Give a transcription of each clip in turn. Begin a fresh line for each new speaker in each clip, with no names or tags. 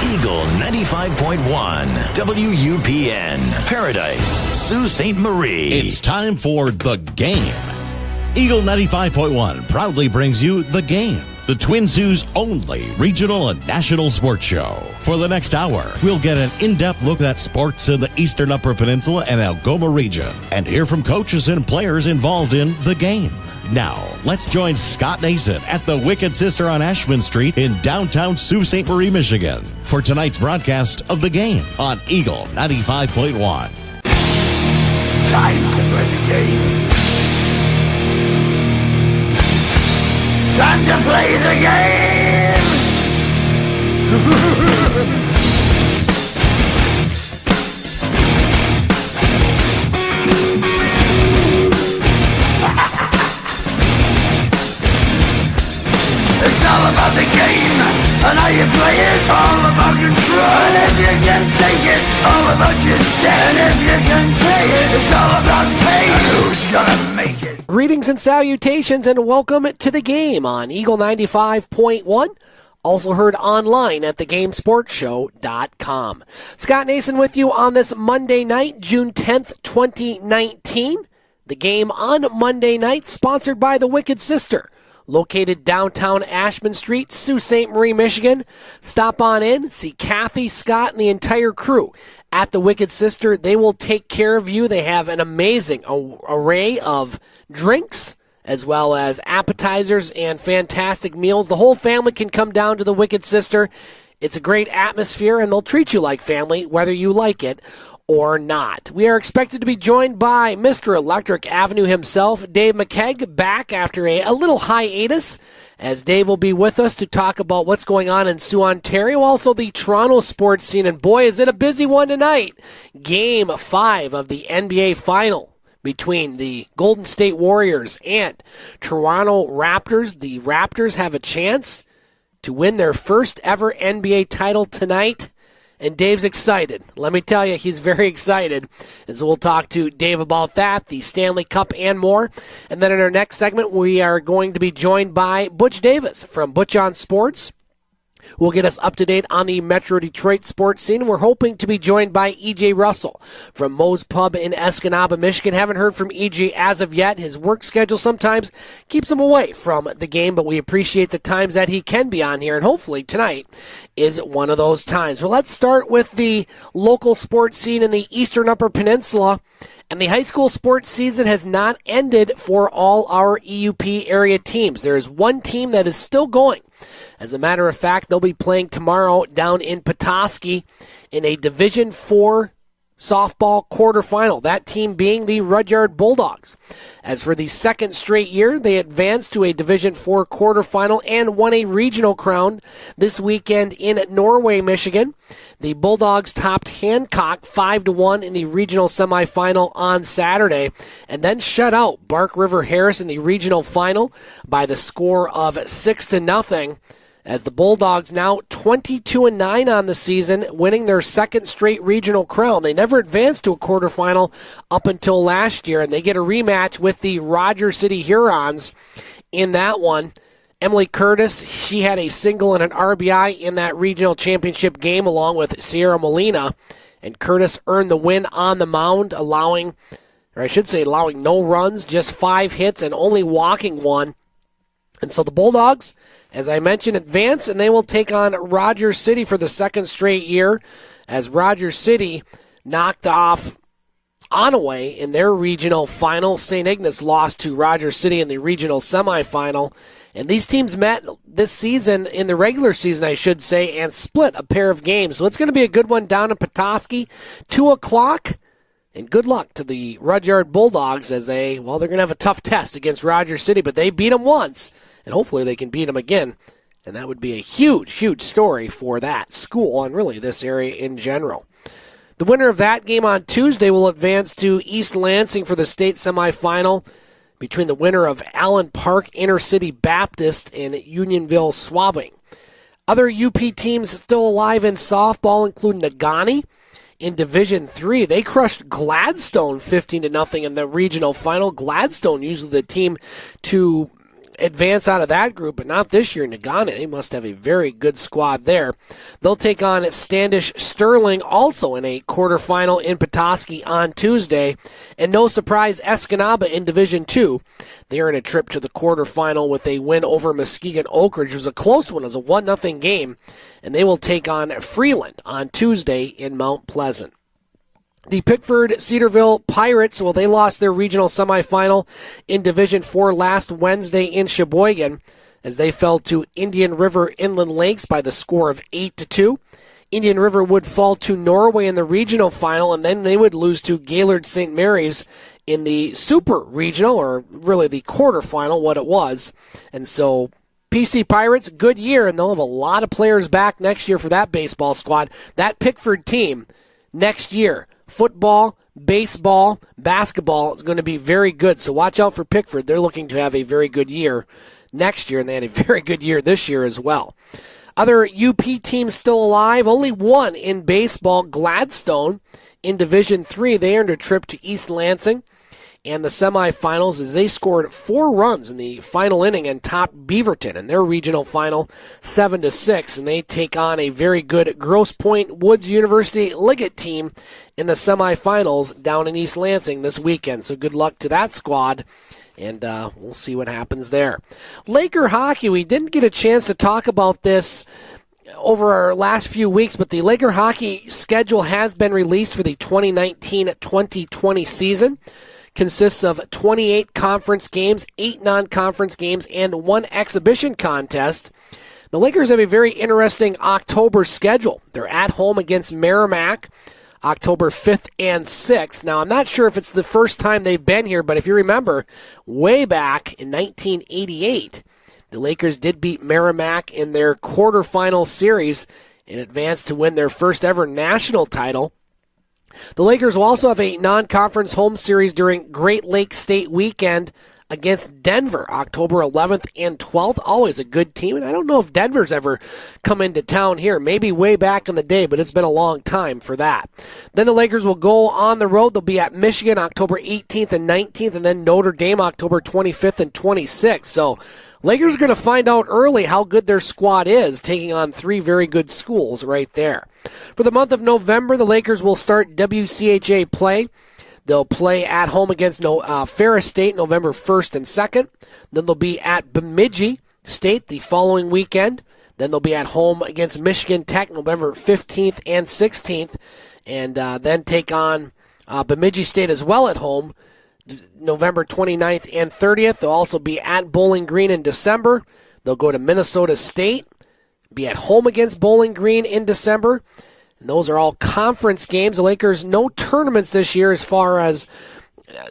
Eagle 95.1 WUPN Paradise, Sault Ste. Marie.
It's time for The Game. Eagle 95.1 proudly brings you The Game, the Twin Sault's only regional and national sports show. For the next hour, we'll get an in-depth look at sports in the Eastern Upper Peninsula and Algoma region and hear from coaches and players involved in The Game. Now, let's join Scott Nason at the Wicked Sister on Ashman Street in downtown Sault Ste. Marie, Michigan, for tonight's broadcast of The Game on Eagle 95.1.
Time to play the game. Time to play the game! It's all about the game, and how you play it. All about control, and if you can take it, all about your debt. And if you can pay it, it's all about pay. And who's gonna make it?
Greetings and salutations, and welcome to The Game on Eagle 95.1. Also heard online at thegamesportshow.com. Scott Nason with you on this Monday night, June 10th, 2019. The Game on Monday night, sponsored by the Wicked Sister, located downtown Ashman Street, Sault Ste. Marie, Michigan. Stop on in, see Kathy, Scott, and the entire crew at the Wicked Sister. They will take care of you. They have an amazing array of drinks as well as appetizers and fantastic meals. The whole family can come down to the Wicked Sister. It's a great atmosphere, and they'll treat you like family, whether you like it or not. We are expected to be joined by Mr. Electric Avenue himself, Dave McKeag, back after a little hiatus, as Dave will be with us to talk about what's going on in Soo Ontario, also the Toronto sports scene, and boy, is it a busy one tonight. Game 5 of the NBA Final between the Golden State Warriors and Toronto Raptors. The Raptors have a chance to win their first ever NBA title tonight, and Dave's excited. Let me tell you, he's very excited. And so we'll talk to Dave about that, the Stanley Cup, and more. And then in our next segment, we are going to be joined by Butch Davis from Butch on Sports. Will get us up to date on the Metro Detroit sports scene. We're hoping to be joined by E.J. Russell from Moe's Pub in Escanaba, Michigan. Haven't heard from E.J. as of yet. His work schedule sometimes keeps him away from the game, but we appreciate the times that he can be on here, and hopefully tonight is one of those times. Well, let's start with the local sports scene in the Eastern Upper Peninsula. And the high school sports season has not ended for all our EUP area teams. There is one team that is still going. As a matter of fact, they'll be playing tomorrow down in Petoskey in a Division IV softball quarterfinal, that team being the Rudyard Bulldogs. As for the second straight year, they advanced to a Division IV quarterfinal and won a regional crown this weekend in Norway, Michigan. The Bulldogs topped Hancock 5-1 in the regional semifinal on Saturday, and then shut out Bark River Harris in the regional final by the score of 6-0. As the Bulldogs now 22-9 on the season, winning their second straight regional crown. They never advanced to a quarterfinal up until last year, and they get a rematch with the Rogers City Hurons in that one. Emily Curtis, she had a single and an RBI in that regional championship game along with Sierra Molina, and Curtis earned the win on the mound, allowing no runs, just 5 hits, and only walking one. And so the Bulldogs, as I mentioned, advance, and they will take on Rogers City for the second straight year, as Rogers City knocked off Onaway in their regional final. St. Ignace lost to Rogers City in the regional semifinal. And these teams met this season, in the regular season, I should say, and split a pair of games. So it's going to be a good one down in Petoskey, 2 o'clock. And good luck to the Rudyard Bulldogs as they're going to have a tough test against Rogers City, but they beat them once, and hopefully they can beat them again. And that would be a huge, huge story for that school and really this area in general. The winner of that game on Tuesday will advance to East Lansing for the state semifinal between the winner of Allen Park Intercity Baptist and Unionville Swabbing. Other UP teams still alive in softball include Nagani. In Division III, they crushed Gladstone 15-0 in the regional final. Gladstone, usually the team to advance out of that group, but not this year. Nagano, they must have a very good squad there. They'll take on Standish Sterling also in a quarterfinal in Petoskey on Tuesday. And no surprise, Escanaba in Division 2. They are in a trip to the quarterfinal with a win over Muskegon Oak Ridge. It was a close one. It was a 1-0 game. And they will take on Freeland on Tuesday in Mount Pleasant. The Pickford Cedarville Pirates, well, they lost their regional semifinal in Division 4 last Wednesday in Sheboygan as they fell to Indian River Inland Lakes by the score of 8-2. Indian River would fall to Norway in the regional final, and then they would lose to Gaylord St. Mary's in the super regional, or really the quarterfinal, what it was. And so PC Pirates, good year, and they'll have a lot of players back next year for that baseball squad. That Pickford team next year, football, baseball, basketball is going to be very good. So watch out for Pickford. They're looking to have a very good year next year, and they had a very good year this year as well. Other UP teams still alive, only one in baseball, Gladstone in Division 3. They earned a trip to East Lansing and the semifinals as they scored 4 runs in the final inning and topped Beaverton in their regional final 7-6, and they take on a very good Grosse Pointe Woods University Liggett team in the semifinals down in East Lansing this weekend. So good luck to that squad, and we'll see what happens there. Laker hockey, we didn't get a chance to talk about this over our last few weeks, but the Laker hockey schedule has been released for the 2019-2020 season. Consists of 28 conference games, 8 non-conference games, and 1 exhibition contest. The Lakers have a very interesting October schedule. They're at home against Merrimack October 5th and 6th. Now, I'm not sure if it's the first time they've been here, but if you remember, way back in 1988, the Lakers did beat Merrimack in their quarterfinal series and advanced to win their first ever national title. The Lakers will also have a non-conference home series during Great Lakes State Weekend against Denver, October 11th and 12th. Always a good team, and I don't know if Denver's ever come into town here. Maybe way back in the day, but it's been a long time for that. Then the Lakers will go on the road. They'll be at Michigan October 18th and 19th, and then Notre Dame October 25th and 26th. So Lakers are going to find out early how good their squad is, taking on 3 very good schools right there. For the month of November, the Lakers will start WCHA play. They'll play at home against Ferris State November 1st and 2nd. Then they'll be at Bemidji State the following weekend. Then they'll be at home against Michigan Tech November 15th and 16th. And then take on Bemidji State as well at home November 29th and 30th. They'll also be at Bowling Green in December. They'll go to Minnesota State, be at home against Bowling Green in December. And those are all conference games. The Lakers, no tournaments this year as far as,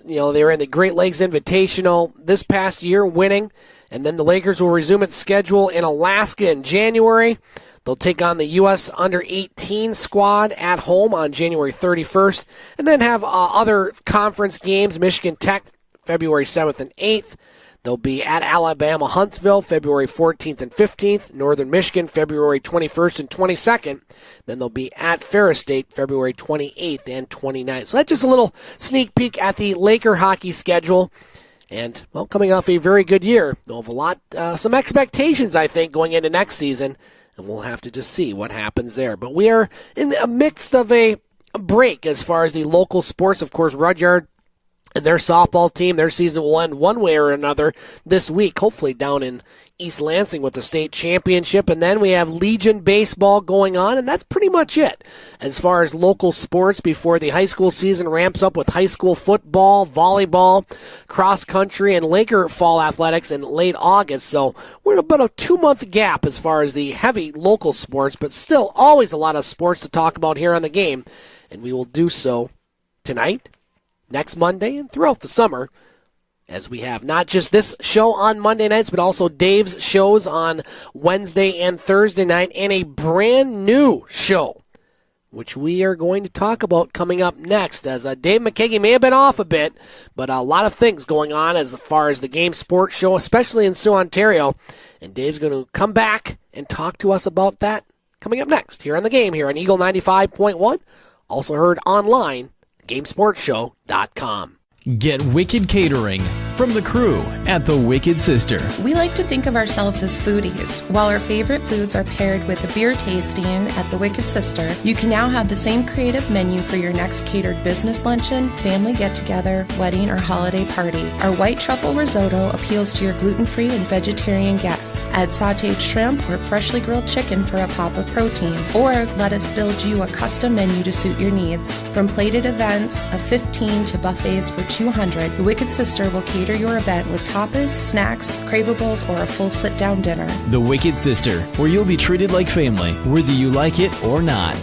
they were in the Great Lakes Invitational this past year, winning. And then the Lakers will resume its schedule in Alaska in January. They'll take on the U.S. Under-18 squad at home on January 31st, and then have other conference games, Michigan Tech, February 7th and 8th. They'll be at Alabama Huntsville, February 14th and 15th, Northern Michigan, February 21st and 22nd. Then they'll be at Ferris State, February 28th and 29th. So that's just a little sneak peek at the Laker hockey schedule. And, well, coming off a very good year, they'll have some expectations, I think, going into next season. And we'll have to just see what happens there. But we are in the midst of a break as far as the local sports. Of course, Rudyard and their softball team, their season will end one way or another this week, hopefully down in East Lansing with the state championship. And then we have Legion baseball going on, and that's pretty much it as far as local sports before the high school season ramps up with high school football, volleyball, cross country, and Laker fall athletics in late August. So we're in about a 2-month gap as far as the heavy local sports, but still always a lot of sports to talk about here on the game. And we will do so tonight, next Monday, and throughout the summer, as we have not just this show on Monday nights, but also Dave's shows on Wednesday and Thursday night, and a brand new show, which we are going to talk about coming up next, as Dave McKeague may have been off a bit, but a lot of things going on as far as the Game Sports Show, especially in Soo Ontario, and Dave's going to come back and talk to us about that coming up next here on the Game, here on Eagle 95.1, also heard online, GameSportsShow.com.
Get Wicked Catering from the crew at the Wicked Sister.
We like to think of ourselves as foodies. While our favorite foods are paired with a beer tasting at the Wicked Sister, you can now have the same creative menu for your next catered business luncheon, family get-together, wedding, or holiday party. Our white truffle risotto appeals to your gluten-free and vegetarian guests. Add sautéed shrimp or freshly grilled chicken for a pop of protein. Or let us build you a custom menu to suit your needs. From plated events of 15 to buffets for 200, the Wicked Sister will cater your event with tapas, snacks, cravables, or a full sit-down dinner.
The Wicked Sister, where you'll be treated like family, whether you like it or not.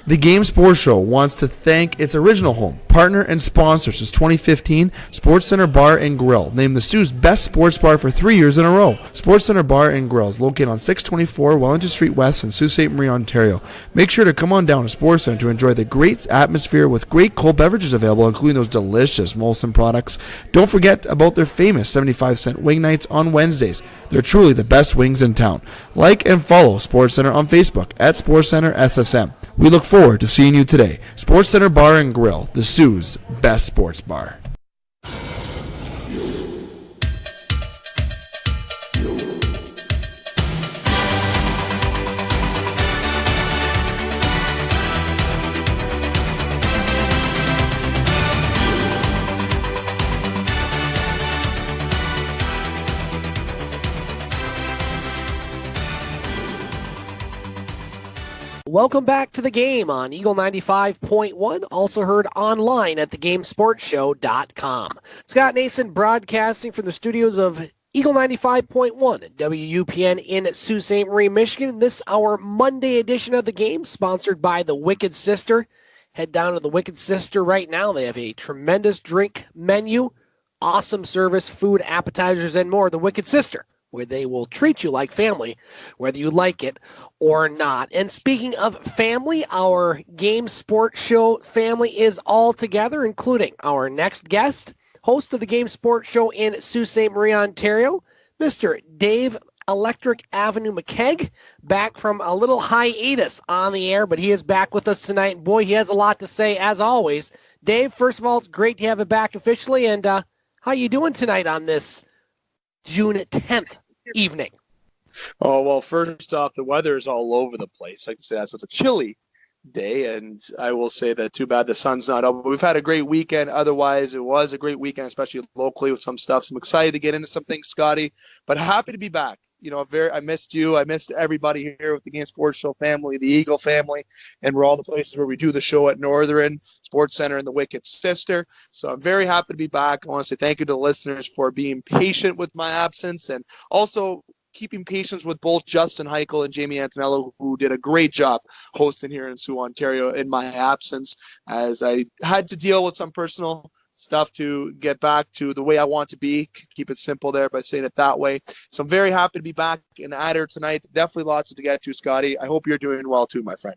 The Game Sports Show wants to thank its original home, partner, and sponsor since 2015, Sports Center Bar and Grill, named the Soo's best sports bar for 3 years in a row. Sports Center Bar and Grill is located on 624 Wellington Street West in Sault Ste. Marie, Ontario. Make sure to come on down to Sports Center to enjoy the great atmosphere with great cold beverages available, including those delicious Molson products. Don't forget about their famous 75-cent wing nights on Wednesdays. They're truly the best wings in town. Like and follow Sports Center on Facebook at Sports Center SSM. We look forward to seeing you today. Sports Center Bar and Grill, the Soo's best sports bar.
Welcome back to the game on Eagle 95.1, also heard online at thegamesportshow.com. Scott Nason broadcasting from the studios of Eagle 95.1 WUPN in Sault Ste. Marie, Michigan. This our Monday edition of the game, sponsored by the Wicked Sister. Head down to the Wicked Sister right now. They have a tremendous drink menu, awesome service, food, appetizers, and more. The Wicked Sister, where they will treat you like family, whether you like it or not. And speaking of family, our Game Sports Show family is all together, including our next guest, host of the Game Sports Show in Sault Ste. Marie, Ontario, Mr. Dave Electric Avenue McKeag, back from a little hiatus on the air, but he is back with us tonight. And boy, he has a lot to say, as always. Dave, first of all, it's great to have it back officially. And how you doing tonight on this June 10th evening?
Oh, well, first off, the weather is all over the place. I can say that. So it's a chilly day, and I will say that too bad the sun's not up. But we've had a great weekend. Otherwise, it was a great weekend, especially locally with some stuff. So I'm excited to get into some things, Scotty, but happy to be back. You know, I missed you. I missed everybody here with the Game Sports Show family, the Eagle family, and we're all the places where we do the show at Northern, Sports Center, and the Wicked Sister. So I'm very happy to be back. I want to say thank you to the listeners for being patient with my absence, and also keeping patience with both Justin Heichel and Jamie Antonello, who did a great job hosting here in Soo, Ontario in my absence, as I had to deal with some personal stuff to get back to the way I want to be. Keep it simple there by saying it that way. So I'm very happy to be back in Adder tonight. Definitely lots to get to, Scotty. I hope you're doing well too, my friend.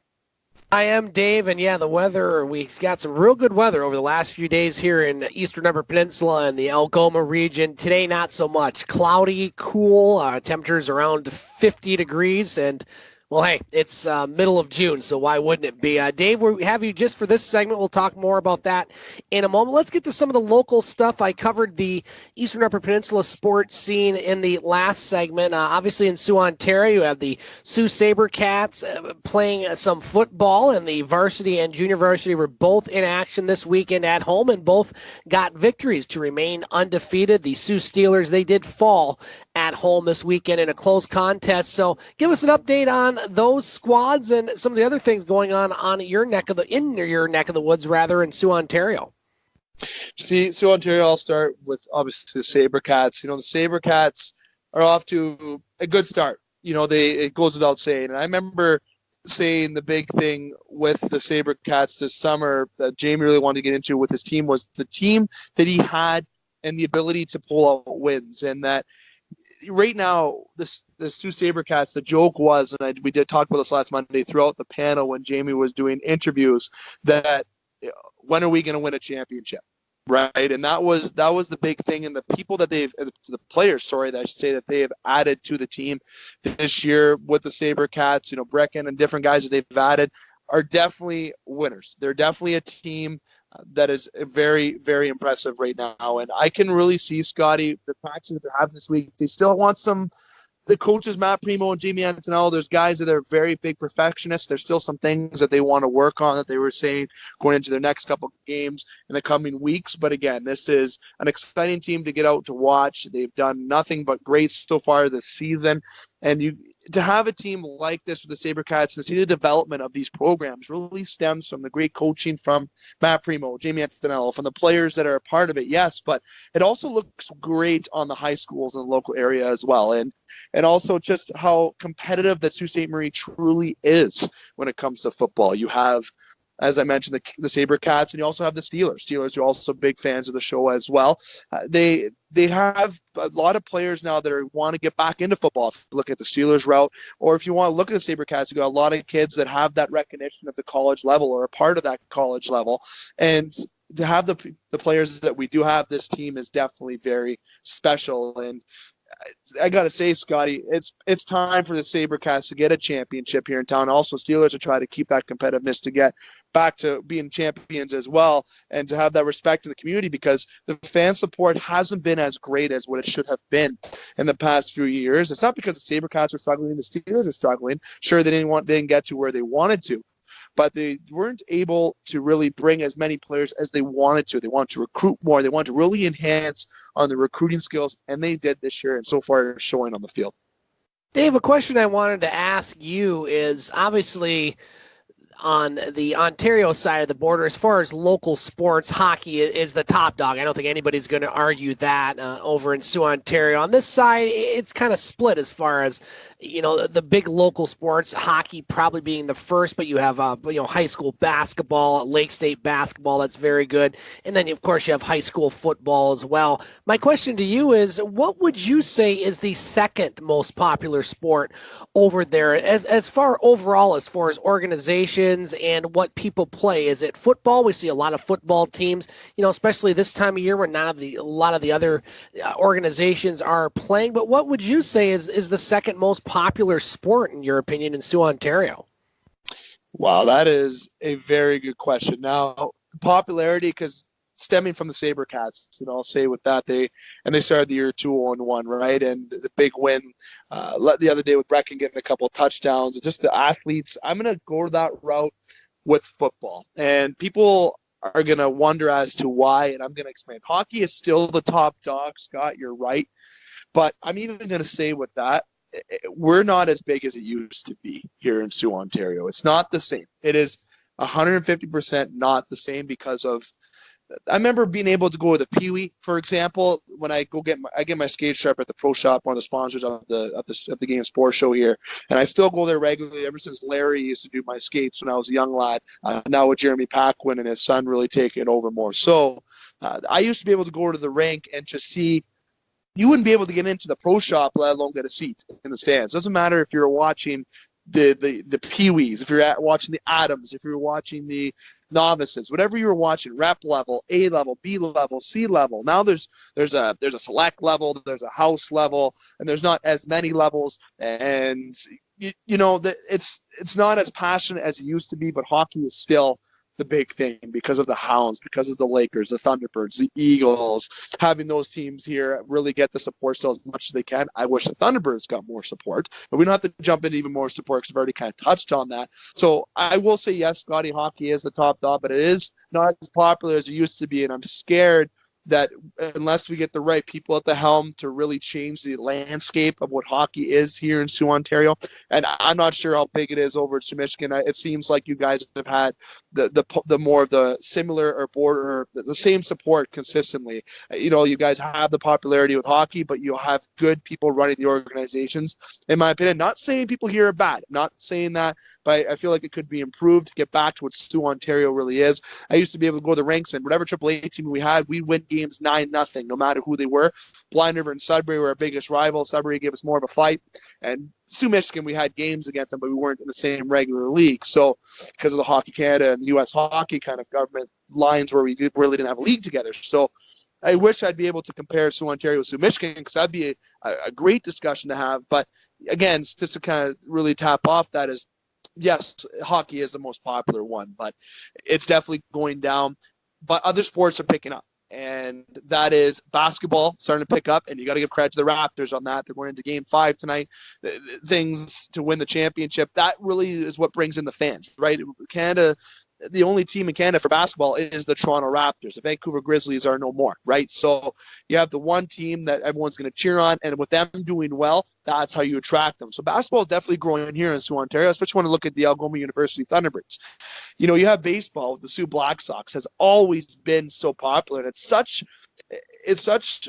I am, Dave, and yeah, the weather, we got some real good weather over the last few days here in the Eastern Upper Peninsula and the Algoma region. Today, not so much. Cloudy, cool, temperatures around 50 degrees, and well, hey, it's middle of June, so why wouldn't it be? Dave, we have you just for this segment. We'll talk more about that in a moment. Let's get to some of the local stuff. I covered the Eastern Upper Peninsula sports scene in the last segment. Obviously, in Soo, Ontario, you have the Soo Sabrecats playing some football, and the varsity and junior varsity were both in action this weekend at home, and both got victories to remain undefeated. The Soo Steelers, they did fall at home this weekend in a close contest. So give us an update on those squads and some of the other things going on your neck of the woods in Soo, Ontario.
See, Soo, Ontario, I'll start with obviously the Sabrecats. You know, the Sabrecats are off to a good start. You know, it goes without saying. And I remember saying the big thing with the Sabrecats this summer that Jamie really wanted to get into with his team was the team that he had and the ability to pull out wins. And that right now, the Soo Sabrecats, the joke was, and we did talk about this last Monday throughout the panel when Jamie was doing interviews, that when are we going to win a championship, right? And that was the big thing. And the people that the players, that I should say, that they have added to the team this year with the Sabrecats, you know, Brecken and different guys that they've added are definitely winners. They're definitely a team that is very, very impressive right now. And I can really see, Scotty, the practices that they're having this week, they still want the coaches, Matt Primo and Jamie Antonello, there's guys that are very big perfectionists. There's still some things that they want to work on that they were saying going into their next couple of games in the coming weeks. But again, this is an exciting team to get out to watch. They've done nothing but great so far this season. And to have a team like this with the Sabercats and see the development of these programs really stems from the great coaching from Matt Primo, Jamie Antonello, from the players that are a part of it, yes, but it also looks great on the high schools in the local area as well. And also just how competitive that Sault Ste. Marie truly is when it comes to football. You have, as I mentioned, the Sabercats, and you also have the Steelers. Steelers are also big fans of the show as well. They have a lot of players now that want to get back into football. If you look at the Steelers route, or if you want to look at the Sabercats, you got a lot of kids that have that recognition of the college level or a part of that college level. And to have the players that we do have, this team is definitely very special. And I got to say, Scotty, it's time for the Sabercats to get a championship here in town. Also, Steelers to try to keep that competitiveness to get back to being champions as well, and to have that respect in the community, because the fan support hasn't been as great as what it should have been in the past few years. It's not because the Sabercats are struggling, the Steelers are struggling. Sure, they didn't get to where they wanted to, but they weren't able to really bring as many players as they wanted to. They wanted to recruit more. They wanted to really enhance on the recruiting skills, and they did this year, and so far are showing on the field.
Dave, a question I wanted to ask you is, obviously, on the Ontario side of the border, as far as local sports, hockey is the top dog. I don't think anybody's going to argue that over in Soo Ontario. On this side, it's kind of split as far as, the big local sports, hockey probably being the first, but you have, high school basketball, Lake State basketball, that's very good. And then, of course, you have high school football as well. My question to you is, what would you say is the second most popular sport over there as far as organizations and what people play? Is it football? We see a lot of football teams, especially this time of year when a lot of the other organizations are playing. But what would you say is the second most popular sport, in your opinion, in Soo Ontario?
Wow, that is a very good question. Now, popularity, because stemming from the Sabercats, I'll say with that, they started the year 2-1, right? And the big win the other day with Brecken getting a couple of touchdowns, and just the athletes. I'm going to go that route with football. And people are going to wonder as to why, and I'm going to explain. Hockey is still the top dog, Scott, you're right. But I'm even going to say with that, we're not as big as it used to be here in Soo Ontario. It's not the same. It is 150% not the same because of, I remember being able to go to the Pee Wee, for example, when I get my skate shop at the Pro Shop, one of the sponsors of the Game Sports Show here, and I still go there regularly ever since Larry used to do my skates when I was a young lad. Now with Jeremy Paquin and his son really taking it over more. So I used to be able to go to the rink and just see. You wouldn't be able to get into the Pro Shop, let alone get a seat in the stands. Doesn't matter if you're watching the Pee Wees, if you're watching the Adams, if you're watching the novices, whatever you're watching, rep level, A level, B level, C level. Now there's a select level, there's a house level, and there's not as many levels. And it's not as passionate as it used to be, but hockey is still the big thing because of the Hounds, because of the Lakers, the Thunderbirds, the Eagles. Having those teams here really get the support still as much as they can. I wish the Thunderbirds got more support, but we don't have to jump into even more support because I've already kind of touched on that. So I will say, yes, Scotty, hockey is the top dog, but it is not as popular as it used to be, and I'm scared that unless we get the right people at the helm to really change the landscape of what hockey is here in Soo Ontario, and I'm not sure how big it is over at Soo Michigan. It seems like you guys have had the more of the similar or border, the same support consistently. You guys have the popularity with hockey, but you have good people running the organizations, in my opinion. Not saying people here are bad, not saying that, but I feel like it could be improved to get back to what Soo Ontario really is. I used to be able to go to the ranks, and whatever AAA team we had, we win games 9-0, no matter who they were. Blind River and Sudbury were our biggest rival. Sudbury gave us more of a fight, and Soo Michigan, we had games against them, but we weren't in the same regular league. So because of the Hockey Canada and U.S. hockey kind of government lines where we really didn't have a league together. So I wish I'd be able to compare Soo Ontario with Soo Michigan, because that'd be a great discussion to have. But again, just to kind of really tap off that is, yes, hockey is the most popular one, but it's definitely going down. but other sports are picking up. And that is basketball starting to pick up, and you got to give credit to the Raptors on that. They're going into Game 5 tonight. Things to win the championship. That really is what brings in the fans, right? Canada, the only team in Canada for basketball is the Toronto Raptors. The Vancouver Grizzlies are no more, right? So you have the one team that everyone's going to cheer on, and with them doing well, that's how you attract them. So basketball is definitely growing here in Soo Ontario, especially when you look at the Algoma University Thunderbirds. You know, you have baseball with the Soo Black Sox has always been so popular, and it's such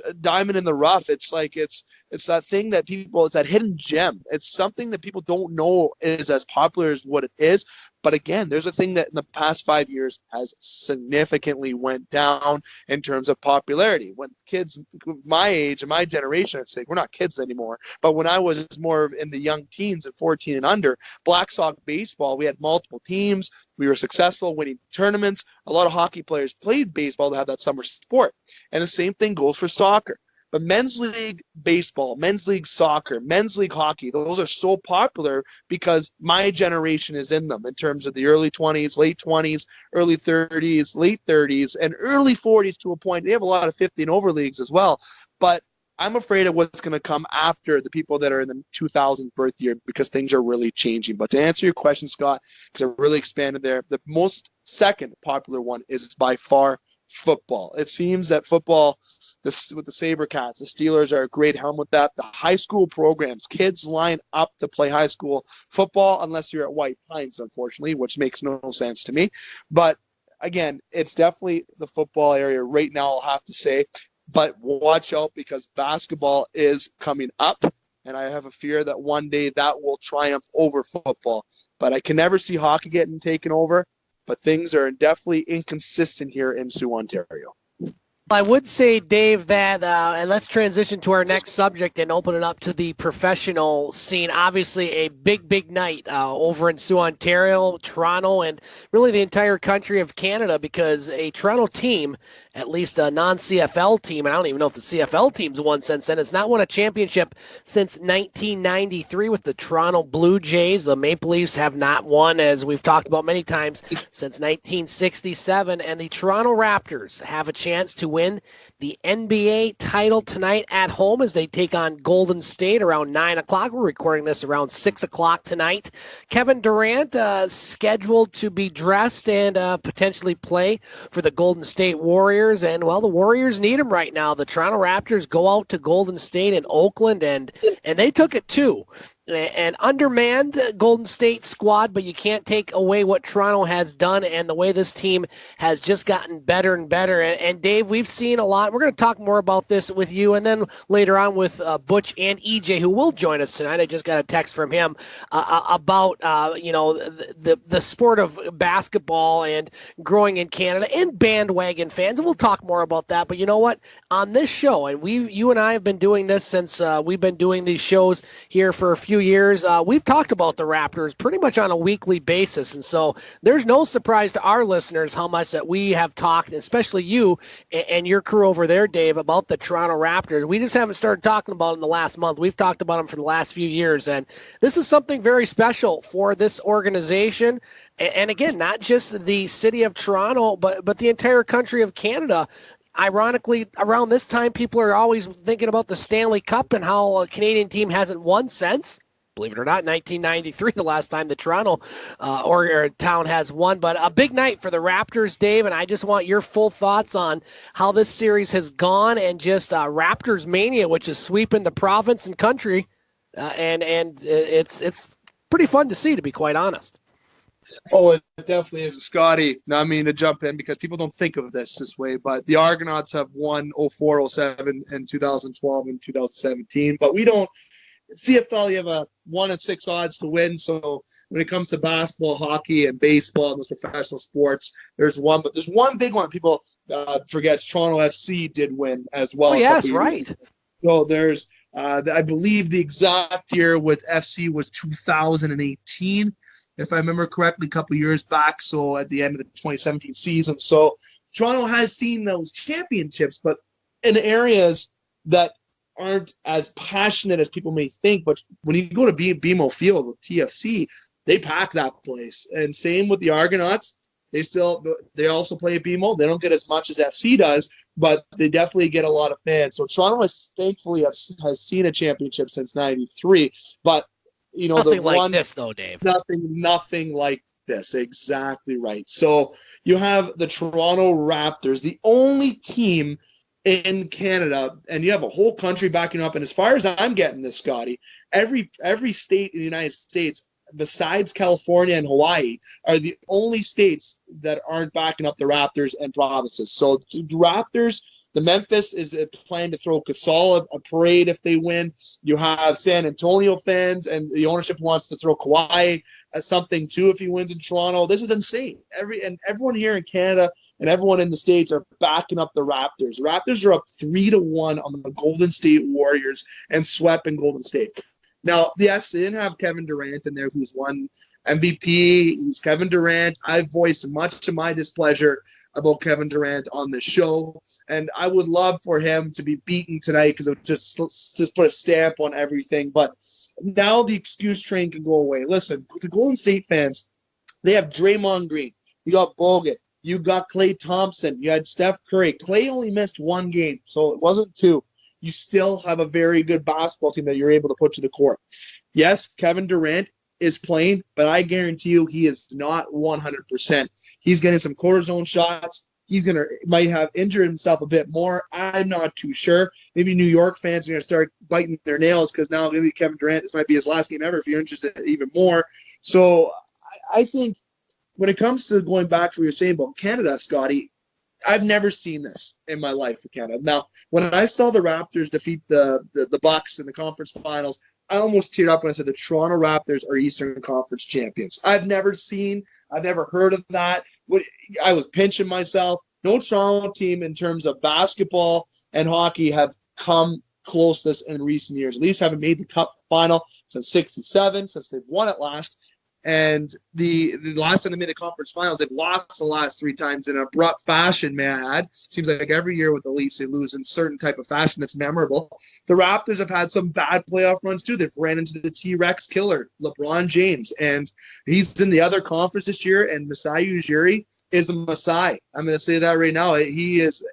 a diamond in the rough. It's like it's that thing that people, it's that hidden gem. It's something that people don't know is as popular as what it is. But again, there's a thing that in the past 5 years has significantly went down in terms of popularity. When kids my age and my generation, I'd say we're not kids anymore, but when I was more in the young teens at 14 and under, Black Sox baseball, we had multiple teams. We were successful winning tournaments. A lot of hockey players played baseball to have that summer sport. And the same thing goes for soccer. But men's league baseball, men's league soccer, men's league hockey, those are so popular because my generation is in them in terms of the early 20s, late 20s, early 30s, late 30s, and early 40s to a point. They have a lot of 50 and over leagues as well. But I'm afraid of what's going to come after the people that are in the 2000 birth year because things are really changing. But to answer your question, Scott, because I really expanded there, the most second popular one is by far football. It seems that football, with the Sabrecats, the Steelers are a great helm with that. The high school programs, kids line up to play high school football unless you're at White Pines, unfortunately, which makes no sense to me. But again, it's definitely the football area right now, I'll have to say. But watch out because basketball is coming up, and I have a fear that one day that will triumph over football. But I can never see hockey getting taken over, but things are definitely inconsistent here in Soo Ontario.
I would say, Dave, that, and let's transition to our next subject and open it up to the professional scene. Obviously, a big night over in Soo Ontario, Toronto, and really the entire country of Canada because a Toronto team, at least a non-CFL team, and I don't even know if the CFL team's won since then, has not won a championship since 1993 with the Toronto Blue Jays. The Maple Leafs have not won, as we've talked about many times, since 1967, and the Toronto Raptors have a chance to win the NBA title tonight at home as they take on Golden State around 9 o'clock. We're recording this around 6 o'clock tonight. Kevin Durant scheduled to be dressed and potentially play for the Golden State Warriors. And, well, the Warriors need him right now. The Toronto Raptors go out to Golden State in Oakland, and they took it too. An undermanned Golden State squad, but you can't take away what Toronto has done and the way this team has just gotten better and better. And Dave, we've seen a lot. We're going to talk more about this with you and then later on with Butch and EJ, who will join us tonight. I just got a text from him about, the sport of basketball and growing in Canada and bandwagon fans. And we'll talk more about that. But you know what? On this show, and you and I have been doing this since we've been doing these shows here for a few years. We've talked about the Raptors pretty much on a weekly basis, and so there's no surprise to our listeners how much that we have talked, especially you and your crew over there, Dave, about the Toronto Raptors. We just haven't started talking about them in the last month. We've talked about them for the last few years, and this is something very special for this organization, and again, not just the city of Toronto, but the entire country of Canada. Ironically, around this time, people are always thinking about the Stanley Cup and how a Canadian team hasn't won since. Believe it or not, 1993, the last time the Toronto or town has won. But a big night for the Raptors, Dave, and I just want your full thoughts on how this series has gone and just Raptors mania, which is sweeping the province and country, and it's pretty fun to see, to be quite honest.
Oh, it definitely is, Scotty. Now, I mean to jump in because people don't think of this way, but the Argonauts have won 04, 07, and 2012 and 2017, but we don't. CFL, you have a 1 in 6 odds to win. So when it comes to basketball, hockey, and baseball, and those professional sports, there's one big one people forget. Toronto FC did win as well.
Oh, yes, right.
So there's, I believe the exact year with FC was 2018, if I remember correctly, a couple of years back. So at the end of the 2017 season. So Toronto has seen those championships, but in areas that aren't as passionate as people may think. But when you go to BMO Field with TFC, they pack that place. And same with the Argonauts. They also play at BMO. They don't get as much as FC does, but they definitely get a lot of fans. So Toronto thankfully has seen a championship since '93, but
nothing like this though, Dave.
Nothing like this. Exactly right. So you have the Toronto Raptors, the only team in Canada, and you have a whole country backing up. And as far as I'm getting this, Scotty, every state in the United States, besides California and Hawaii, are the only states that aren't backing up the Raptors and provinces. So the Raptors, the Memphis is planning to throw Gasol a parade if they win. You have San Antonio fans, and the ownership wants to throw Kawhi as something too if he wins in Toronto. This is insane. Everyone here in Canada and everyone in the States are backing up the Raptors. Raptors are up 3-1 on the Golden State Warriors and swept in Golden State. Now, yes, they didn't have Kevin Durant in there, who's won MVP. He's Kevin Durant. I've voiced much of my displeasure about Kevin Durant on the show, and I would love for him to be beaten tonight because it would just put a stamp on everything. But now the excuse train can go away. Listen, the Golden State fans, they have Draymond Green. You got Bogut. You got Klay Thompson. You had Steph Curry. Klay only missed one game, so it wasn't two. You still have a very good basketball team that you're able to put to the court. Yes, Kevin Durant is playing, but I guarantee you he is not 100%. He's getting some cortisone shots. Might have injured himself a bit more. I'm not too sure. Maybe New York fans are going to start biting their nails because now maybe Kevin Durant, this might be his last game ever if you're interested even more. So I think when it comes to going back to what you're saying about Canada, Scotty, I've never seen this in my life for Canada. Now, when I saw the Raptors defeat the Bucks in the conference finals, I almost teared up when I said the Toronto Raptors are Eastern Conference champions. I've never heard of that. I was pinching myself. No Toronto team in terms of basketball and hockey have come close to this in recent years. At least haven't made the Cup final since '67, since they've won it last. And the last time they made the conference finals, they've lost the last 3 times in an abrupt fashion, may I add. Seems like every year with the Leafs, they lose in certain type of fashion that's memorable. The Raptors have had some bad playoff runs, too. They've ran into the T-Rex killer, LeBron James. And he's in the other conference this year, and Masai Ujiri is a Masai. I'm going to say that right now. He is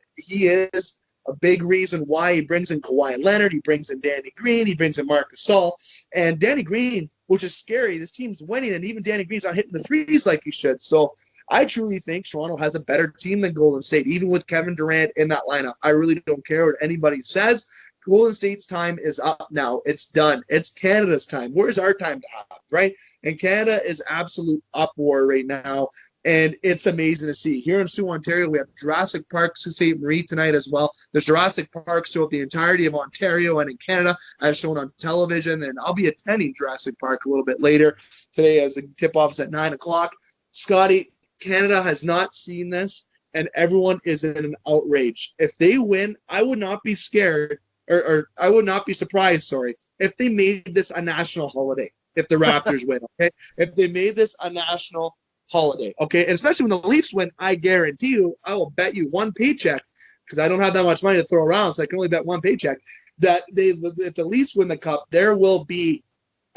a big reason why he brings in Kawhi Leonard. He brings in Danny Green. He brings in Marc Gasol. And Danny Green, which is scary. This team's winning, and even Danny Green's not hitting the threes like he should. So I truly think Toronto has a better team than Golden State, even with Kevin Durant in that lineup. I really don't care what anybody says. Golden State's time is up now. It's done. It's Canada's time. Where's our time to have, right? And Canada is absolute uproar right now. And it's amazing to see. Here in Soo, Ontario, we have Jurassic Park, Sault Ste. Marie tonight as well. There's Jurassic Parks throughout the entirety of Ontario and in Canada, as shown on television. And I'll be attending Jurassic Park a little bit later today as the tip-off is at 9 o'clock. Scotty, Canada has not seen this, and everyone is in an outrage. If they win, I would not be scared, or I would not be surprised, if they made this a national holiday, if the Raptors win, okay? If they made this a national holiday, okay? And especially when the Leafs win, I guarantee you, I will bet you one paycheck, because I don't have that much money to throw around, so I can only bet one paycheck, that if the Leafs win the Cup, there will be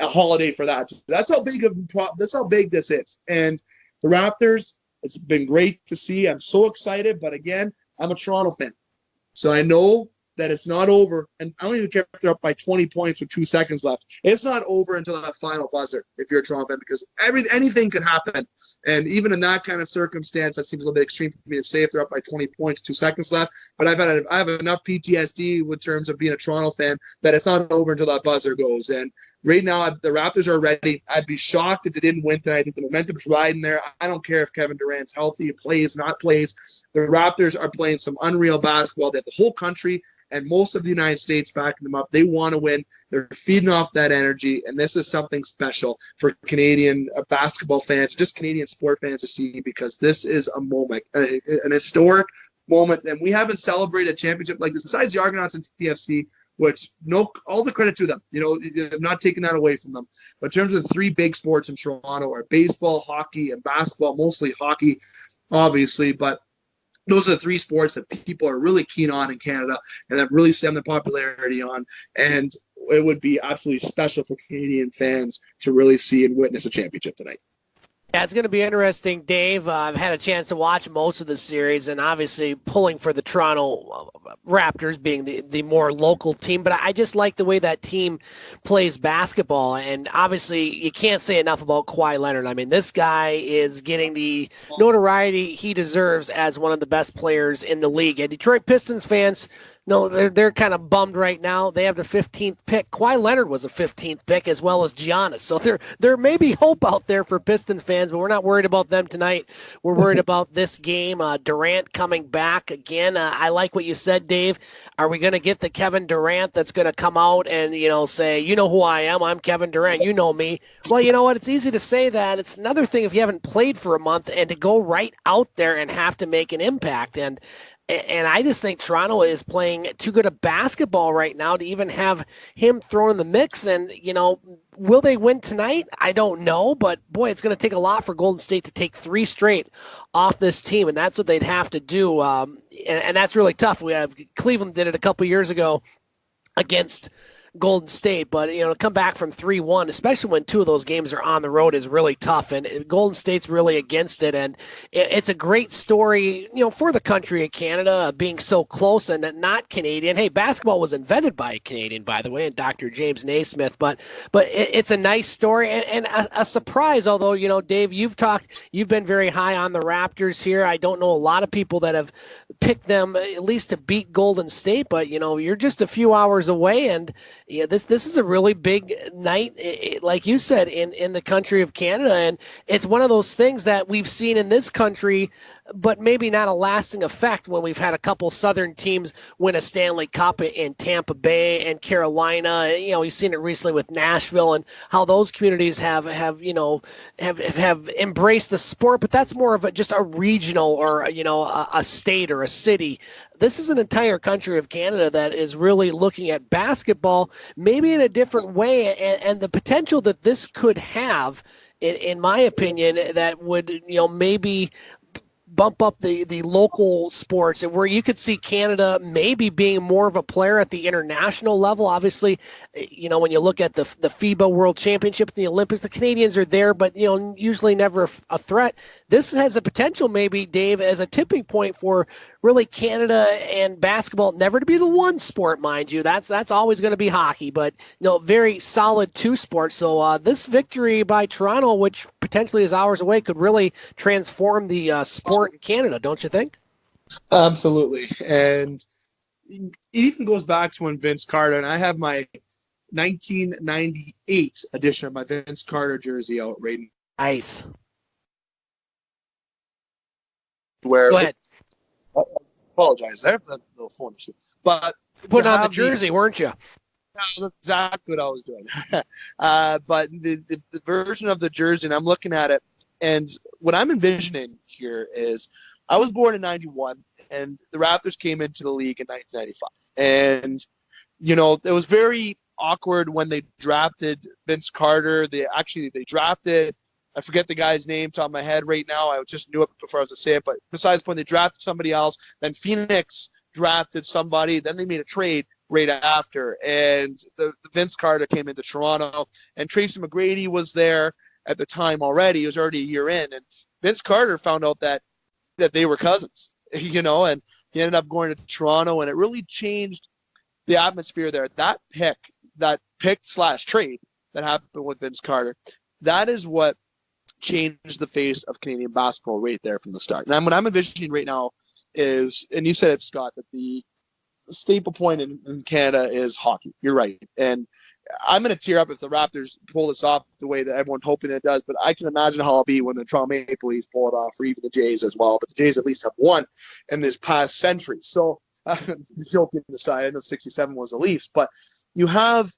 a holiday for that. That's how big this is. And the Raptors, it's been great to see. I'm so excited, but again, I'm a Toronto fan, so I know that it's not over, and I don't even care if they're up by 20 points with 2 seconds left. It's not over until that final buzzer if you're a Toronto fan, because anything could happen. And even in that kind of circumstance, that seems a little bit extreme for me to say if they're up by 20 points, 2 seconds left. But I have enough PTSD with terms of being a Toronto fan that it's not over until that buzzer goes. And right now, the Raptors are ready. I'd be shocked if they didn't win tonight. I think the momentum's riding there. I don't care if Kevin Durant's healthy, plays, not plays. The Raptors are playing some unreal basketball. They have the whole country and most of the United States backing them up. They want to win. They're feeding off that energy, and this is something special for Canadian basketball fans, just Canadian sport fans to see, because this is a moment, an historic moment, and we haven't celebrated a championship like this besides the Argonauts and TFC, which all the credit to them. I'm not taking that away from them. But in terms of the 3 big sports in Toronto are baseball, hockey, and basketball, mostly hockey, obviously, but those are the 3 sports that people are really keen on in Canada and have really stemmed the popularity on. And it would be absolutely special for Canadian fans to really see and witness a championship tonight.
Yeah, it's going to be interesting, Dave. I've had a chance to watch most of the series, and obviously pulling for the Toronto Raptors being the more local team. But I just like the way that team plays basketball, and obviously you can't say enough about Kawhi Leonard. I mean, this guy is getting the notoriety he deserves as one of the best players in the league. And Detroit Pistons fans, no, they're kind of bummed right now. They have the 15th pick. Kawhi Leonard was a 15th pick, as well as Giannis. So there may be hope out there for Pistons fans, but we're not worried about them tonight. We're worried about this game. Durant coming back again. I like what you said, Dave. Are we going to get the Kevin Durant that's going to come out and say, you know who I am? I'm Kevin Durant. You know me. Well, you know what? It's easy to say that. It's another thing if you haven't played for a month and to go right out there and have to make an impact. And I just think Toronto is playing too good a basketball right now to even have him thrown in the mix. And, will they win tonight? I don't know. But, boy, it's going to take a lot for Golden State to take 3 straight off this team, and that's what they'd have to do. And that's really tough. Cleveland did it a couple years ago against Golden State, but to come back from 3-1, especially when 2 of those games are on the road, is really tough. And Golden State's really against it, and it's a great story, for the country of Canada being so close and not Canadian. Hey, basketball was invented by a Canadian, by the way, and Dr. James Naismith. But it's a nice story and a surprise. Although Dave, you've been very high on the Raptors here. I don't know a lot of people that have picked them at least to beat Golden State, but you're just a few hours away, and yeah, this is a really big night, like you said, in the country of Canada. And it's one of those things that we've seen in this country, but maybe not a lasting effect when we've had a couple Southern teams win a Stanley Cup in Tampa Bay and Carolina. We've seen it recently with Nashville and how those communities have embraced the sport, but that's more of just a regional or, a state or a city. This is an entire country of Canada that is really looking at basketball maybe in a different way, and the potential that this could have, in my opinion, that would when bump up the local sports, and where you could see Canada maybe being more of a player at the international level. Obviously, when you look at the FIBA World Championship, the Olympics, the Canadians are there, but usually never a threat. This has a potential, maybe, Dave, as a tipping point for really Canada and basketball never to be the one sport, mind you. That's always going to be hockey, but very solid 2 sports. So this victory by Toronto, which potentially is hours away, could really transform the sport in Canada, don't you think?
Absolutely. And it even goes back to when Vince Carter, and I have my 1998 edition of my Vince Carter jersey out right now.
Nice.
Where
Go ahead.
I apologize there for that little phone issue. But
putting on the jersey, weren't you?
That's exactly what I was doing. But the version of the jersey, and I'm looking at it, and what I'm envisioning here is I was born in 91, and the Raptors came into the league in 1995. And, it was very awkward when they drafted Vince Carter. They drafted, I forget the guy's name top of my head right now. I just knew it before I was to say it. But besides when they drafted somebody else, then Phoenix drafted somebody, then they made a trade right after. And the Vince Carter came into Toronto, and Tracy McGrady was there at the time already. He was already a year in. And Vince Carter found out that they were cousins, and he ended up going to Toronto, and it really changed the atmosphere there. That pick/trade that happened with Vince Carter, that is what changed the face of Canadian basketball right there from the start. And what I'm envisioning right now is, and you said it, Scott, that the staple point in Canada is hockey. You're right. And I'm going to tear up if the Raptors pull this off the way that everyone's hoping it does, but I can imagine how it'll be when the Toronto Maple Leafs pull it off, or even the Jays as well. But the Jays at least have won in this past century. So, joking aside, I know 67 was the Leafs, but you have,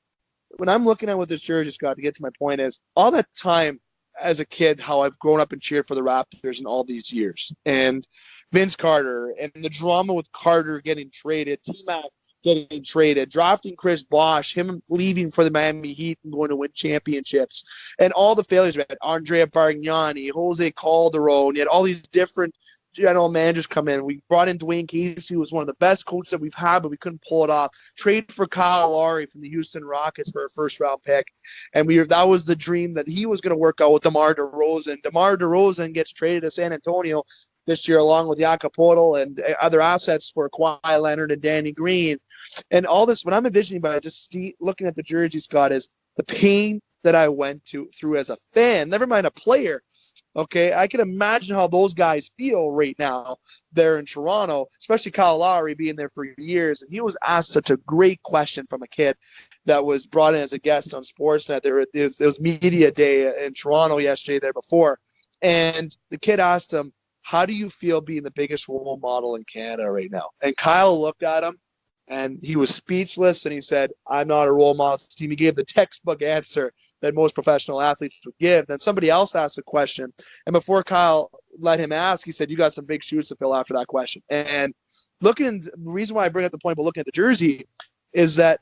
when I'm looking at what this jersey, Scott, to get to my point, is all that time as a kid, how I've grown up and cheered for the Raptors in all these years. And Vince Carter and the drama with Carter getting traded, T-Mac getting traded, drafting Chris Bosh, him leaving for the Miami Heat and going to win championships, and all the failures. We had Andrea Bargnani, Jose Calderon. You had all these different general managers come in. We brought in Dwayne Casey, who was one of the best coaches that we've had, but we couldn't pull it off. Trade for Kyle Lowry from the Houston Rockets for a first-round pick. And that was the dream that he was going to work out with DeMar DeRozan. DeMar DeRozan gets traded to San Antonio this year along with Jakob Poeltl and other assets for Kawhi Leonard and Danny Green. And all this, what I'm envisioning by just looking at the jersey, Scott, is the pain that I went through as a fan, never mind a player. Okay, I can imagine how those guys feel right now there in Toronto, especially Kyle Lowry being there for years. And he was asked such a great question from a kid that was brought in as a guest on Sportsnet. There was media day in Toronto yesterday, there before. And the kid asked him, how do you feel being the biggest role model in Canada right now? And Kyle looked at him, and he was speechless, and he said, I'm not a role model team. He gave the textbook answer that most professional athletes would give. Then somebody else asked a question, and before Kyle let him ask, he said, you got some big shoes to fill after that question. And the reason why I bring up the point about looking at the jersey is that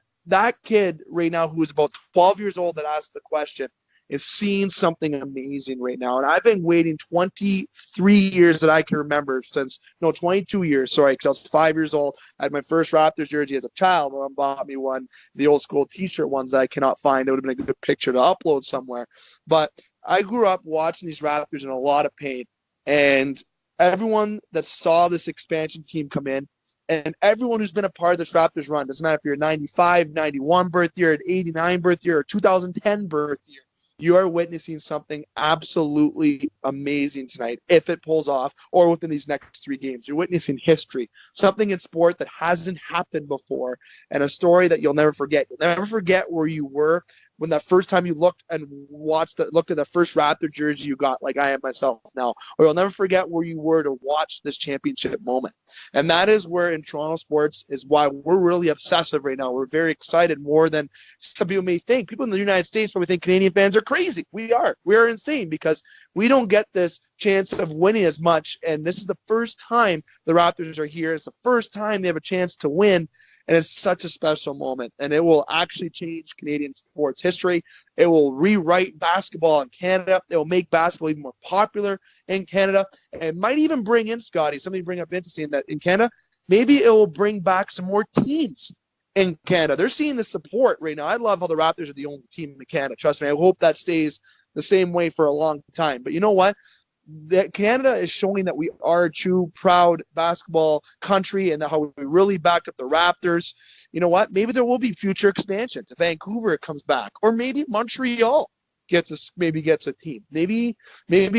kid right now who is about 12 years old that asked the question is seeing something amazing right now. And I've been waiting 23 years that I can remember 22 years, sorry, because I was 5 years old. I had my first Raptors jersey as a child. My mom bought me one, the old school t-shirt ones that I cannot find. It would have been a good picture to upload somewhere. But I grew up watching these Raptors in a lot of pain. And everyone that saw this expansion team come in, and everyone who's been a part of this Raptors run, doesn't matter if you're a 95, 91 birth year, an 89 birth year, or 2010 birth year, you are witnessing something absolutely amazing tonight if it pulls off, or within these next 3 games. You're witnessing history, something in sport that hasn't happened before, and a story that you'll never forget. You'll never forget where you were when that first time you looked at the first Raptor jersey you got, like I am myself now, or you'll never forget where you were to watch this championship moment. And that is where in Toronto sports is why we're really obsessive right now. We're very excited, more than some people may think. People in the United States probably think Canadian fans are crazy. We are insane because we don't get this chance of winning as much. And this is the first time the Raptors are here. It's the first time they have a chance to win. And it's such a special moment, and it will actually change Canadian sports history. It will rewrite basketball in Canada. It will make basketball even more popular in Canada. And it might even bring in, Scotty, something bring up interesting, that in Canada, maybe it will bring back some more teams in Canada. They're seeing the support right now. I love how the Raptors are the only team in Canada. Trust me, I hope that stays the same way for a long time. But you know what? That Canada is showing that we are a true, proud basketball country, and how we really backed up the Raptors. You know what? Maybe there will be future expansion to Vancouver. It comes back, or maybe Montreal gets a team. Maybe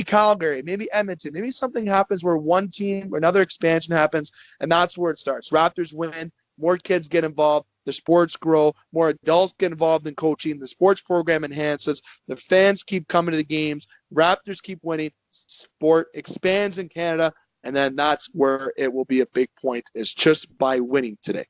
Calgary, maybe Edmonton. Maybe something happens where one team or another expansion happens, and that's where it starts. Raptors win. More kids get involved. The sports grow. More adults get involved in coaching. The sports program enhances. The fans keep coming to the games. Raptors keep winning. Sport expands in Canada, and then that's where it will be a big point, is just by winning today.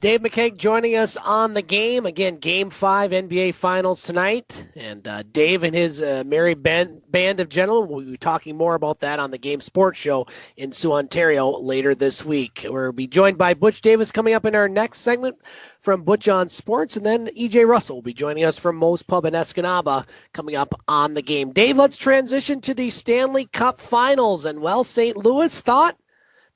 Dave McKeag joining us on the game. Again, Game 5 NBA Finals tonight. And Dave and his merry band of gentlemen will be talking more about that on the Game Sports Show in Soo, Ontario later this week. We'll be joined by Butch Davis coming up in our next segment from Butch on Sports. And then EJ Russell will be joining us from Moe's Pub in Escanaba coming up on the game. Dave, let's transition to the Stanley Cup Finals. And, well, St. Louis thought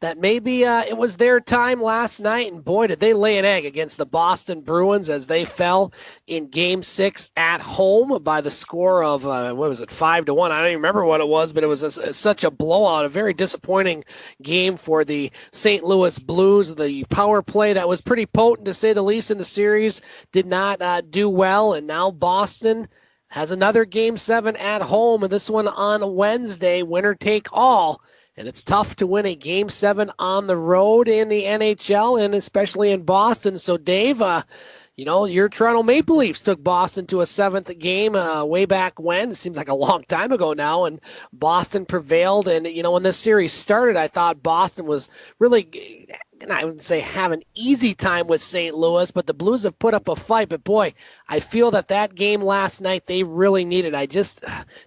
that maybe it was their time last night, and boy, did they lay an egg against the Boston Bruins as they fell in Game 6 at home by the score of, 5-1? I don't even remember what it was, but it was such a blowout, a very disappointing game for the St. Louis Blues. The power play that was pretty potent, to say the least, in the series did not do well, and now Boston has another Game 7 at home, and this one on Wednesday, winner take all. And it's tough to win a Game 7 on the road in the NHL, and especially in Boston. So, Dave, your Toronto Maple Leafs took Boston to a 7th game way back when. It seems like a long time ago now, and Boston prevailed. And, when this series started, I thought Boston was really, and I wouldn't say have an easy time with St. Louis, but the Blues have put up a fight. But, boy, I feel that game last night they really needed.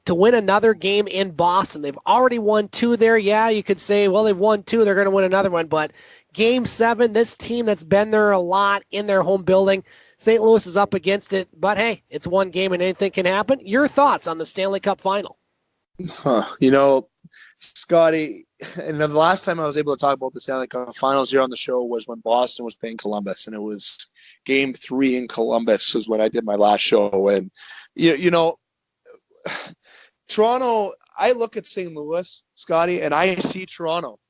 To win another game in Boston. They've already won 2 there. Yeah, you could say, well, they've won 2. They're going to win another one. But Game 7, this team that's been there a lot in their home building, St. Louis is up against it. But, hey, it's one game and anything can happen. Your thoughts on the Stanley Cup Final?
Scotty, and the last time I was able to talk about the Stanley Cup Finals here on the show was when Boston was playing Columbus, and it was Game 3 in Columbus was when I did my last show. And, you know, Toronto, I look at St. Louis, Scotty, and I see Toronto.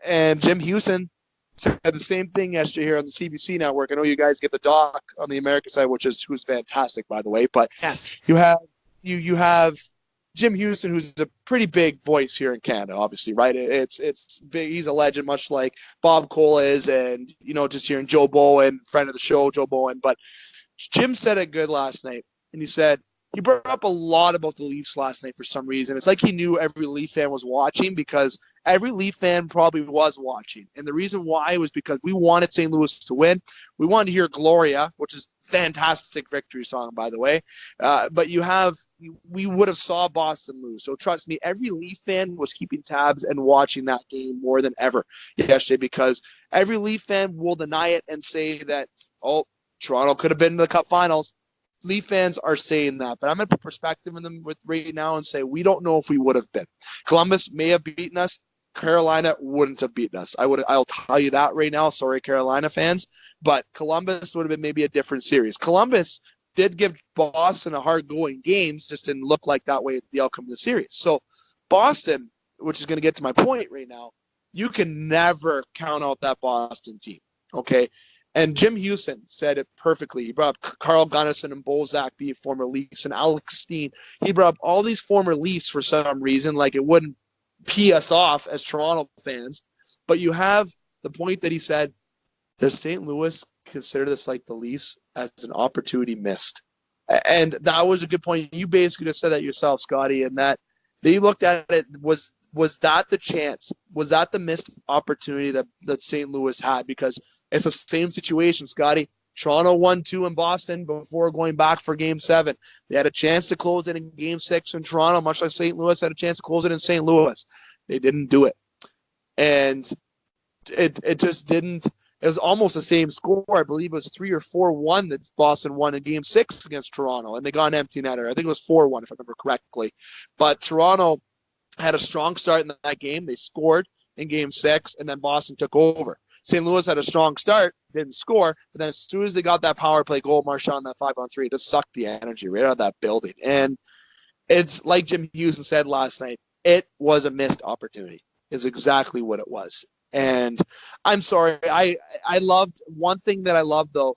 And Jim Houston said the same thing yesterday here on the CBC network. I know you guys get the doc on the American side, who's fantastic, by the way. But
yes,
you have Jim Houston, who's a pretty big voice here in Canada, obviously, right? It's big. He's a legend, much like Bob Cole is, and, you know, just hearing Joe Bowen, friend of the show, Joe Bowen. But Jim said it good last night, and he brought up a lot about the Leafs last night for some reason. It's like he knew every Leaf fan was watching, because every Leaf fan probably was watching. And the reason why was because we wanted St. Louis to win. We wanted to hear Gloria, which is a fantastic victory song, by the way. But we would have saw Boston lose. So trust me, every Leaf fan was keeping tabs and watching that game more than ever yesterday, because every Leaf fan will deny it and say that, oh, Toronto could have been in the Cup Finals. Leaf fans are saying that, but I'm going to put perspective in them right now and say we don't know if we would have been. Columbus may have beaten us. Carolina wouldn't have beaten us. I'll tell you that right now. Sorry, Carolina fans, but Columbus would have been maybe a different series. Columbus did give Boston a hard-going games, just didn't look like that way at the outcome of the series. So Boston, which is going to get to my point right now, you can never count out that Boston team, okay? And Jim Houston said it perfectly. He brought up Carl Gunnison and Bozak, being former Leafs, and Alex Steen. He brought up all these former Leafs for some reason, like it wouldn't pee us off as Toronto fans. But you have the point that he said, does St. Louis consider this like the Leafs as an opportunity missed? And that was a good point. You basically just said that yourself, Scotty, and that they looked at it, was that the chance? Was that the missed opportunity that St. Louis had? Because it's the same situation, Scotty. Toronto won 2 in Boston before going back for Game 7. They had a chance to close it in Game 6 in Toronto, much like St. Louis had a chance to close it in St. Louis. They didn't do it. And it just didn't. It was almost the same score. I believe it was 3 or 4-1 that Boston won in Game 6 against Toronto, and they got an empty netter. I think it was 4-1 if I remember correctly. But Toronto had a strong start in that game. They scored in Game 6, and then Boston took over. St. Louis had a strong start, didn't score, but then as soon as they got that power play goal, Marchand, that 5-on-3, it just sucked the energy right out of that building. And it's like Jim Houston said last night, it was a missed opportunity. Is exactly what it was. And I'm sorry, I loved, one thing that I loved, though,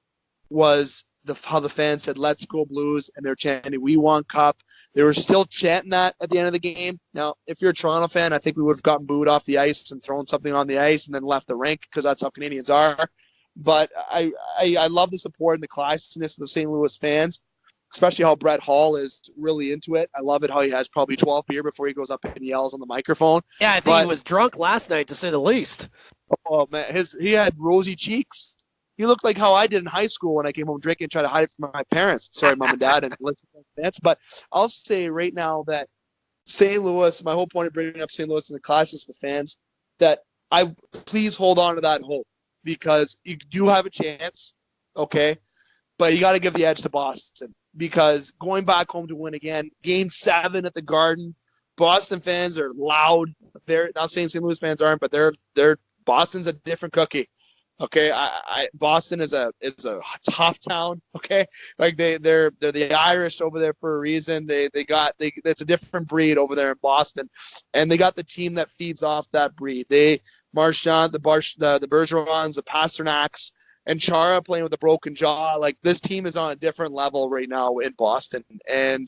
was how the fans said, let's go Blues, and they're chanting, we want Cup. They were still chanting that at the end of the game. Now, if you're a Toronto fan, I think we would have gotten booed off the ice and thrown something on the ice and then left the rink, because that's how Canadians are. But I love the support and the classiness of the St. Louis fans, especially how Brett Hall is really into it. I love it how he has probably 12 beer before he goes up and yells on the microphone.
Yeah, I think he was drunk last night, to say the least.
Oh, man, he had rosy cheeks. He looked like how I did in high school when I came home drinking and tried to hide it from my parents. Sorry, Mom and Dad, and fans. But I'll say right now that St. Louis, my whole point of bringing up St. Louis and the classes, the fans, that please hold on to that hope, because you do have a chance, okay? But you got to give the edge to Boston, because going back home to win again, Game 7 at the Garden, Boston fans are loud. They're not saying St. Louis fans aren't, but they're Boston's a different cookie. Okay, Boston is a tough town. Okay, like they're the Irish over there for a reason. It's a different breed over there in Boston, and they got the team that feeds off that breed. Marchand, the Bergerons, the Pasternaks, and Chara playing with a broken jaw. Like, this team is on a different level right now in Boston, and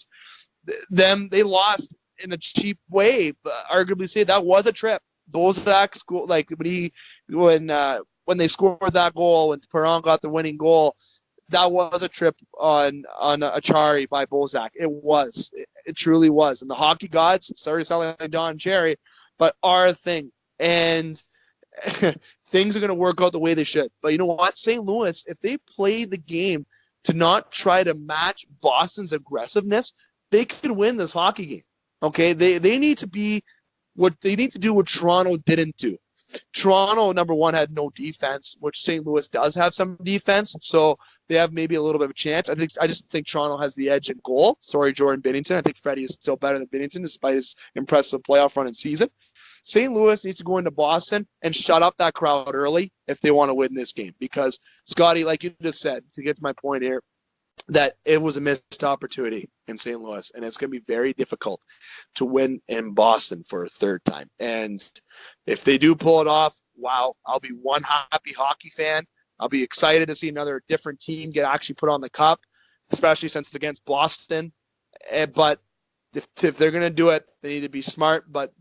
they lost in a cheap way. But arguably, say that was a trip. Bozak school, like when they scored that goal, when Perron got the winning goal, that was a trip on Achari by Bozak. It truly was. And the hockey gods, sorry to sound like Don Cherry, but are a thing. And things are going to work out the way they should. But you know what? St. Louis, if they play the game to not try to match Boston's aggressiveness, they could win this hockey game. Okay? They need to be what Toronto didn't do. Toronto, number one, had no defense, which St. Louis does have some defense, so they have maybe a little bit of a chance. I just think Toronto has the edge in goal. Sorry, Jordan Binnington. I think Freddie is still better than Binnington despite his impressive playoff run and season. St. Louis needs to go into Boston and shut up that crowd early if they want to win this game. Because, Scotty, like you just said, to get to my point here, that it was a missed opportunity in St. Louis, and it's going to be very difficult to win in Boston for a third time. And if they do pull it off, wow, I'll be one happy hockey fan. I'll be excited to see another different team get actually put on the cup, especially since it's against Boston. But if they're going to do it, they need to be smart. But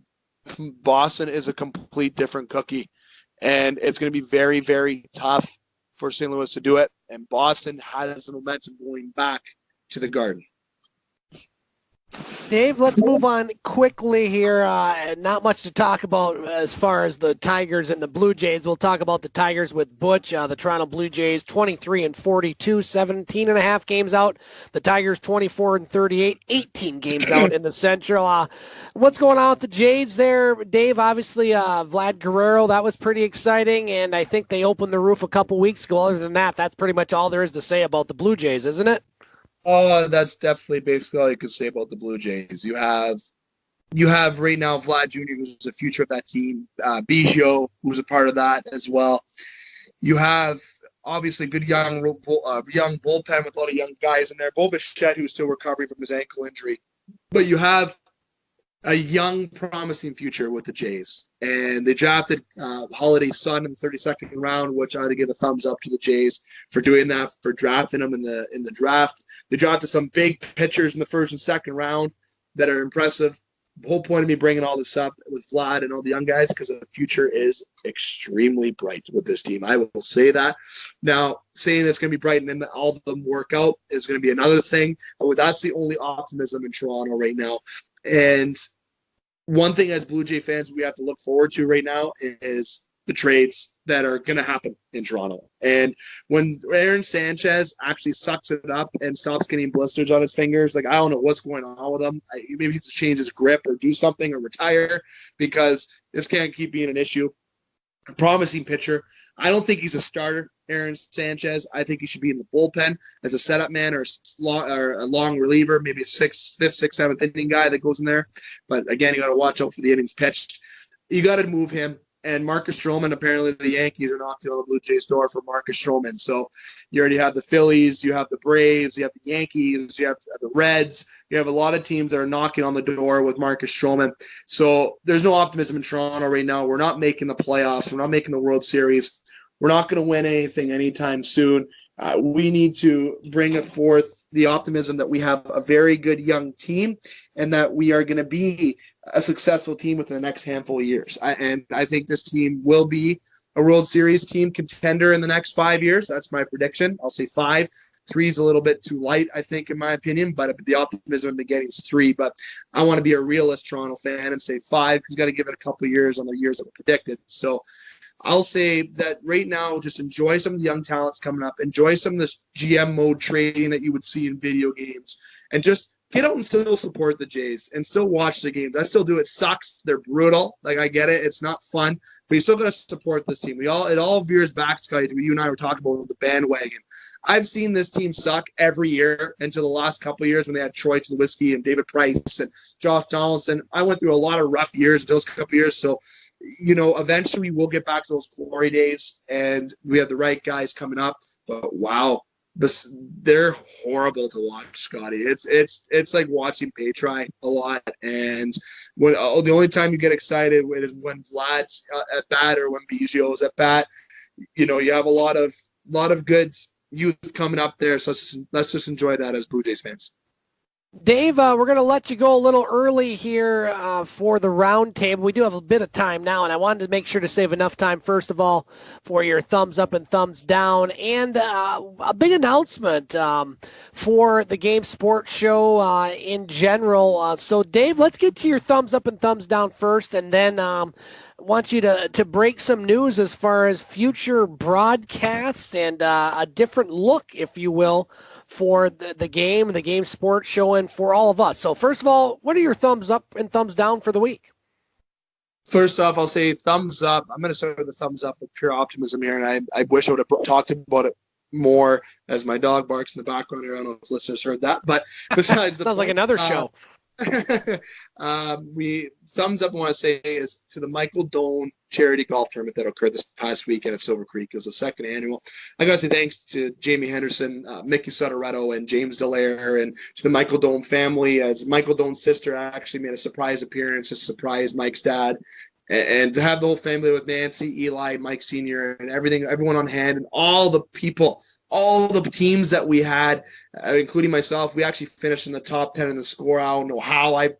Boston is a complete different cookie, and it's going to be very, very tough for St. Louis to do it. And Boston has the momentum going back to the Garden.
Dave, let's move on quickly here. Not much to talk about as far as the Tigers and the Blue Jays. We'll talk about the Tigers with Butch. The Toronto Blue Jays 23-42, 17 and a half games out. The Tigers 24-38, 18 games out in the Central. What's going on with the Jays there, Dave? Obviously, Vlad Guerrero, that was pretty exciting, and I think they opened the roof a couple weeks ago. Other than that, that's pretty much all there is to say about the Blue Jays, isn't it?
Oh, that's definitely basically all you could say about the Blue Jays. You have right now Vlad Jr., who's the future of that team, Biggio, who's a part of that as well. You have obviously good young bullpen with a lot of young guys in there. Bo Bichette, who's still recovering from his ankle injury. But you have a young, promising future with the Jays. And they drafted Holiday's son in the 32nd round, which I had to give a thumbs up to the Jays for doing that, for drafting him in the draft. They drafted some big pitchers in the first and second round that are impressive. The whole point of me bringing all this up with Vlad and all the young guys, because the future is extremely bright with this team. I will say that. Now, saying it's going to be bright and then all of them work out is going to be another thing. But that's the only optimism in Toronto right now. And one thing as Blue Jay fans we have to look forward to right now is the trades that are going to happen in Toronto. And when Aaron Sanchez actually sucks it up and stops getting blisters on his fingers, like, I don't know what's going on with him. Maybe he needs to change his grip or do something or retire, because this can't keep being an issue. A promising pitcher. I don't think he's a starter, Aaron Sanchez. I think he should be in the bullpen as a setup man or a long reliever, maybe a fifth, sixth, seventh inning guy that goes in there. But again, you got to watch out for the innings pitched. You got to move him. And Marcus Stroman, apparently the Yankees are knocking on the Blue Jays' door for Marcus Stroman. So you already have the Phillies, you have the Braves, you have the Yankees, you have the Reds. You have a lot of teams that are knocking on the door with Marcus Stroman. So there's no optimism in Toronto right now. We're not making the playoffs. We're not making the World Series. We're not going to win anything anytime soon. We need to bring forth the optimism that we have a very good young team and that we are going to be a successful team within the next handful of years. And I think this team will be a World Series team contender in the next 5 years. That's my prediction. I'll say 5. 3 is a little bit too light, I think, in my opinion, but the optimism in the beginning is 3. But I want to be a realist Toronto fan and say 5, because you got to give it a couple of years on the years that were predicted. So I'll say that right now, just enjoy some of the young talents coming up. Enjoy some of this GM mode trading that you would see in video games. And just get out and still support the Jays and still watch the games. I still do. It sucks. They're brutal. Like, I get it. It's not fun. But you still got to support this team. It all veers back, Scotty, to what you and I were talking about with the bandwagon. I've seen this team suck every year until the last couple of years when they had Troy Tulowitzki and David Price and Josh Donaldson. I went through a lot of rough years those couple of years. So, eventually we'll get back to those glory days, and we have the right guys coming up. But wow, they're horrible to watch, Scotty. It's like watching Petri a lot. And when the only time you get excited is when Vlad's at bat or when Biggio is at bat. You have a lot of good youth coming up there. So let's just enjoy that as Blue Jays fans.
Dave, we're going to let you go a little early here for the round table. We do have a bit of time now, and I wanted to make sure to save enough time, first of all, for your thumbs up and thumbs down, and a big announcement for the Game Sports Show in general. So, Dave, let's get to your thumbs up and thumbs down first, and then want you to break some news as far as future broadcasts and a different look, if you will, for the Game Sports Show, and for all of us. So first of all, what are your thumbs up and thumbs down for the week?
First off, I'll say thumbs up. I'm going to start with a thumbs up of pure optimism here, and I wish I would have talked about it more as my dog barks in the background here. I don't know if listeners heard that, but besides the
sounds like another show.
We thumbs up I want to say is to the Michael Doan charity golf tournament that occurred this past weekend at Silver Creek. It was the second annual. I got to say thanks to Jamie Henderson, Mickey Sotoretto, and James Dallaire, and to the Michael Doan family, as Michael Doan's sister actually made a surprise appearance to surprise Mike's dad. And to have the whole family with Nancy, Eli, Mike Sr., and everyone on hand, and all the people, all the teams that we had, including myself, we actually finished in the top 10 in the score. I don't know how I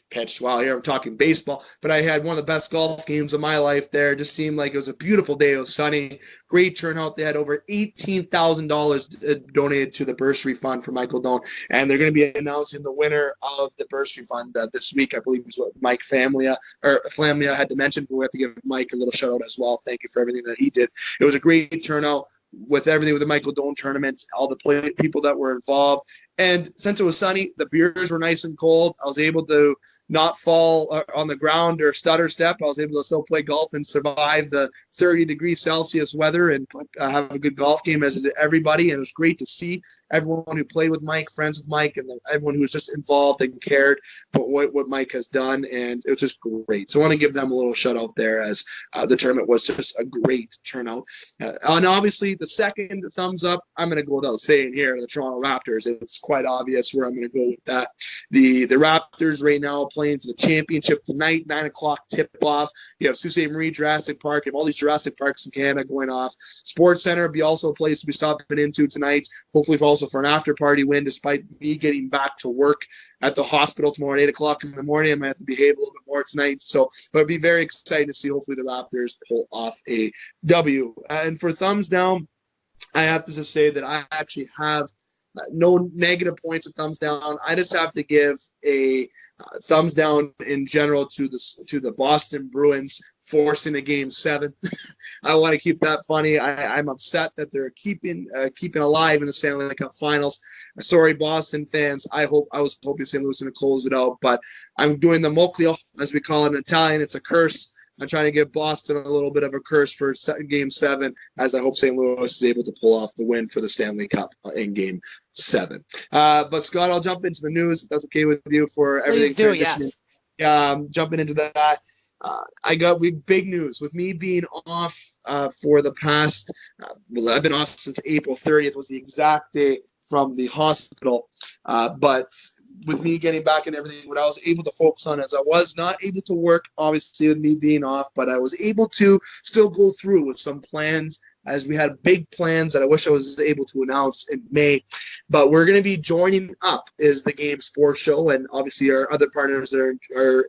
pitched. Wow, here I'm talking baseball, but I had one of the best golf games of my life there. It just seemed like it was a beautiful day. It was sunny, great turnout. They had over $18,000 donated to the bursary fund for Michael Doan, and they're going to be announcing the winner of the bursary fund this week. I believe is what Mike Flamia had to mention, but we have to give Mike a little shout out as well. Thank you for everything that he did. It was a great turnout with everything with the Michael Doan tournament, all the people that were involved. And since it was sunny, the beers were nice and cold. I was able to not fall on the ground or stutter step. I was able to still play golf and survive the 30-degree Celsius weather and have a good golf game as did everybody. And it was great to see everyone who played with Mike, friends with Mike, and everyone who was just involved and cared about what Mike has done. And it was just great. So I want to give them a little shout out there, as the tournament was just a great turnout. And obviously the second thumbs up, I'm going to go without saying here, the Toronto Raptors. It's quite obvious where I'm going to go with that. The Raptors right now playing for the championship tonight, 9 o'clock tip-off. You have Sault Ste. Marie, Jurassic Park. You have all these Jurassic Parks in Canada going off. Sports Center will be also a place to be stopping into tonight, hopefully also for an after-party win, despite me getting back to work at the hospital tomorrow at 8 o'clock in the morning. I might have to behave a little bit more tonight. So, but it'll be very exciting to see hopefully the Raptors pull off a W. And for thumbs down, I have to just say that I actually have no negative points or thumbs down. I just have to give a thumbs down in general to the Boston Bruins forcing a Game 7. I want to keep that funny. I'm upset that they're keeping alive in the Stanley Cup Finals. Sorry, Boston fans. I was hoping St. Louis was going to close it out, but I'm doing the Moclio, as we call it in Italian. It's a curse. I'm trying to give Boston a little bit of a curse for Game 7, as I hope St. Louis is able to pull off the win for the Stanley Cup in Game 7. But Scott, I'll jump into the news, if that's okay with you, for everything.
Please do, yes.
Jumping into that. Big news with me being off for the past. I've been off since April 30th was the exact day from the hospital, but with me getting back and everything, what I was able to focus on is I was not able to work, obviously, with me being off, but I was able to still go through with some plans, as we had big plans that I wish I was able to announce in May. But we're going to be joining up is the Game Sports Show, and obviously our other partners that are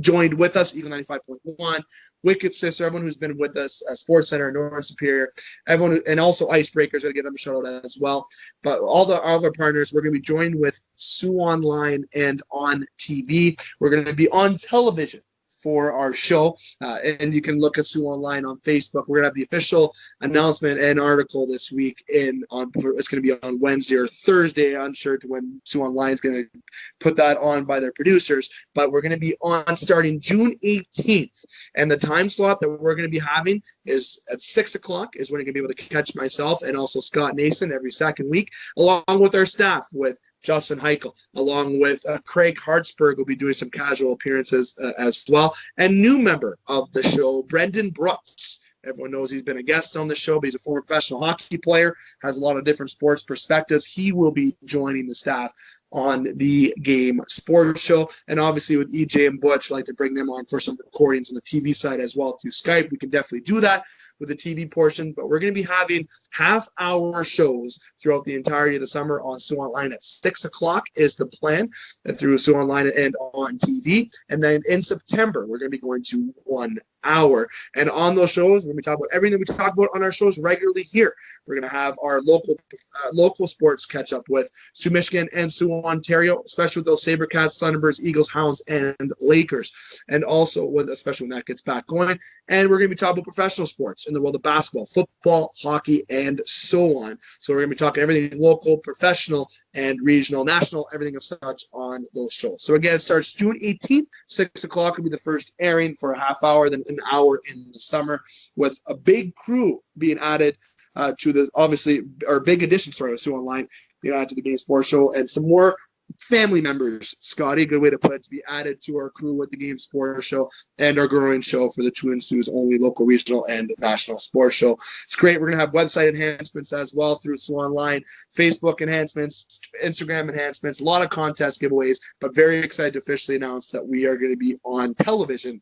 joined with us, Eagle 95.1, Wicked Sister, everyone who's been with us, Sports Center, Northern Superior, everyone, and also Icebreakers, going to give them a shout out as well. But all of our partners, we're going to be joined with Soo Online and on TV. We're going to be on television for our show, and you can look at Soo Online on Facebook. We're going to have the official announcement and article this week. It's going to be on Wednesday or Thursday. Unsure to when Soo Online is going to put that on by their producers, but we're going to be on starting June 18th, and the time slot that we're going to be having is at 6 o'clock is when you're going to be able to catch myself and also Scott Nason every second week, along with our staff with Justin Heichel, along with Craig Hartsburg will be doing some casual appearances as well. And new member of the show, Brendan Brooks. Everyone knows he's been a guest on the show, but he's a former professional hockey player, has a lot of different sports perspectives. He will be joining the staff on the Game Sports Show. And obviously with EJ and Butch, I'd like to bring them on for some recordings on the TV side as well through Skype. We can definitely do that with the TV portion, but we're going to be having half-hour shows throughout the entirety of the summer on Soo Online at 6 o'clock is the plan through Soo Online and on TV. And then in September, we're going to be going to 1 hour. And on those shows, we're going to be talking about everything that we talk about on our shows regularly here. We're going to have our local sports catch up with Soo Michigan and Soo Ontario, especially with those Sabrecats, Thunderbirds, Eagles, Hounds, and Lakers. And also especially when that gets back going. And we're going to be talking about professional sports in the world of basketball, football, hockey, and so on. So we're going to be talking everything local, professional, and regional, national, everything of such on those shows. So again, it starts June 18th, 6 o'clock will be the first airing for a half hour, then an hour in the summer, with a big crew being added to the, obviously, our big addition, of Soo Online, being added to the Game Sports Show, and some more family members, Scotty, a good way to put it, to be added to our crew with the Game Sports Show and our growing show for the Twin Sault's only local, regional, and national sports show. It's great. We're going to have website enhancements as well through Soo Online, Facebook enhancements, Instagram enhancements, a lot of contest giveaways, but very excited to officially announce that we are going to be on television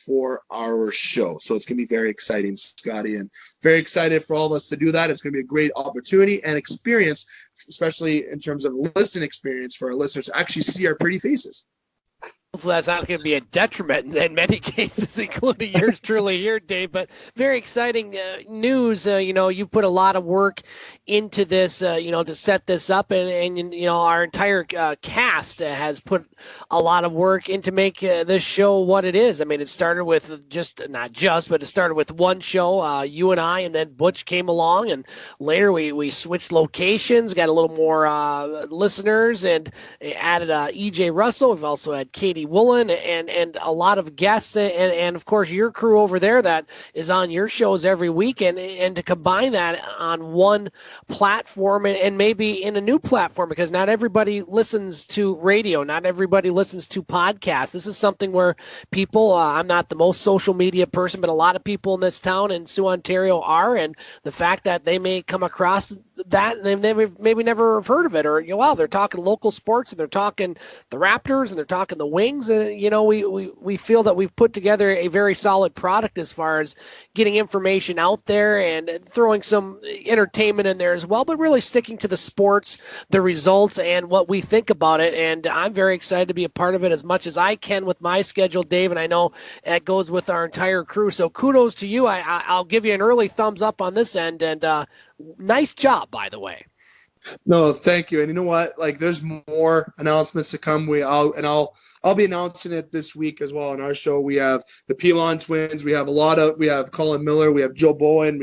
for our show. So it's going to be very exciting, Scotty, and very excited for all of us to do that. It's going to be a great opportunity and experience, especially in terms of listen experience for our listeners to actually see our pretty faces.
Hopefully that's not going to be a detriment in many cases, including yours truly here, Dave. But very exciting news. You put a lot of work into this, to set this up. And our entire cast has put a lot of work into make this show what it is. I mean, it started with but it started with one show, you and I, and then Butch came along. And later we switched locations, got a little more listeners, and added E.J. Russell. We've also had Katie Woolen and a lot of guests and of course your crew over there that is on your shows every week, and to combine that on one platform and maybe in a new platform, because not everybody listens to radio, not everybody listens to podcasts. This is something where people, I'm not the most social media person, but a lot of people in this town in Soo Ontario are, and the fact that they may come across that and they maybe never have heard of it, or they're talking local sports and they're talking the Raptors and they're talking the Wings, and we feel that we've put together a very solid product as far as getting information out there and throwing some entertainment in there as well, but really sticking to the sports, the results, and what we think about it. And I'm very excited to be a part of it as much as I can with my schedule, Dave, and I know it goes with our entire crew. So kudos to you. I'll give you an early thumbs up on this end, and nice job, by the way.
No, thank you. And you know what? There's more announcements to come. I'll be announcing it this week as well on our show. We have the Pelon twins. We have Colin Miller. We have Joe Bowen.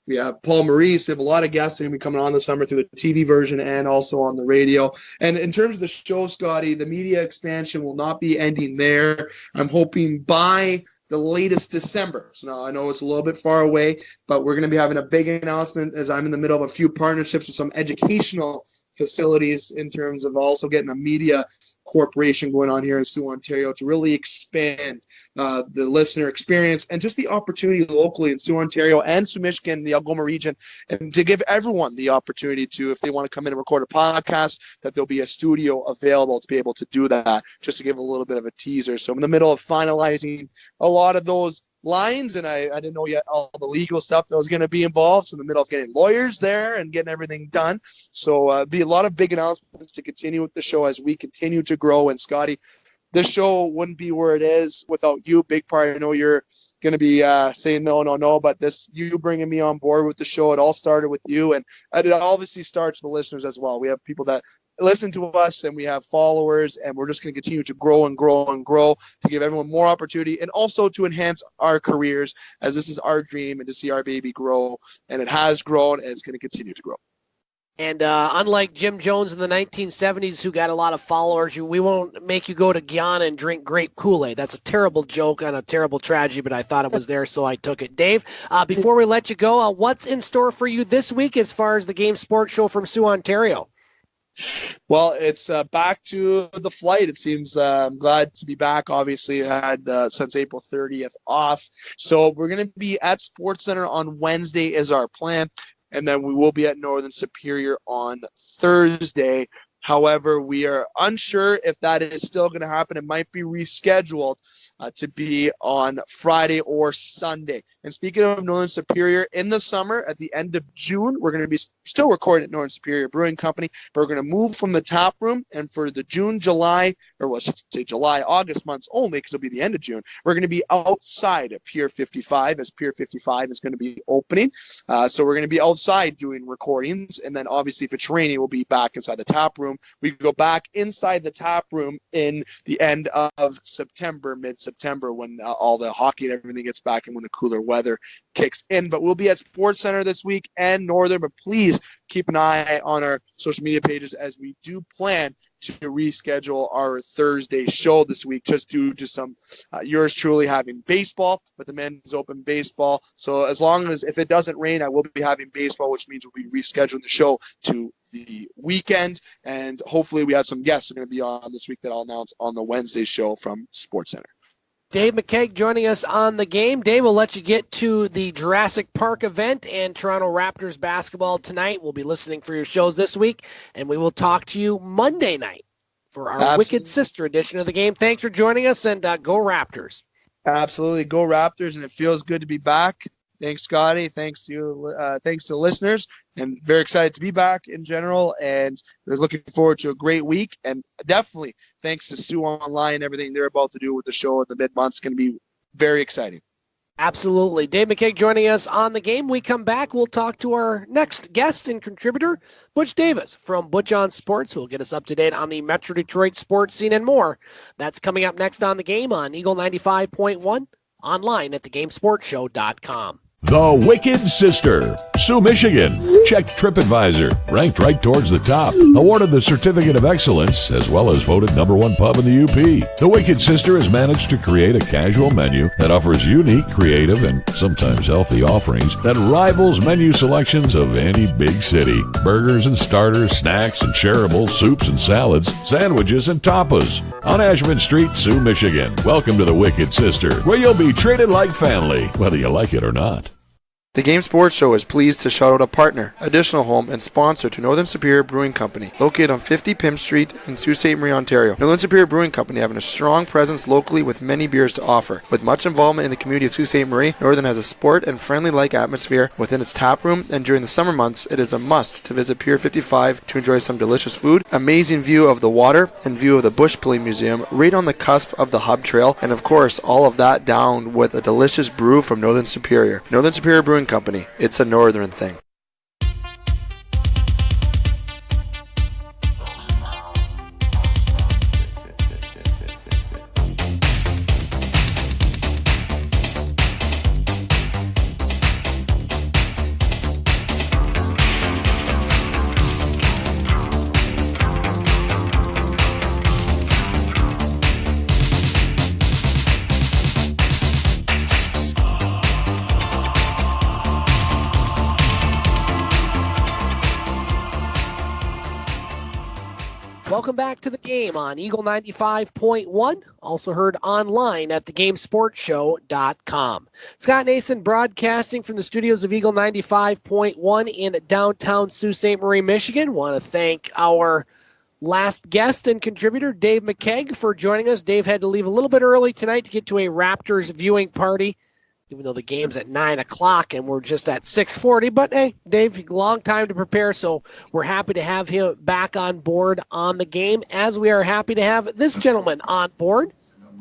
We have Paul Maurice. We have a lot of guests going to be coming on this summer through the TV version and also on the radio. And in terms of the show, Scotty, the media expansion will not be ending there. I'm hoping by the latest December. So now I know it's a little bit far away, but we're going to be having a big announcement as I'm in the middle of a few partnerships with some educational facilities in terms of also getting a media corporation going on here in Soo Ontario to really expand the listener experience and just the opportunity locally in Soo Ontario and Soo Michigan, the Algoma region, and to give everyone the opportunity to, if they want to come in and record a podcast, that there'll be a studio available to be able to do that, just to give a little bit of a teaser. So I'm in the middle of finalizing a lot of those lines, and I didn't know yet all the legal stuff that was going to be involved. So in the middle of getting lawyers there and getting everything done. So be a lot of big announcements to continue with the show as we continue to grow. And Scotty, this show wouldn't be where it is without you. Big part. I know you're going to be saying no, but you bringing me on board with the show, it all started with you, and it obviously starts with the listeners as well. We have people that listen to us, and we have followers, and we're just going to continue to grow and grow and grow to give everyone more opportunity, and also to enhance our careers, as this is our dream, and to see our baby grow, and it has grown, and it's going to continue to grow.
And unlike Jim Jones in the 1970s, who got a lot of followers, we won't make you go to Guyana and drink grape Kool-Aid. That's a terrible joke on a terrible tragedy, but I thought it was there, so I took it. Dave, before we let you go, what's in store for you this week as far as the Game Sports Show from Soo Ontario?
Well, it's back to the flight. It seems I'm glad to be back. Obviously, I had since April 30th off. So we're going to be at Sports Center on Wednesday is our plan. And then we will be at Northern Superior on Thursday. However, we are unsure if that is still going to happen. It might be rescheduled to be on Friday or Sunday. And speaking of Northern Superior, in the summer, at the end of June, we're going to be still recording at Northern Superior Brewing Company, but we're going to move from the tap room. And for the June, July or let's just say July, August months only, because it'll be the end of June, we're going to be outside at Pier 55, as Pier 55 is going to be opening. So we're going to be outside doing recordings. And then obviously if it's raining, we'll be back inside the tap room. We go back inside the tap room in the end of September, mid-September, when all the hockey and everything gets back and when the cooler weather kicks in. But we'll be at Sports Center this week and Northern. But please keep an eye on our social media pages, as we do plan to reschedule our Thursday show this week, just due to some yours truly having baseball, but the men's open baseball. So as long as, if it doesn't rain, I will be having baseball, which means we'll be rescheduling the show to the weekend. And hopefully we have some guests who are going to be on this week that I'll announce on the Wednesday show from Sports Center.
Dave McKeag joining us on the game. Dave, we'll let you get to the Jurassic Park event and Toronto Raptors basketball tonight. We'll be listening for your shows this week, and we will talk to you Monday night for our Wicked Sister edition of the game. Thanks for joining us, and go Raptors.
Absolutely. Go Raptors, and it feels good to be back. Thanks, Scotty. Thanks to the listeners, and very excited to be back in general. And we're looking forward to a great week. And definitely thanks to Soo Online and everything they're about to do with the show in the mid-months. It's going to be very exciting.
Absolutely. Dave McKeag joining us on the game. We come back, we'll talk to our next guest and contributor, Butch Davis from Butch on Sports, who will get us up to date on the Metro Detroit sports scene and more. That's coming up next on the game on Eagle 95.1, online at thegamesportshow.com.
The Wicked Sister, Soo, Michigan. Check TripAdvisor, ranked right towards the top. Awarded the Certificate of Excellence, as well as voted #1 pub in the UP. The Wicked Sister has managed to create a casual menu that offers unique, creative, and sometimes healthy offerings that rivals menu selections of any big city. Burgers and starters, snacks and shareables, soups and salads, sandwiches and tapas. On Ashman Street, Soo, Michigan. Welcome to the Wicked Sister, where you'll be treated like family, whether you like it or not.
The Game Sports Show is pleased to shout out a partner, additional home, and sponsor to Northern Superior Brewing Company, located on 50 Pym Street in Sault Ste. Marie, Ontario. Northern Superior Brewing Company having a strong presence locally with many beers to offer. With much involvement in the community of Sault Ste. Marie, Northern has a sport and friendly-like atmosphere within its tap room, and during the summer months, it is a must to visit Pier 55 to enjoy some delicious food, amazing view of the water, and view of the Bush Pulling Museum right on the cusp of the Hub Trail, and of course, all of that down with a delicious brew from Northern Superior. Northern Superior Brewing Company. It's a northern thing.
Welcome back to the game on Eagle 95.1, also heard online at thegamesportshow.com. Scott Nason broadcasting from the studios of Eagle 95.1 in downtown Sault Ste. Marie, Michigan. Want to thank our last guest and contributor, Dave McKeag, for joining us. Dave had to leave a little bit early tonight to get to a Raptors viewing party, even though the game's at 9 o'clock and we're just at 6:40. But, hey, Dave, long time to prepare, so we're happy to have him back on board on the game, as we are happy to have this gentleman on board.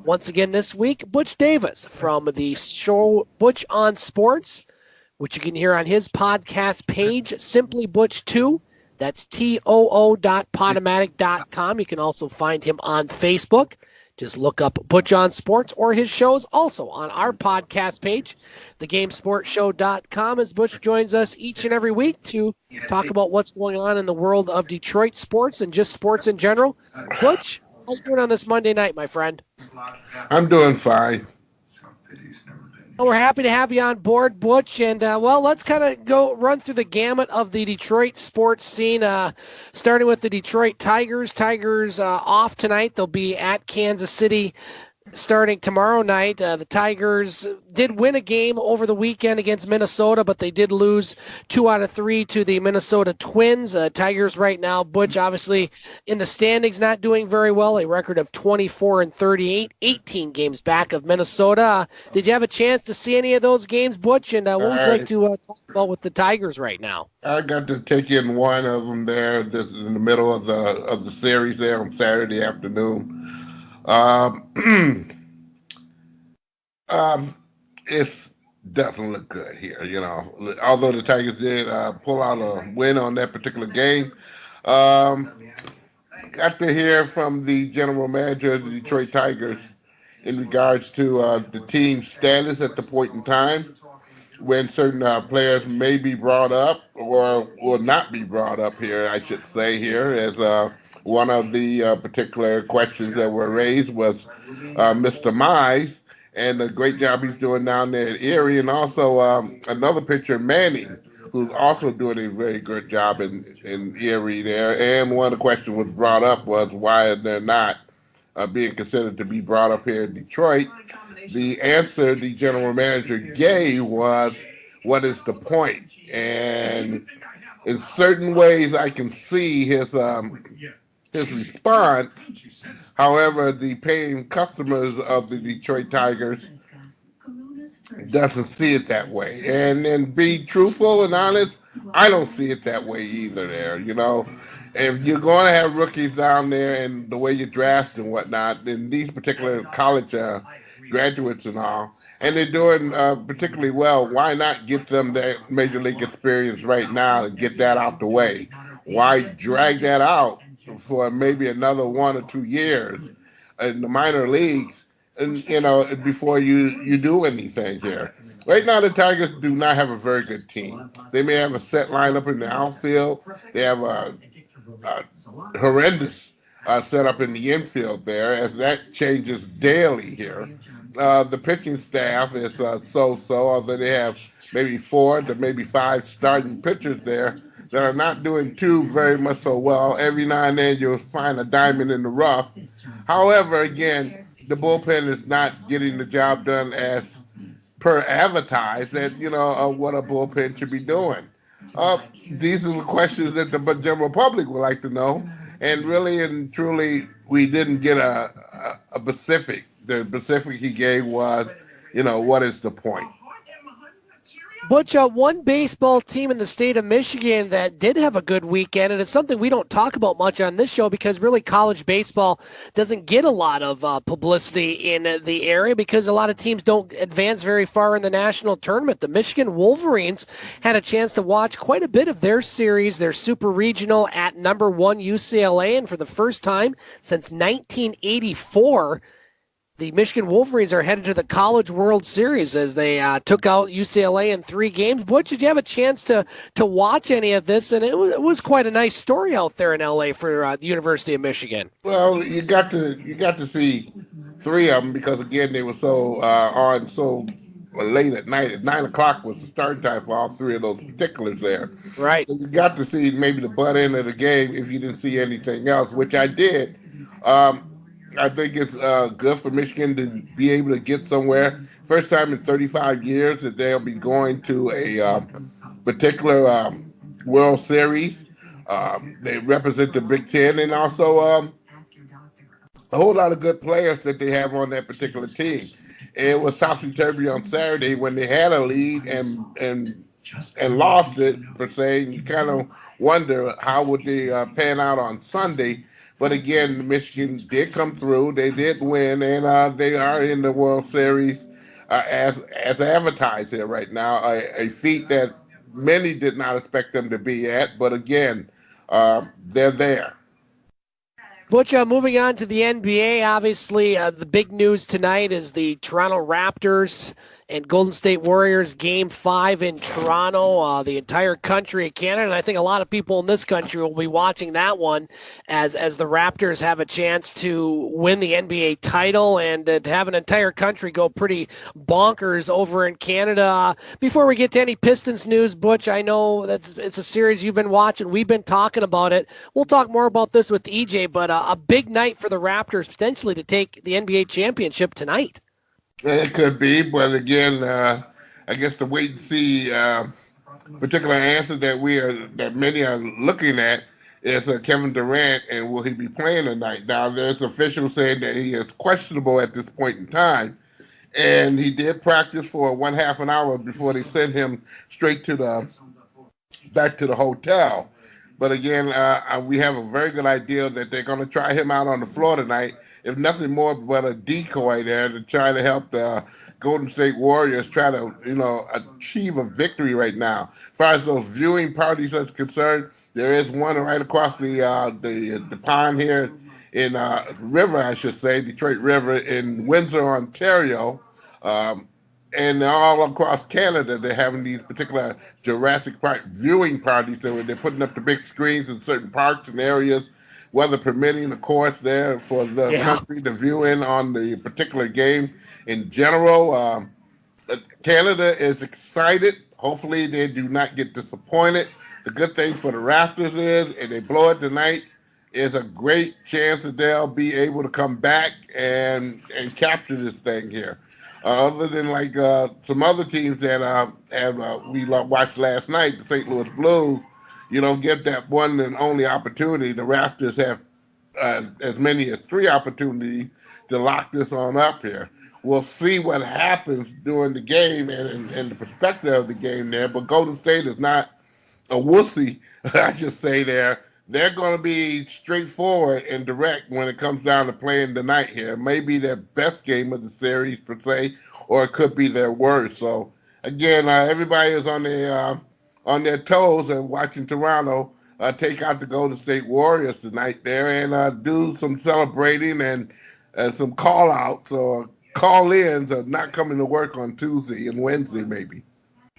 Once again this week, Butch Davis from the show Butch on Sports, which you can hear on his podcast page, Simply Butch 2. That's TOO.podomatic.com. You can also find him on Facebook. Just look up Butch on Sports, or his shows also on our podcast page, thegamesportshow.com, as Butch joins us each and every week to talk about what's going on in the world of Detroit sports and just sports in general. Butch, how you doing on this Monday night, my friend?
I'm doing fine.
Well, we're happy to have you on board, Butch, and let's kind of run through the gamut of the Detroit sports scene, starting with the Detroit Tigers. Tigers off tonight. They'll be at Kansas City starting tomorrow night. The Tigers did win a game over the weekend against Minnesota, but they did lose 2 out of 3 to the Minnesota Twins. Tigers right now, Butch, obviously in the standings, not doing very well. A record of 24-38, 18 games back of Minnesota. Did you have a chance to see any of those games, Butch? And what would you like to talk about with the Tigers right now?
I got to take in one of them there in the middle of the series there on Saturday afternoon. Um, it doesn't look good here. Although the Tigers did pull out a win on that particular game. Um, got to hear from the general manager of the Detroit Tigers in regards to the team's status at the point in time when certain players may be brought up or will not be brought up here, I should say, here, as one of the particular questions that were raised was Mr. Mize and the great job he's doing down there at Erie, and also another pitcher, Manning, who's also doing a very good job in Erie there. And one of the questions was brought up was why they're not being considered to be brought up here in Detroit. The answer the general manager gave was, what is the point? And in certain ways, I can see his response. However, the paying customers of the Detroit Tigers doesn't see it that way. And be truthful and honest, I don't see it that way either there. If you're going to have rookies down there and the way you draft and whatnot, then these particular college graduates and all, and they're doing particularly well, why not get them that major league experience right now and get that out the way? Why drag that out for maybe another 1 or 2 years in the minor leagues, and before you do anything here? Right now, the Tigers do not have a very good team. They may have a set lineup in the outfield. They have a horrendous setup in the infield there, as that changes daily here. The pitching staff is so-so, although they have maybe 4 to maybe 5 starting pitchers there that are not doing too very much so well. Every now and then you'll find a diamond in the rough. However, again, the bullpen is not getting the job done as per advertised that, what a bullpen should be doing. These are the questions that the general public would like to know. And really and truly, we didn't get a specific. The specific he gave was, what is the point?
Butch, one baseball team in the state of Michigan that did have a good weekend, and it's something we don't talk about much on this show because really college baseball doesn't get a lot of publicity in the area because a lot of teams don't advance very far in the national tournament. The Michigan Wolverines had a chance to watch quite a bit of their series, their super regional at number 1 UCLA, and for the first time since 1984, the Michigan Wolverines are headed to the College World Series as they took out UCLA in 3 games. Butch, did you have a chance to watch any of this? And it was quite a nice story out there in LA for the University of Michigan.
Well, you got to see 3 of them because again they were so on so late at night. At 9 o'clock was the start time for all 3 of those particulars there.
Right.
So you got to see maybe the butt end of the game if you didn't see anything else, which I did. I think it's good for Michigan to be able to get somewhere. First time in 35 years that they'll be going to a particular World Series. They represent the Big Ten, and also a whole lot of good players that they have on that particular team. It was topsy-turvy on Saturday when they had a lead and lost it, per se. And you kind of wonder how would they pan out on Sunday. But again, Michigan did come through. They did win, and they are in the World Series as advertised here right now. A feat that many did not expect them to be at. But again, they're there.
Butch, moving on to the NBA, obviously the big news tonight is the Toronto Raptors and Golden State Warriors Game 5 in Toronto. The entire country of Canada, and I think a lot of people in this country will be watching that one as the Raptors have a chance to win the NBA title and to have an entire country go pretty bonkers over in Canada. Before we get to any Pistons news, Butch, I know it's a series you've been watching. We've been talking about it. We'll talk more about this with EJ, but a big night for the Raptors potentially to take the NBA championship tonight.
It could be, but again, I guess the wait and see particular answer that many are looking at is Kevin Durant, and will he be playing tonight? Now, there's officials saying that he is questionable at this point in time, and he did practice for 1/2 an hour before they sent him straight back to the hotel. But again, we have a very good idea that they're going to try him out on the floor tonight. if nothing more but a decoy there to try to help the Golden State Warriors try to, achieve a victory right now. As far as those viewing parties are concerned, there is one right across the pond here in River, I should say, Detroit River in Windsor, Ontario. Um, and all across Canada, they're having these particular Jurassic Park viewing parties. So they're putting up the big screens in certain parks and areas, weather permitting, of course, there for the country to view in on the particular game in general. Canada is excited. Hopefully, they do not get disappointed. The good thing for the Raptors is, if they blow it tonight, is a great chance that they'll be able to come back and capture this thing here. Other than some other teams that we watched last night, the St. Louis Blues, you don't get that one and only opportunity. The Raptors have as many as 3 opportunities to lock this on up here. We'll see what happens during the game and the perspective of the game there. But Golden State is not a wussy, I should say there. They're going to be straightforward and direct when it comes down to playing tonight here. Maybe their best game of the series, per se, or it could be their worst. So, again, everybody is on their toes and watching Toronto take out the Golden State Warriors tonight there and do some celebrating and some call-outs or call-ins of not coming to work on Tuesday and Wednesday maybe.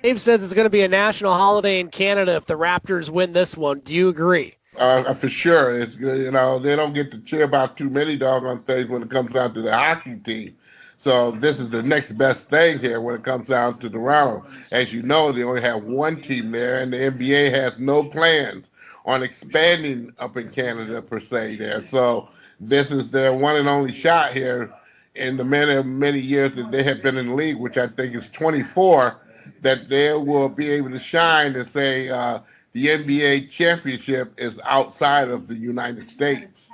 Dave says it's going to be a national holiday in Canada if the Raptors win this one. Do you agree?
For sure. It's good. They don't get to cheer about too many doggone things when it comes down to the hockey team. So this is the next best thing here when it comes down to Toronto. As you know, they only have one team there, and the NBA has no plans on expanding up in Canada per se there. So this is their one and only shot here in the many years that they have been in the league, which I think is 24, that they will be able to shine and say the NBA championship is outside of the United States.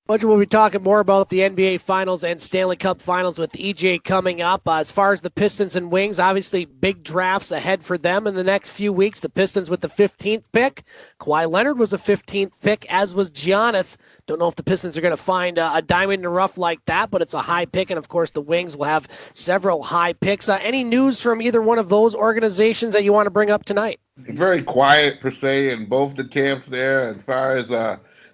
Butch, we'll be talking more about the NBA Finals and Stanley Cup Finals with EJ coming up. As far as the Pistons and Wings, obviously big drafts ahead for them in the next few weeks. The Pistons with the 15th pick. Kawhi Leonard was a 15th pick, as was Giannis. Don't know if the Pistons are going to find a diamond in the rough like that, but it's a high pick, and of course the Wings will have several high picks. Any news from either one of those organizations that you want to bring up tonight?
Very quiet, per se, in both the camps there as far as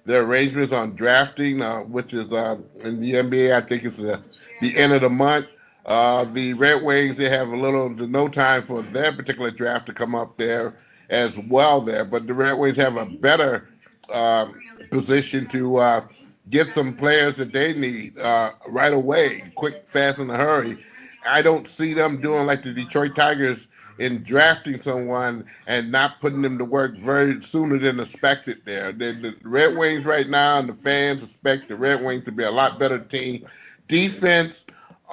their arrangements on drafting, which is in the NBA, I think it's the end of the month. The Red Wings, they have a little to no time for their particular draft to come up there as well there. But the Red Wings have a better position to get some players that they need right away, quick, fast, in a hurry. I don't see them doing like the Detroit Tigers in drafting someone and not putting them to work very sooner than expected there. The Red Wings right now and the fans expect the Red Wings to be a lot better team. Defense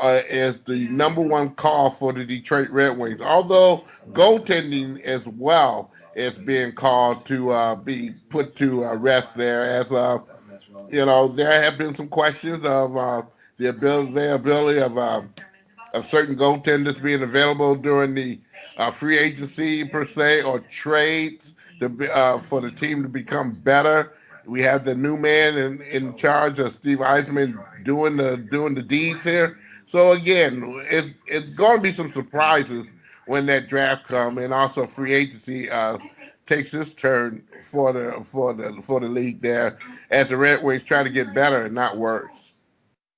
is the number one call for the Detroit Red Wings, although goaltending as well is being called to be put to rest there. As there have been some questions of the availability of certain goaltenders being available during the free agency per se, or trades for the team to become better. We have the new man in charge of Steve Eisman doing the deeds here. So again, it's going to be some surprises when that draft comes, and also free agency takes its turn for the league there, as the Red Wings try to get better and not worse.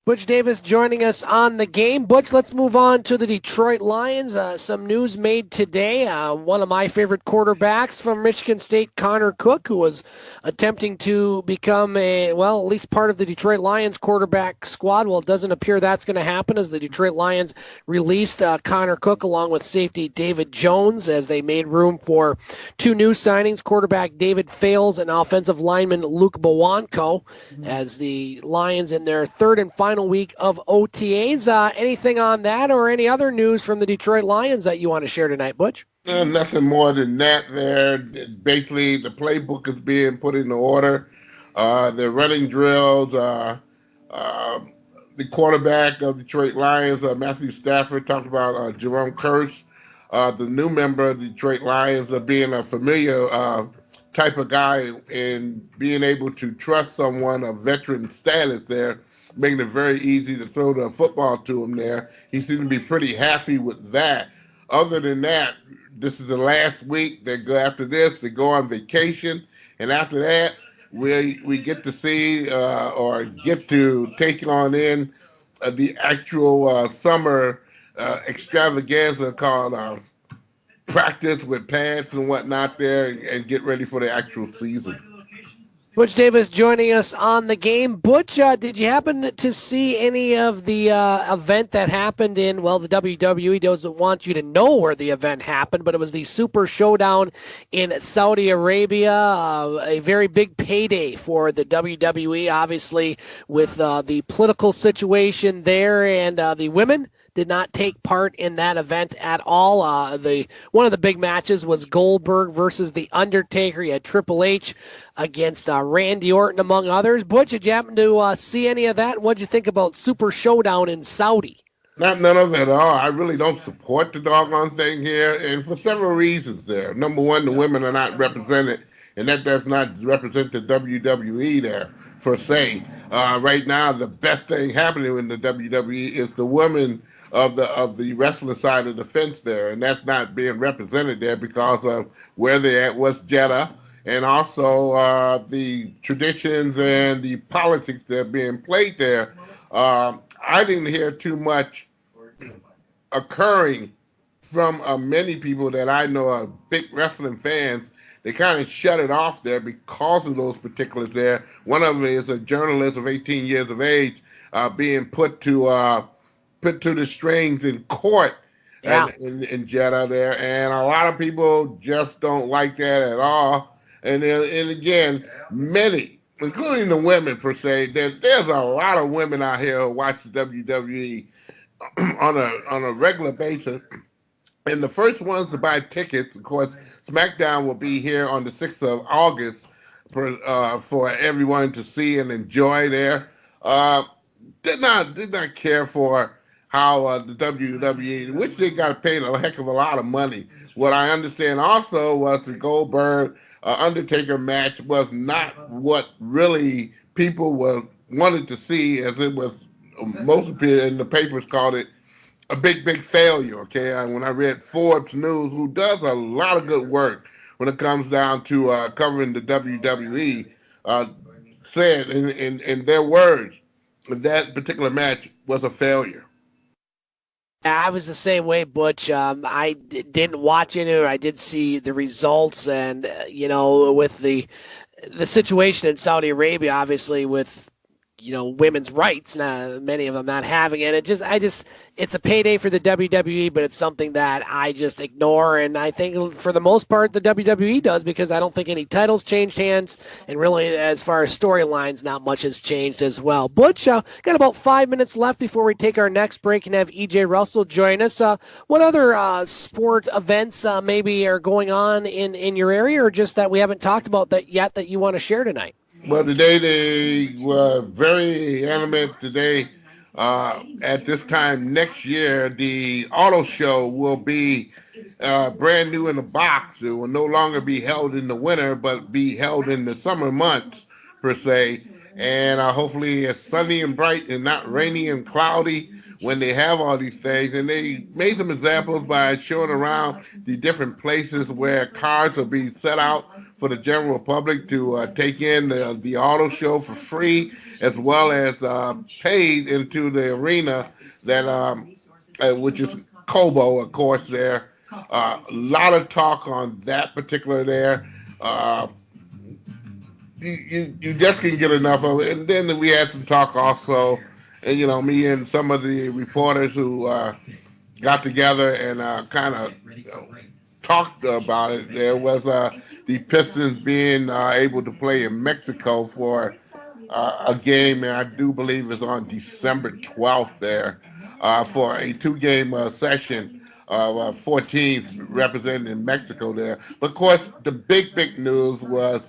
Butch Davis joining us on the game. Butch, let's move on to the Detroit Lions. Some news made today. One of my favorite quarterbacks from Michigan State, Connor Cook, who was attempting to become at least part of the Detroit Lions quarterback squad. Well, it doesn't appear that's going to happen, as the Detroit Lions released Connor Cook along with safety David Jones, as they made room for 2 new signings, quarterback David Fales and offensive lineman Luke Bowanko, as the Lions in their third and final week of OTAs. Anything on that or any other news from the Detroit Lions that you want to share tonight, Butch?
Nothing more than that there. Basically, the playbook is being put into order. They're running drills. The quarterback of Detroit Lions, Matthew Stafford, talked about Jerome Kearse, the new member of the Detroit Lions, being a familiar type of guy and being able to trust someone of veteran status there making it very easy to throw the football to him there. He seemed to be pretty happy with that. Other than that, this is the last week. They go after this. They go on vacation, and after that, we get to see or get to take on in the actual summer extravaganza called practice with pads and whatnot there, and get ready for the actual season.
Butch Davis joining us on the game. Butch, did you happen to see any of the event that happened in, well, the WWE doesn't want you to know where the event happened, but it was the Super Showdown in Saudi Arabia, a very big payday for the WWE, obviously, with the political situation there, and the women did not take part in that event at all. One of the big matches was Goldberg versus The Undertaker. You had Triple H against Randy Orton, among others. Butch, did you happen to see any of that? And what did you think about Super Showdown in Saudi?
None of it at all. I really don't support the doggone thing here, and for several reasons there. Number one, the women are not represented, and that does not represent the WWE there, per se. Right now, the best thing happening in the WWE is the women of the wrestling side of the fence there, and that's not being represented there because of where they're at, what's Jeddah, and also the traditions and the politics that are being played there. I didn't hear too much occurring from many people that I know are big wrestling fans. They kind of shut it off there because of those particulars there. One of them is a journalist of 18 years of age being put to the strings in court in Jeddah there, and a lot of people just don't like that at all. And again, many, including the women per se, there's a lot of women out here who watch the WWE on a regular basis. And the first ones to buy tickets, of course, SmackDown will be here on the 6th of August for everyone to see and enjoy there. Did not care for how the WWE, which they got paid a heck of a lot of money. What I understand also was the Goldberg Undertaker match was not what really people wanted to see, as it was, most of people in the papers called it a big failure. Okay, when I read Forbes News, who does a lot of good work when it comes down to covering the WWE, said in their words that particular match was a failure.
I was the same way, Butch. I didn't watch any, or I did see the results, and with the situation in Saudi Arabia, obviously with women's rights, many of them not having it. It's a payday for the WWE, but it's something that I just ignore, and I think for the most part the WWE does, because I don't think any titles changed hands, and really as far as storylines, not much has changed as well. Butch, got about 5 minutes left before we take our next break and have EJ Russell join us. What other sport events maybe are going on in your area, or just that we haven't talked about that yet that you want to share tonight?
Well, today they were very animate today. At this time next year, the auto show will be brand new in the box. It will no longer be held in the winter, but be held in the summer months, per se. And hopefully it's sunny and bright and not rainy and cloudy when they have all these things. And they made some examples by showing around the different places where cars will be set out for the general public to take in the auto show for free, as well as paid into the arena that which is Kobo, of course. There, a lot of talk on that particular there. You just can't get enough of it. And then we had some talk also, and me and some of the reporters who got together and kind of talked about it. There was the Pistons being able to play in Mexico for a game, and I do believe it's on December 12th there, for a two-game session of 4 teams represented in Mexico there. But, of course, the big news was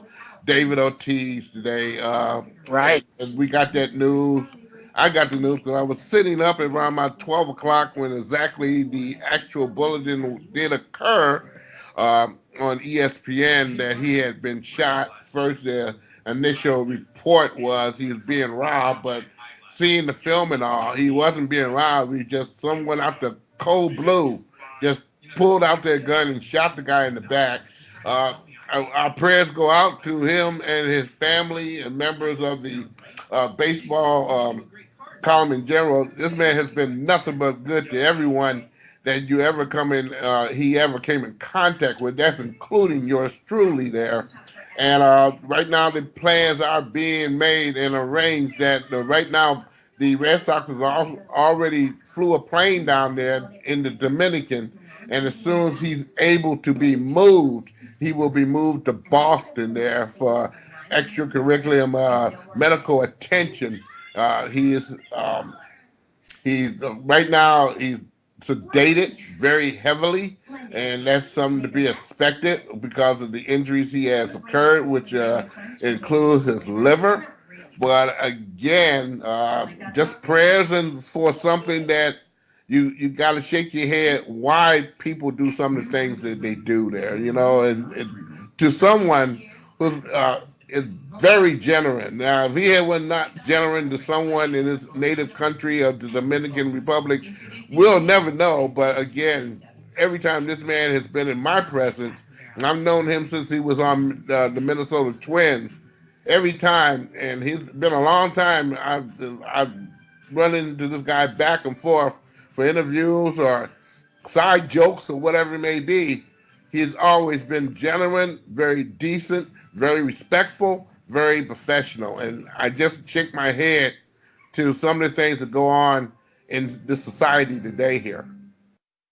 David Ortiz today.
Right.
And we got that news. I got the news because I was sitting up at around about 12 o'clock when exactly the actual bulletin did occur on ESPN that he had been shot. First, the initial report was he was being robbed, but seeing the film and all. He wasn't being robbed. He just someone out the cold blue just pulled out their gun and shot the guy in the back. Our prayers go out to him and his family and members of the baseball column in general. This man has been nothing but good to everyone that you ever he ever came in contact with. That's including yours truly there. And right now the plans are being made and arranged that right now the Red Sox has already flew a plane down there in the Dominican, and as soon as he's able to be moved, he will be moved to Boston there for extracurricular medical attention. He's right now he's sedated very heavily, and that's something to be expected because of the injuries he has occurred, which includes his liver. But again, just prayers and for something that you got to shake your head why people do some of the things that they do there, and to someone who is very genuine. Now, if he was not genuine to someone in his native country of the Dominican Republic, we'll never know. But again, every time this man has been in my presence, and I've known him since he was on the Minnesota Twins, every time, and he's been a long time, I've run into this guy back and forth for interviews or side jokes or whatever it may be. He's always been genuine, very decent, very respectful, very professional. And I just shake my head to some of the things that go on in this society today here.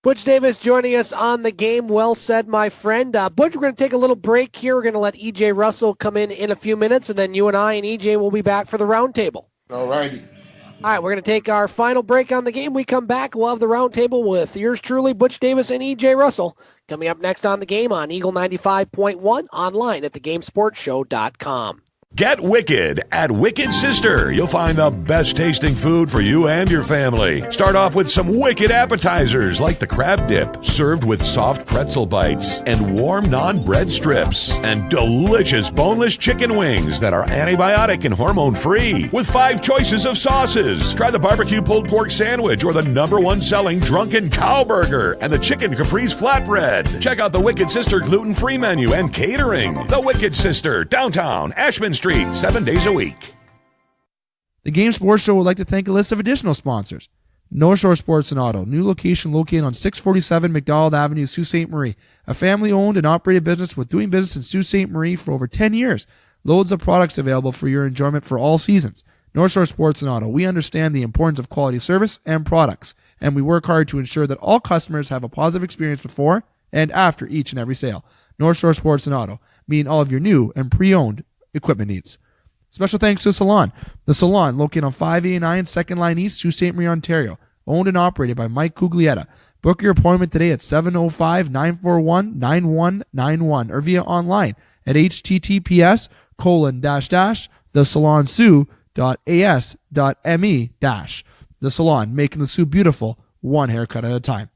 Butch Davis joining us on the game. Well said, my friend. Butch, we're going to take a little break here. We're going to let E.J. Russell come in a few minutes, and then you and I and E.J. will be back for the roundtable.
All righty.
All right, we're going to take our final break on the game. We come back, we'll have the roundtable with yours truly, Butch Davis and E.J. Russell. Coming up next on the game on Eagle 95.1, online at thegamesportshow.com.
Get wicked at Wicked Sister. You'll find the best tasting food for you and your family. Start off with some wicked appetizers like the crab dip, served with soft pretzel bites and warm non-bread strips, and delicious boneless chicken wings that are antibiotic and hormone-free with 5 choices of sauces. Try the barbecue pulled pork sandwich or the #1 selling drunken cow burger and the chicken caprese flatbread. Check out the Wicked Sister gluten-free menu and catering. The Wicked Sister, downtown Ashman Street, 7 days a week.
The Game Sports Show would like to thank a list of additional sponsors. North Shore Sports and Auto, new location located on 647 McDonald Avenue, Sault Ste. Marie. A family-owned and operated business with doing business in Sault Ste. Marie for over 10 years. Loads of products available for your enjoyment for all seasons. North Shore Sports and Auto, we understand the importance of quality service and products, and we work hard to ensure that all customers have a positive experience before and after each and every sale. North Shore Sports and Auto, meeting all of your new and pre-owned equipment needs. Special thanks to Salon. The Salon, located on 589 2nd Line East, Sault Ste. Marie, Ontario. Owned and operated by Mike Cuglietta. Book your appointment today at 705-941-9191 or via online at https://thesalonsoo.as.me-. The Salon, making the Soo beautiful, one haircut at a time.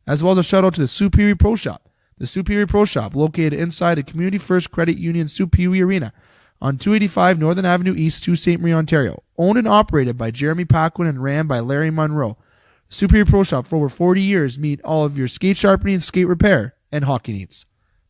As well as a shout out to the Soo Pee Wee Pro Shop. The Soo Pee Wee Pro Shop, located inside the Community First Credit Union Soo Pee Wee Arena on 285 Northern Avenue East, Sault Ste. Marie, Ontario. Owned and operated by Jeremy Paquin and ran by Larry Monroe. Soo Pee Wee Pro Shop for over 40 years, meet all of your skate sharpening, skate repair, and hockey needs.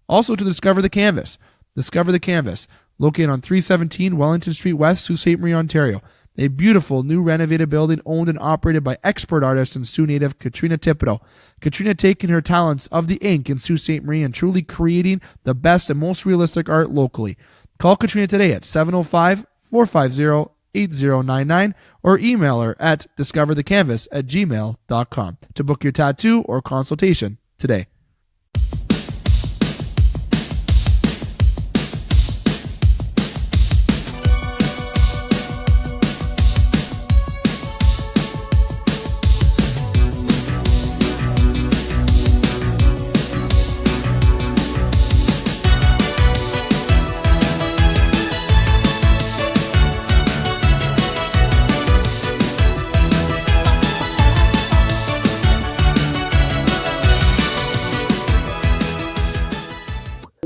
Also to Discover the Canvas. Discover the Canvas, located on 317 Wellington Street West, Sault Ste. Marie, Ontario. A beautiful new renovated building owned and operated by expert artist and Sioux native Katrina Thibodeau. Katrina taking her talents of the ink in Sault Ste. Marie and truly creating the best and most realistic art locally. Call Katrina today at 705-450-8099 or email her at discoverthecanvas@gmail.com to book your tattoo or consultation today.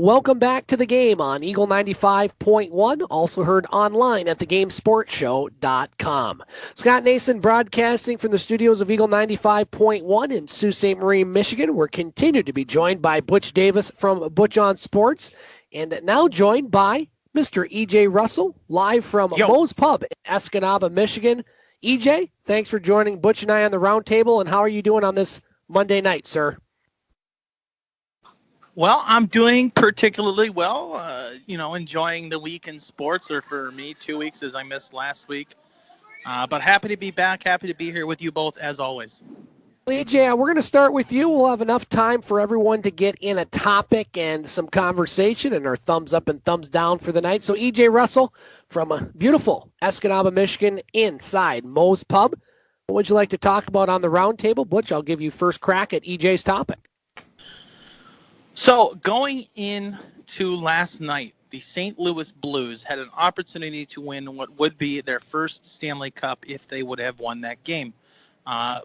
Welcome back to the game on Eagle 95.1, also heard online at thegamesportshow.com. Scott Nason broadcasting from the studios of Eagle 95.1 in Sault Ste. Marie, Michigan. We're continued to be joined by Butch Davis from Butch on Sports, and now joined by Mr. E.J. Russell, live from Moe's Pub in Escanaba, Michigan. E.J., thanks for joining Butch and I on the roundtable, and how are you doing on this Monday night, sir?
Well, I'm doing particularly well, enjoying the week in sports, or for me, 2 weeks as I missed last week. But happy to be back, happy to be here with you both as always.
AJ, we're going to start with you. We'll have enough time for everyone to get in a topic and some conversation and our thumbs up and thumbs down for the night. So EJ Russell from beautiful Escanaba, Michigan, inside Moe's Pub. What would you like to talk about on the roundtable? Butch, I'll give you first crack at EJ's topic.
So going into last night, the St. Louis Blues had an opportunity to win what would be their first Stanley Cup if they would have won that game.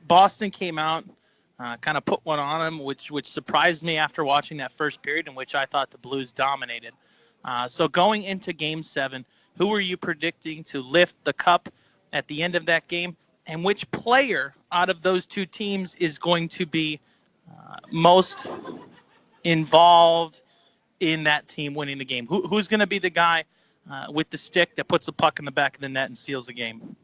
Boston came out, kind of put one on them, which surprised me after watching that first period in which I thought the Blues dominated. So going into Game 7, who were you predicting to lift the cup at the end of that game? And which player out of those two teams is going to be most involved in that team winning the game? Who's going to be the guy with the stick that puts the puck in the back of the net and seals the game?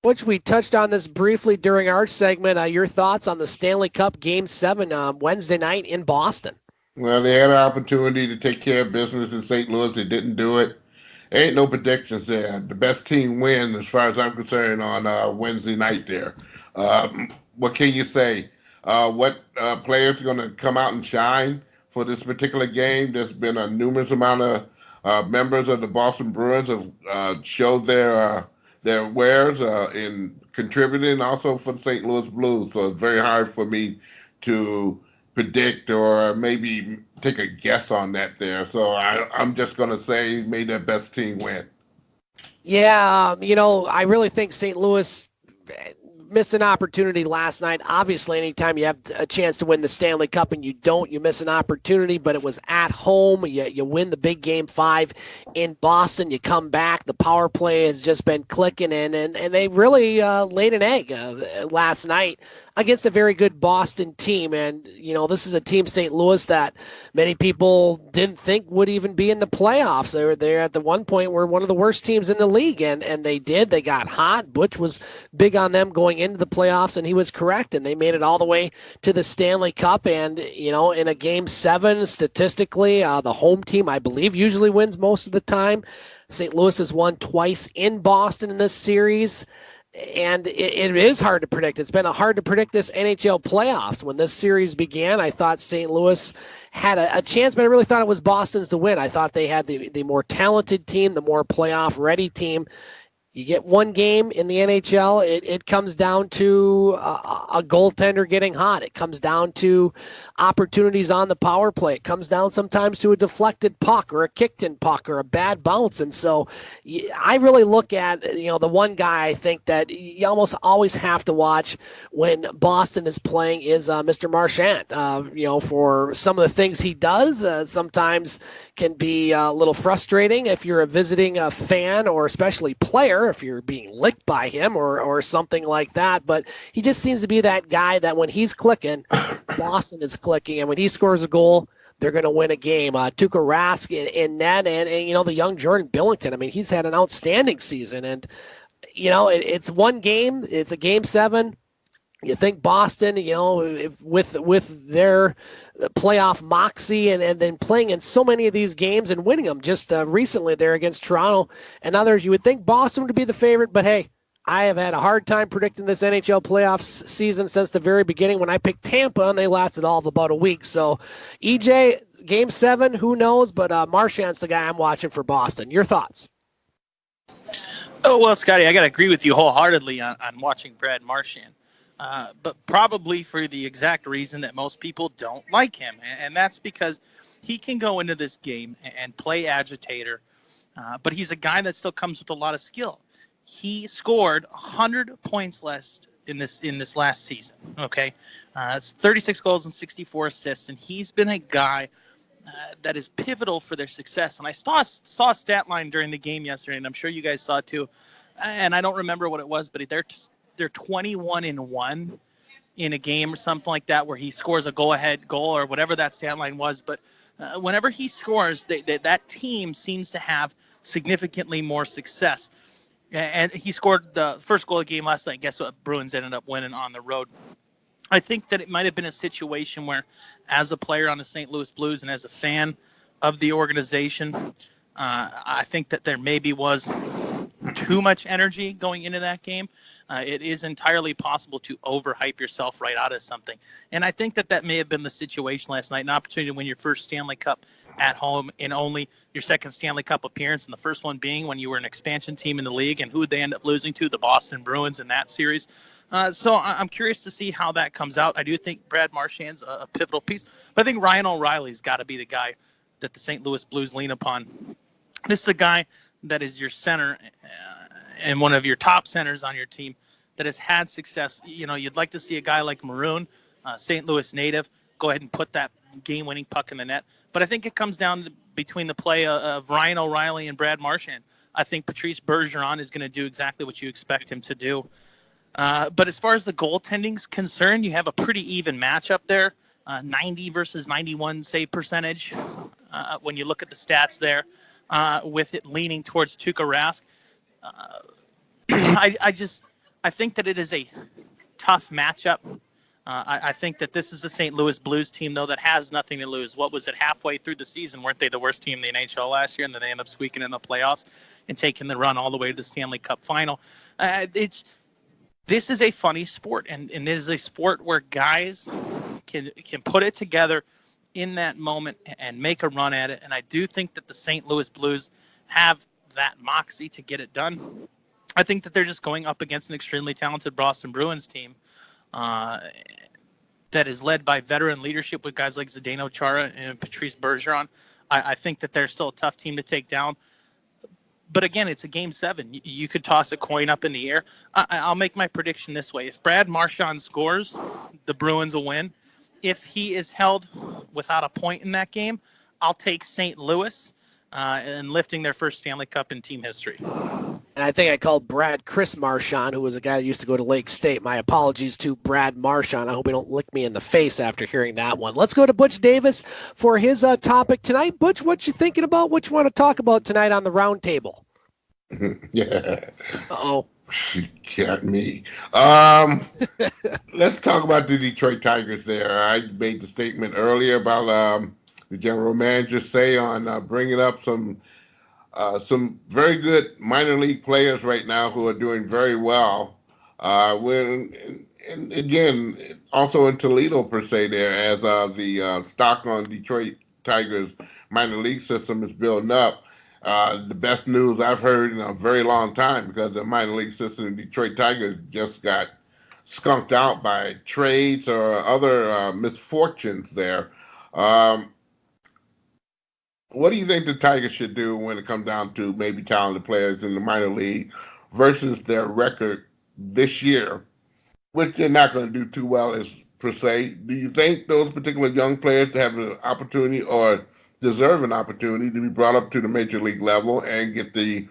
Butch, we touched on this briefly during our segment. Your thoughts on the Stanley Cup Game 7 Wednesday night in Boston?
Well, they had an opportunity to take care of business in St. Louis. They didn't do it. There ain't no predictions there. The best team wins, as far as I'm concerned, on Wednesday night there. What can you say? What players are going to come out and shine for this particular game? There's been a numerous amount of members of the Boston Bruins have showed their wares in contributing also for the St. Louis Blues. So it's very hard for me to predict or maybe take a guess on that there. So I'm just going to say may their best team win.
Yeah, I really think St. Louis missed an opportunity last night. Obviously, anytime you have a chance to win the Stanley Cup and you don't, you miss an opportunity, but it was at home. You win the big Game 5 in Boston. You come back. The power play has just been clicking, and they really laid an egg last night against a very good Boston team. And, this is a team, St. Louis, that many people didn't think would even be in the playoffs. They were at the one point were one of the worst teams in the league, and they did. They got hot. Butch was big on them going into the playoffs, and he was correct, and they made it all the way to the Stanley Cup. And, in a Game 7, statistically, the home team, I believe, usually wins most of the time. St. Louis has won twice in Boston in this series. And it is hard to predict. It's been hard to predict this NHL playoffs. When this series began, I thought St. Louis had a chance, but I really thought it was Boston's to win. I thought they had the more talented team, the more playoff-ready team. You get one game in the NHL, it comes down to a goaltender getting hot. It comes down to opportunities on the power play. It comes down sometimes to a deflected puck or a kicked-in puck or a bad bounce. And so I really look at, the one guy I think that you almost always have to watch when Boston is playing is Mr. Marchand. For some of the things he does, sometimes can be a little frustrating if you're a visiting fan or especially player, if you're being licked by him or something like that. But he just seems to be that guy that when he's clicking, Boston is clicking. And when he scores a goal, they're going to win a game. Tuukka Rask in net and the young Jordan Billington. I mean, he's had an outstanding season. And, it's one game. It's a Game 7. You think Boston, with their playoff moxie and then playing in so many of these games and winning them just recently there against Toronto and others, you would think Boston would be the favorite. But, hey, I have had a hard time predicting this NHL playoffs season since the very beginning when I picked Tampa, and they lasted all of about a week. So, EJ, Game 7, who knows? But Marchand's the guy I'm watching for Boston. Your thoughts?
Oh, well, Scotty, I got to agree with you wholeheartedly on watching Brad Marchand. But probably for the exact reason that most people don't like him. And that's because he can go into this game and play agitator, but he's a guy that still comes with a lot of skill. He scored 100 points less in this last season, okay? It's 36 goals and 64 assists, and he's been a guy that is pivotal for their success. And I saw a stat line during the game yesterday, and I'm sure you guys saw it too. And I don't remember what it was, but they're 21-1 in a game or something like that, where he scores a go-ahead goal or whatever that stat line was. But whenever he scores, that team seems to have significantly more success. And he scored the first goal of the game last night. Guess what? Bruins ended up winning on the road. I think that it might have been a situation where, as a player on the St. Louis Blues and as a fan of the organization, I think that there maybe was too much energy going into that game. It is entirely possible to overhype yourself right out of something. And I think that may have been the situation last night, an opportunity to win your first Stanley Cup at home in only your second Stanley Cup appearance, and the first one being when you were an expansion team in the league. And who would they end up losing to? The Boston Bruins in that series. So I'm curious to see how that comes out. I do think Brad Marchand's a pivotal piece, but I think Ryan O'Reilly's got to be the guy that the St. Louis Blues lean upon. This is a guy that is your center and one of your top centers on your team that has had success. You know, you'd like to see a guy like Maroon, St. Louis native, go ahead and put that game-winning puck in the net. But I think it comes down to between the play of Ryan O'Reilly and Brad Marchand. I think Patrice Bergeron is going to do exactly what you expect him to do. But as far as the goaltending's concerned, you have a pretty even matchup there, 90 versus 91 save percentage. When you look at the stats there, with it leaning towards Tuukka Rask, I think that it is a tough matchup. I think that this is the St. Louis Blues team, though, that has nothing to lose. What was it, halfway through the season? Weren't they the worst team in the NHL last year? And then they end up squeaking in the playoffs and taking the run all the way to the Stanley Cup final. This is a funny sport, and it is a sport where guys can put it together in that moment and make a run at it. And I do think that the St. Louis Blues have that moxie to get it done. I think that they're just going up against an extremely talented Boston Bruins team that is led by veteran leadership with guys like Zdeno Chara and Patrice Bergeron. I think that they're still a tough team to take down. But again, it's a Game 7. You could toss a coin up in the air. I'll make my prediction this way. If Brad Marchand scores, the Bruins will win. If he is held without a point in that game, I'll take St. Louis and lifting their first Stanley Cup in team history.
And I think I called Brad Chris Marchand, who was a guy that used to go to Lake State. My apologies to Brad Marchand. I hope he don't lick me in the face after hearing that one. Let's go to Butch Davis for his topic tonight. Butch, what you thinking about? What you want to talk about tonight on the round table?
Yeah.
Uh-oh.
She got me. Let's talk about the Detroit Tigers there. I made the statement earlier about the general manager say on bringing up some very good minor league players right now who are doing very well. And again, also in Toledo per se there, as the stock on Detroit Tigers minor league system is building up. The best news I've heard in a very long time, because the minor league system in Detroit Tigers just got skunked out by trades or other misfortunes there. What do you think the Tigers should do when it comes down to maybe talented players in the minor league versus their record this year, which they're not going to do too well as per se? Do you think those particular young players have an opportunity or deserve an opportunity to be brought up to the major league level and get the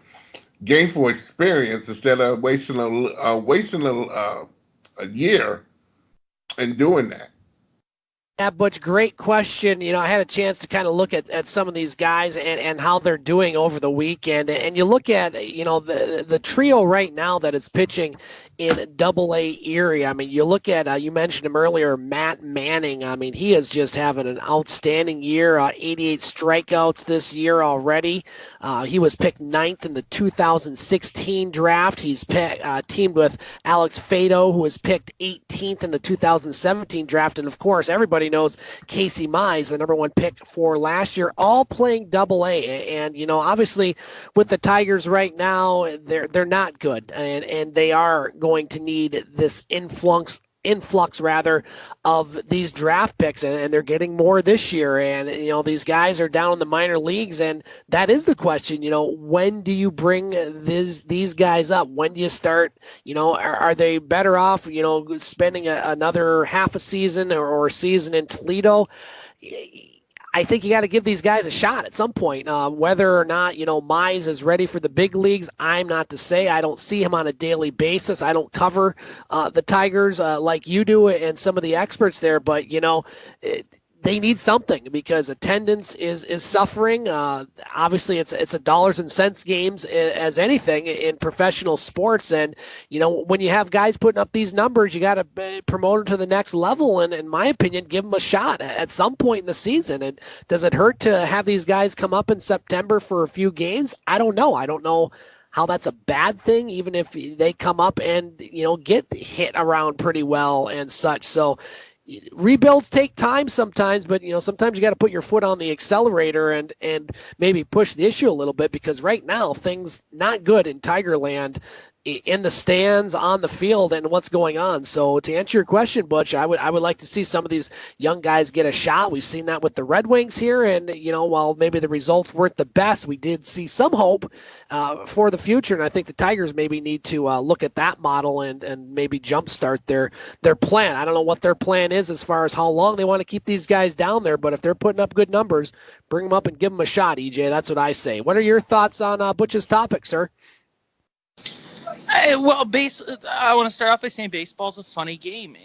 gameful experience instead of wasting a year in doing that?
Yeah, Butch, great question. You know, I had a chance to kind of look at some of these guys and how they're doing over the weekend. And you look at, you know, the trio right now that is pitching in Double-A Erie. I mean, you look at, you mentioned him earlier, Matt Manning. I mean, he is just having an outstanding year, 88 strikeouts this year already. He was picked 9th in the 2016 draft. He's teamed with Alex Fado, who was picked 18th in the 2017 draft. And, of course, everybody knows Casey Mize, the number 1 pick for last year, all playing Double-A. And, you know, obviously with the Tigers right now, they're not good. And they are going to need this influx of these draft picks, and they're getting more this year. And, you know, these guys are down in the minor leagues, and that is the question. You know, when do you bring these guys up? When do you start? You know, are they better off, you know, spending another half a season or a season in Toledo? I think you got to give these guys a shot at some point. Whether or not, Mize is ready for the big leagues, I'm not to say. I don't see him on a daily basis. I don't cover the Tigers like you do and some of the experts there, but, they need something because attendance is suffering. Obviously, it's a dollars and cents games as anything in professional sports. And, when you have guys putting up these numbers, you got to promote them to the next level. And in my opinion, give them a shot at some point in the season. And does it hurt to have these guys come up in September for a few games? I don't know. I don't know how that's a bad thing, even if they come up and, get hit around pretty well and such. So, rebuilds take time sometimes, but sometimes you got to put your foot on the accelerator and maybe push the issue a little bit, because right now things not good in Tigerland, in the stands, on the field, and what's going on. So to answer your question, Butch, I would like to see some of these young guys get a shot. We've seen that with the Red Wings here, and while maybe the results weren't the best, we did see some hope for the future. And I think the Tigers maybe need to look at that model and maybe jumpstart their plan. I don't know what their plan is as far as how long they want to keep these guys down there, but if they're putting up good numbers, bring them up and give them a shot. EJ, that's what I say. What are your thoughts on Butch's topic, sir?
I want to start off by saying baseball's a funny game,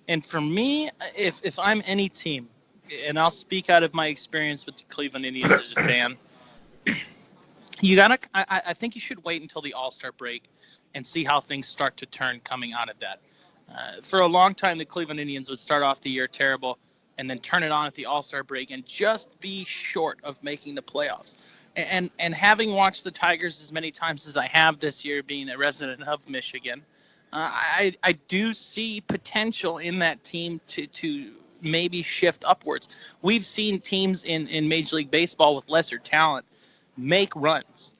and for me, if I'm any team, and I'll speak out of my experience with the Cleveland Indians as a fan, I think you should wait until the All-Star break and see how things start to turn coming out of that. For a long time, the Cleveland Indians would start off the year terrible and then turn it on at the All-Star break and just be short of making the playoffs. And having watched the Tigers as many times as I have this year, being a resident of Michigan, I do see potential in that team to maybe shift upwards. We've seen teams in Major League Baseball with lesser talent make runs.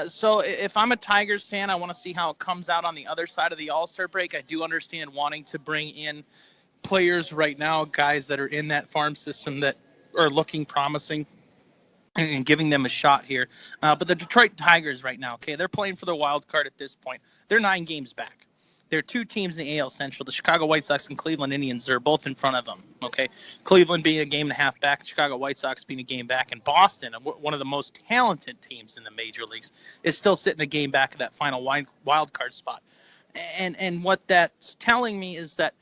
So if I'm a Tigers fan, I want to see how it comes out on the other side of the All-Star break. I do understand wanting to bring in players right now, guys that are in that farm system that are looking promising, and giving them a shot here. But the Detroit Tigers right now, okay, they're playing for the wild card at this point. They're 9 games back. There are 2 teams in the AL Central, the Chicago White Sox and Cleveland Indians. They're both in front of them, okay? Cleveland being a game and a half back, Chicago White Sox being a game back, and Boston, one of the most talented teams in the major leagues, is still sitting a game back of that final wild card spot. And what that's telling me is that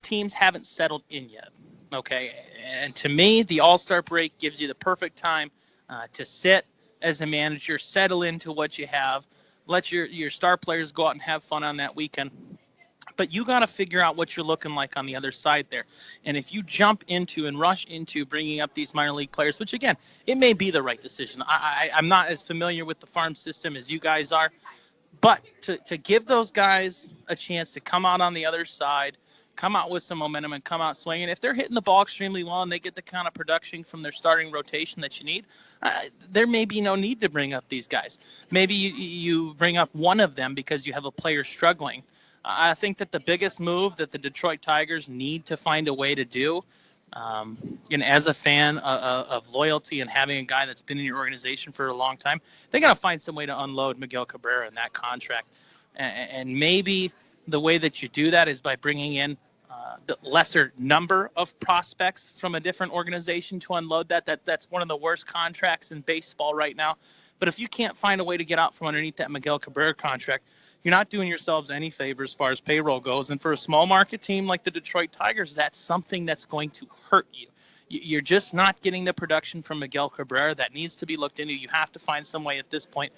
teams haven't settled in yet, okay? And to me, the All-Star break gives you the perfect time to sit as a manager, settle into what you have, let your star players go out and have fun on that weekend. But you got to figure out what you're looking like on the other side there. And if you jump into and rush into bringing up these minor league players, which, again, it may be the right decision. I'm not as familiar with the farm system as you guys are. But to give those guys a chance to come out on the other side, come out with some momentum and come out swinging. If they're hitting the ball extremely well and they get the kind of production from their starting rotation that you need, there may be no need to bring up these guys. Maybe you bring up one of them because you have a player struggling. I think that the biggest move that the Detroit Tigers need to find a way to do, and as a fan of loyalty and having a guy that's been in your organization for a long time, they got to find some way to unload Miguel Cabrera in that contract. And maybe the way that you do that is by bringing in the lesser number of prospects from a different organization to unload that's one of the worst contracts in baseball right now. But if you can't find a way to get out from underneath that Miguel Cabrera contract, you're not doing yourselves any favor as far as payroll goes. And for a small market team like the Detroit Tigers, that's something that's going to hurt you. You're just not getting the production from Miguel Cabrera. That needs to be looked into. You have to find some way at this point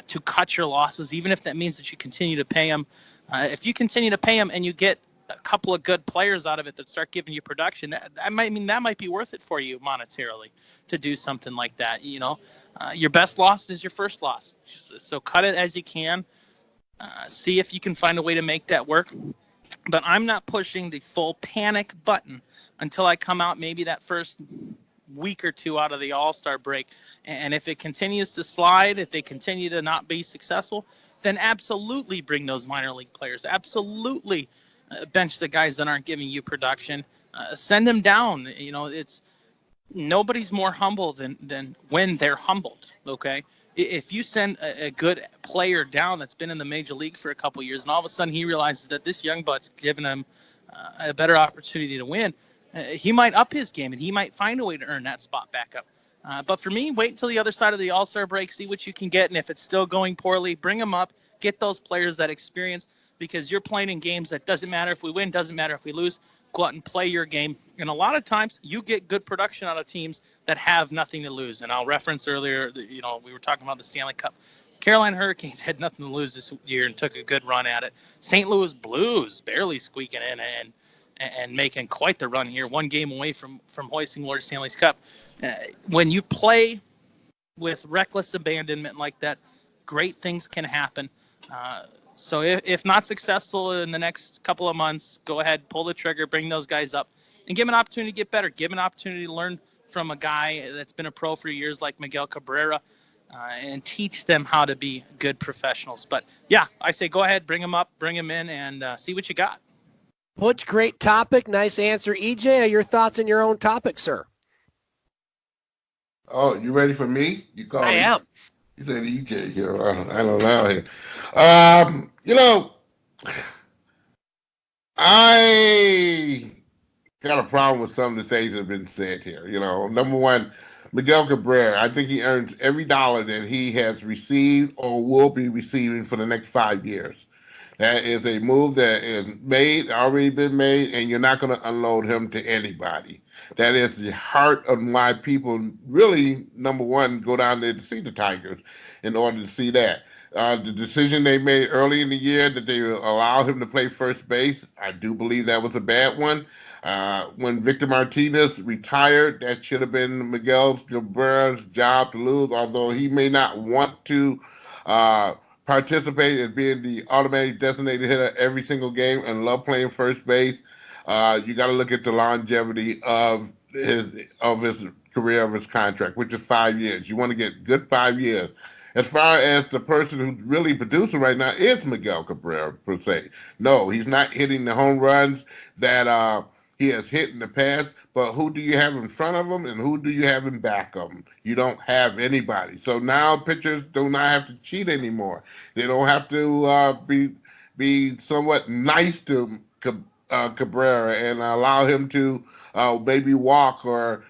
to cut your losses, even if that means that you continue to pay them. If you continue to pay them and you get a couple of good players out of it that start giving you production, that might be worth it for you monetarily to do something like that. Your best loss is your first loss. So cut it as you can. See if you can find a way to make that work. But I'm not pushing the full panic button until I come out maybe that first week or two out of the All-Star break. And if it continues to slide, if they continue to not be successful, then absolutely bring those minor league players. Absolutely bench the guys that aren't giving you production. Send them down. It's nobody's more humble than when they're humbled, okay? If you send a good player down that's been in the major league for a couple of years and all of a sudden he realizes that this young butt's giving him a better opportunity to win, he might up his game, and he might find a way to earn that spot back up. But for me, wait until the other side of the All-Star break, see what you can get, and if it's still going poorly, bring them up, get those players that experience, because you're playing in games that doesn't matter if we win, doesn't matter if we lose. Go out and play your game. And a lot of times you get good production out of teams that have nothing to lose. And I'll reference earlier, we were talking about the Stanley Cup. Carolina Hurricanes had nothing to lose this year and took a good run at it. St. Louis Blues barely squeaking in and making quite the run here, one game away from hoisting Lord Stanley's Cup. When you play with reckless abandonment like that, great things can happen. So if not successful in the next couple of months, go ahead, pull the trigger, bring those guys up, and give them an opportunity to get better. Give them an opportunity to learn from a guy that's been a pro for years like Miguel Cabrera, and teach them how to be good professionals. But, yeah, I say go ahead, bring them up, bring them in, and see what you got.
Butch, great topic. Nice answer. EJ, your thoughts on your own topic, sir?
Oh, you ready for me?
I am.
You said EJ here. I don't know here. I got a problem with some of the things that have been said here. Number one, Miguel Cabrera, I think he earns every dollar that he has received or will be receiving for the next 5 years. That is a move that is already been made, and you're not going to unload him to anybody. That is the heart of why people really, number one, go down there to see the Tigers in order to see that. The decision they made early in the year that they allowed him to play first base, I do believe that was a bad one. When Victor Martinez retired, that should have been Miguel Cabrera's job to lose, although he may not want to participate in being the automatic designated hitter every single game and love playing first base. You got to look at the longevity of his career, of his contract, which is 5 years. You want to get good 5 years. As far as the person who's really producing right now is Miguel Cabrera, per se. No, he's not hitting the home runs that he has hit in the past, but who do you have in front of him and who do you have in back of him? You don't have anybody. So now pitchers do not have to cheat anymore. They don't have to be somewhat nice to Cabrera and allow him to maybe walk or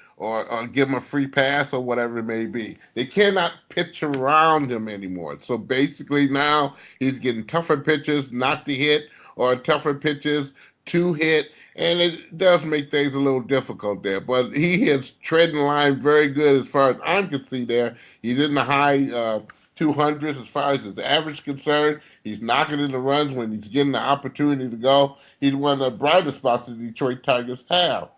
give him a free pass or whatever it may be. They cannot pitch around him anymore. So basically now he's getting tougher pitches not to hit or tougher pitches to hit, and it does make things a little difficult there. But he is treading the line very good as far as I can see there. He's in the high 200s as far as his average is concerned. He's knocking in the runs when he's getting the opportunity to go. He's one of the brightest spots the Detroit Tigers have.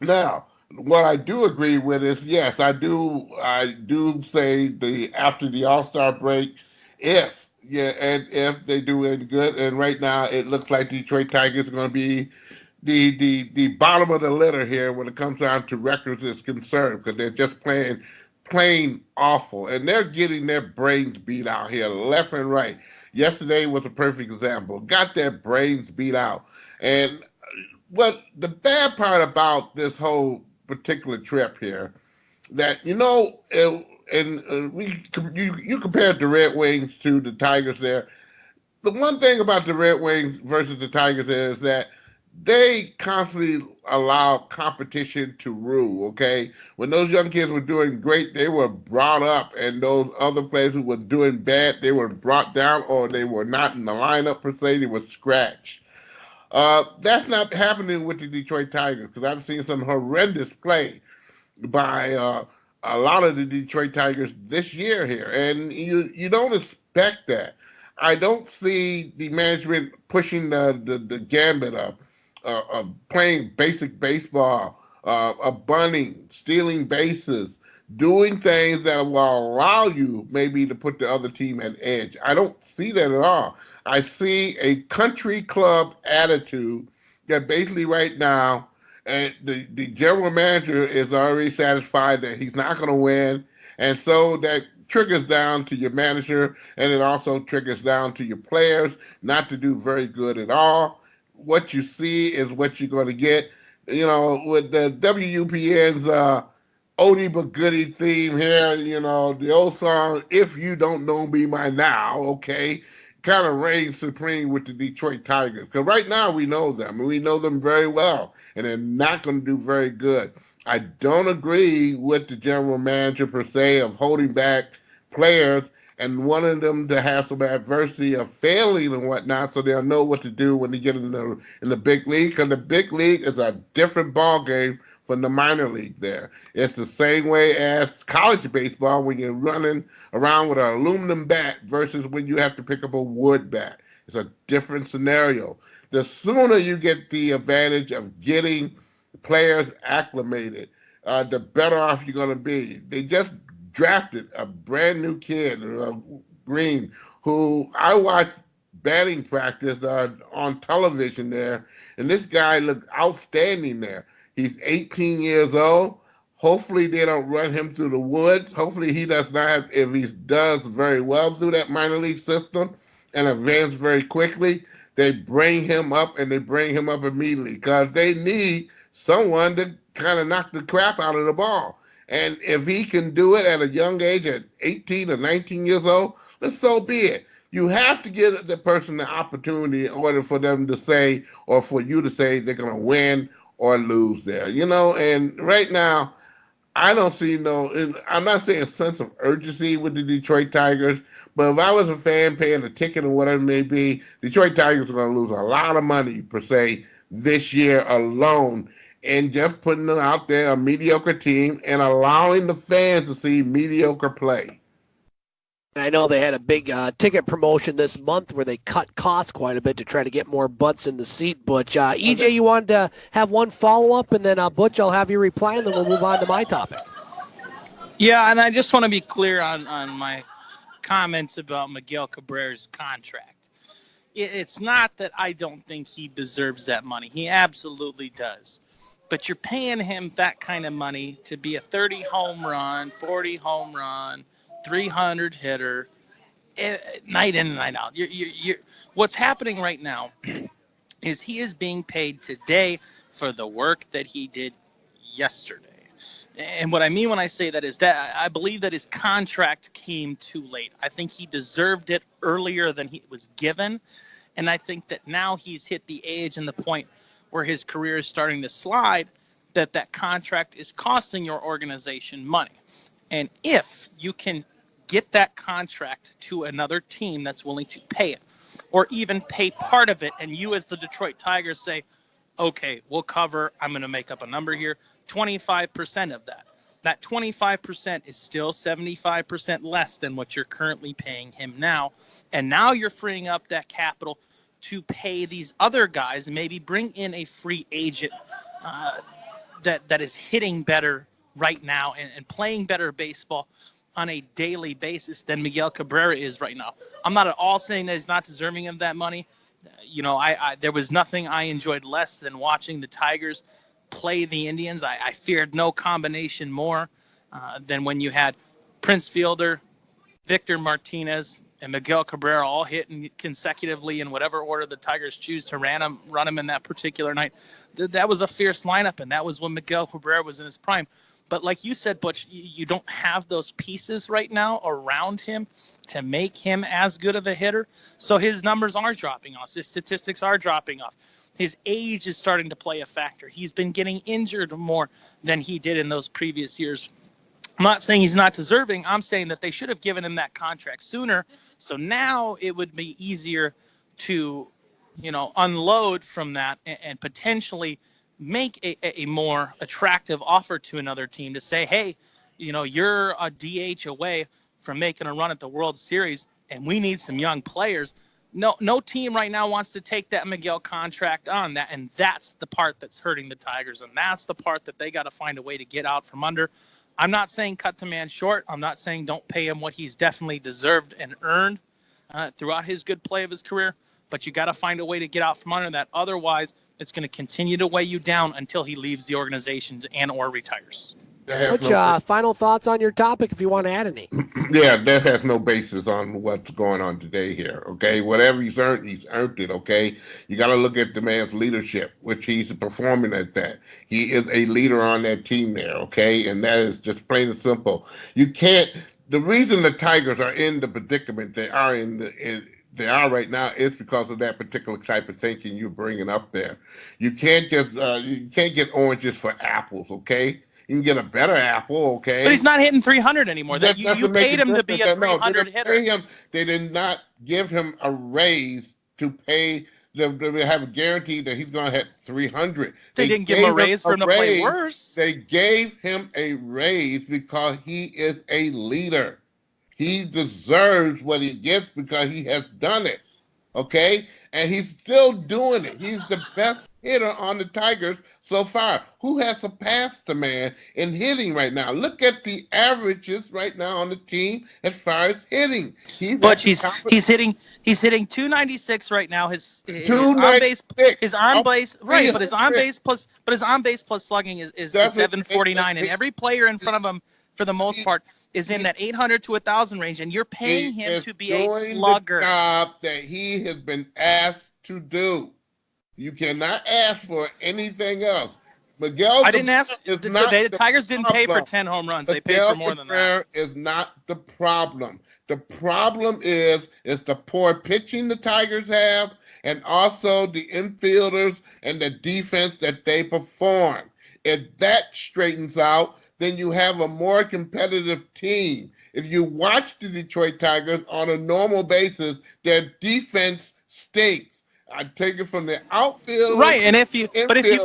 Now, what I do agree with is, yes, I do say after the All-Star break, if they do any good, and right now it looks like Detroit Tigers are going to be the bottom of the litter here when it comes down to records is concerned, because they're just playing plain awful, and they're getting their brains beat out here left and right. Yesterday was a perfect example. Got their brains beat out. And what the bad part about this whole particular trip here, that you compared the Red Wings to the Tigers there. The one thing about the Red Wings versus the Tigers is that they constantly allow competition to rule, okay? When those young kids were doing great, they were brought up, and those other players who were doing bad, they were brought down, or they were not in the lineup per se, they were scratched. That's not happening with the Detroit Tigers, because I've seen some horrendous play by a lot of the Detroit Tigers this year here, and you don't expect that. I don't see the management pushing the gambit of playing basic baseball, of bunting, stealing bases, doing things that will allow you maybe to put the other team at edge. I don't see that at all. I see a country club attitude that basically right now, and the general manager is already satisfied that he's not going to win, and so that triggers down to your manager, and it also triggers down to your players not to do very good at all. What you see is what you're going to get. With the WUPN's oldie but goodie theme here, the old song, If You Don't Know Me By Now, okay, kind of reigns supreme with the Detroit Tigers. Because right now we know them, and we know them very well. and they're not going to do very good. I don't agree with the general manager per se of holding back players and wanting them to have some adversity of failing and whatnot, so they'll know what to do when they get in the big league. Because the big league is a different ball game from the minor league. There, it's the same way as college baseball when you're running around with an aluminum bat versus when you have to pick up a wood bat. It's a different scenario. The sooner you get the advantage of getting players acclimated, the better off you're going to be. They just drafted a brand new kid, Green, who I watched batting practice on television there, and this guy looked outstanding there. He's 18 years old. Hopefully they don't run him through the woods. Hopefully he does not have, if he does very well through that minor league system and advance very quickly, they bring him up and they bring him up immediately because they need someone to kind of knock the crap out of the ball. And if he can do it at a young age, at 18 or 19 years old, then so be it. You have to give the person the opportunity in order for them to say, or for you to say, they're going to win or lose there. And right now, I don't see I'm not saying a sense of urgency with the Detroit Tigers, but if I was a fan paying a ticket or whatever it may be, Detroit Tigers are going to lose a lot of money, per se, this year alone. And just putting them out there, a mediocre team, and allowing the fans to see mediocre play.
I know they had a big ticket promotion this month where they cut costs quite a bit to try to get more butts in the seat. But, EJ, you wanted to have one follow-up, and then, Butch, I'll have you reply, and then we'll move on to my topic.
Yeah, and I just want to be clear on my comments about Miguel Cabrera's contract. It's not that I don't think he deserves that money. He absolutely does. But you're paying him that kind of money to be a 30 home run, 40 home run, 300 hitter, night in and night out. What's happening right now is he is being paid today for the work that he did yesterday. And what I mean when I say that is that I believe that his contract came too late. I think he deserved it earlier than he was given. And I think that now he's hit the age and the point where his career is starting to slide, that contract is costing your organization money. And if you can get that contract to another team that's willing to pay it, or even pay part of it, and you as the Detroit Tigers say, okay, we'll cover, I'm going to make up a number here, 25% of that. That 25% is still 75% less than what you're currently paying him now. And now you're freeing up that capital to pay these other guys and maybe bring in a free agent that is hitting better right now and playing better baseball on a daily basis than Miguel Cabrera is right now. I'm not at all saying that he's not deserving of that money. There was nothing I enjoyed less than watching the Tigers play the Indians. I feared no combination more than when you had Prince Fielder, Victor Martinez, and Miguel Cabrera all hitting consecutively in whatever order the Tigers choose to run him in that particular night. That was a fierce lineup, and that was when Miguel Cabrera was in his prime. But like you said, Butch, you don't have those pieces right now around him to make him as good of a hitter. So his numbers are dropping off. His statistics are dropping off. His age is starting to play a factor. He's been getting injured more than he did in those previous years. I'm not saying he's not deserving. I'm saying that they should have given him that contract sooner. So now it would be easier to, unload from that and potentially make a more attractive offer to another team to say, hey, you're a DH away from making a run at the World Series, and we need some young players. No team right now wants to take that Miguel contract on that, and that's the part that's hurting the Tigers, and that's the part that they got to find a way to get out from under. I'm not saying cut the man short. I'm not saying don't pay him what he's definitely deserved and earned throughout his good play of his career, but you got to find a way to get out from under that. Otherwise, it's going to continue to weigh you down until he leaves the organization and or retires.
Butch, final thoughts on your topic if you want to add any.
Yeah, that has no basis on what's going on today here, okay? Whatever he's earned it, okay? You got to look at the man's leadership, which he's performing at that. He is a leader on that team there, okay? And that is just plain and simple. You can't – the reason the Tigers are in the predicament they are in they are right now is because of that particular type of thinking you're bringing up there. You can't just you can't get oranges for apples, okay? You can get a better apple, okay?
But he's not hitting 300 anymore.
That
You
doesn't make
paid him to be a
No,
300
they didn't
hitter.
pay him. They did not give him a raise to pay. They have a guarantee that he's going to hit 300.
They didn't give him a raise for him to play worse.
They gave him a raise because he is a leader. He deserves what he gets because he has done it, okay? And he's still doing it. He's the best hitter on the Tigers so far. Who has surpassed the man in hitting right now? Look at the averages right now on the team as far as hitting. He's
hitting 296 right now. His on base right, but his on base plus slugging is 749, and every player in front of him, for the most part, is in that 800 to 1,000 range, and you're paying him to be a slugger.
The job that he has been asked to do. You cannot ask for anything else.
I didn't ask. The Tigers didn't pay for 10 home runs. They paid for more than that.
Is not the problem. The problem is the poor pitching the Tigers have, and also the infielders and the defense that they perform. If that straightens out, then you have a more competitive team. If you watch the Detroit Tigers on a normal basis, their defense stinks. I take it from the outfield.
Right, and if you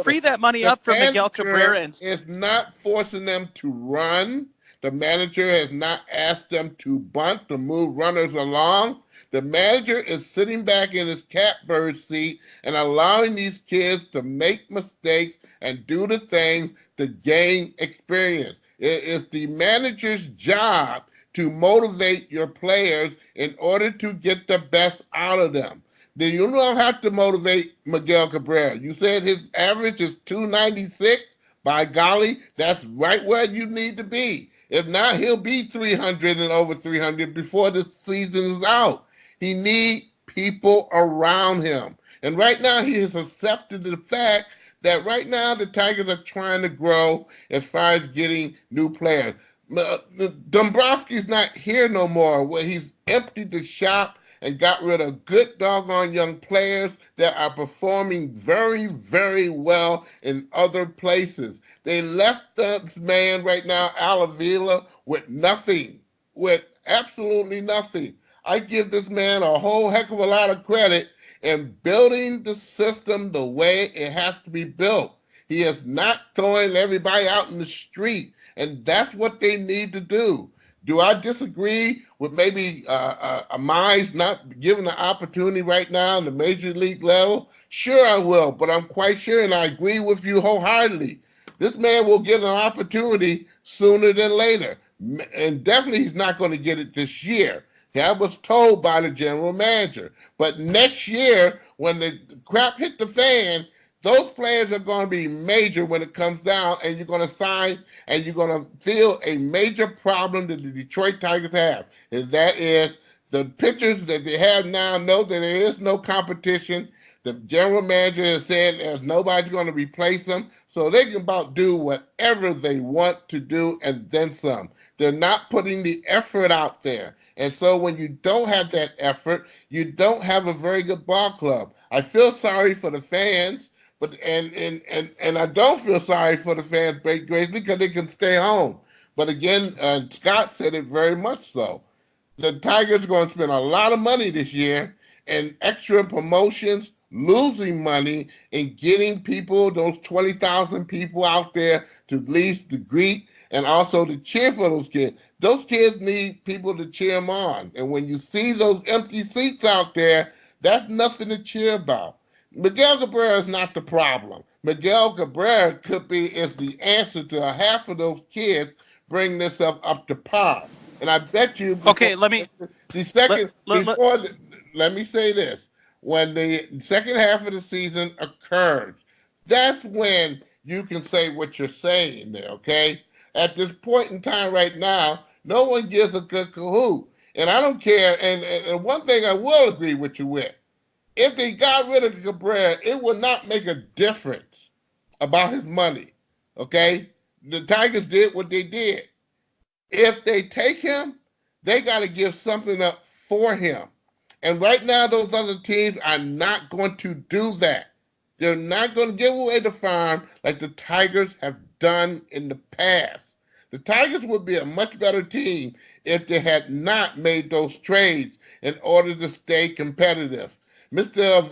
free that money up for Miguel Cabrera,
is not forcing them to run. The manager has not asked them to bunt, to move runners along. The manager is sitting back in his catbird seat and allowing these kids to make mistakes and do the things to gain experience. It is the manager's job to motivate your players in order to get the best out of them. Then you don't have to motivate Miguel Cabrera. You said his average is 296. By golly, that's right where you need to be. If not, he'll be 300 and over 300 before the season is out. He needs people around him. And right now he has accepted the fact that right now the Tigers are trying to grow as far as getting new players. Dombrowski's not here no more, where he's emptied the shop and got rid of good doggone young players that are performing very, very well in other places. They left this man right now, Al Avila, with nothing, with absolutely nothing. I give this man a whole heck of a lot of credit in building the system the way it has to be built. He is not throwing everybody out in the street, and that's what they need to do. Do I disagree with maybe Mize not given the opportunity right now in the major league level? Sure I will, but I'm quite sure, and I agree with you wholeheartedly. This man will get an opportunity sooner than later, and definitely he's not going to get it this year. That was told by the general manager. But next year, when the crap hit the fan, those players are going to be major when it comes down, and you're going to sign, and you're going to feel a major problem that the Detroit Tigers have, and that is the pitchers that they have now know that there is no competition. The general manager has said there's nobody's going to replace them, so they can about do whatever they want to do and then some. They're not putting the effort out there. And so when you don't have that effort, you don't have a very good ball club. I feel sorry for the fans, but and I don't feel sorry for the fans greatly because they can stay home. But again, Scott said it very much so. The Tigers are going to spend a lot of money this year in extra promotions, losing money, and getting people, those 20,000 people out there to at least to greet and also to cheer for those kids. Those kids need people to cheer them on. And when you see those empty seats out there, that's nothing to cheer about. Miguel Cabrera is not the problem. Miguel Cabrera is the answer to half of those kids bringing themselves up to par. And I bet you...
Okay, let me
say this. When the second half of the season occurs, that's when you can say what you're saying there, okay? At this point in time right now, no one gives a good cahoot. And I don't care. And one thing I will agree with you with, if they got rid of Cabrera, it would not make a difference about his money, okay? The Tigers did what they did. If they take him, they got to give something up for him. And right now, those other teams are not going to do that. They're not going to give away the farm like the Tigers have done in the past. The Tigers would be a much better team if they had not made those trades in order to stay competitive. Mr.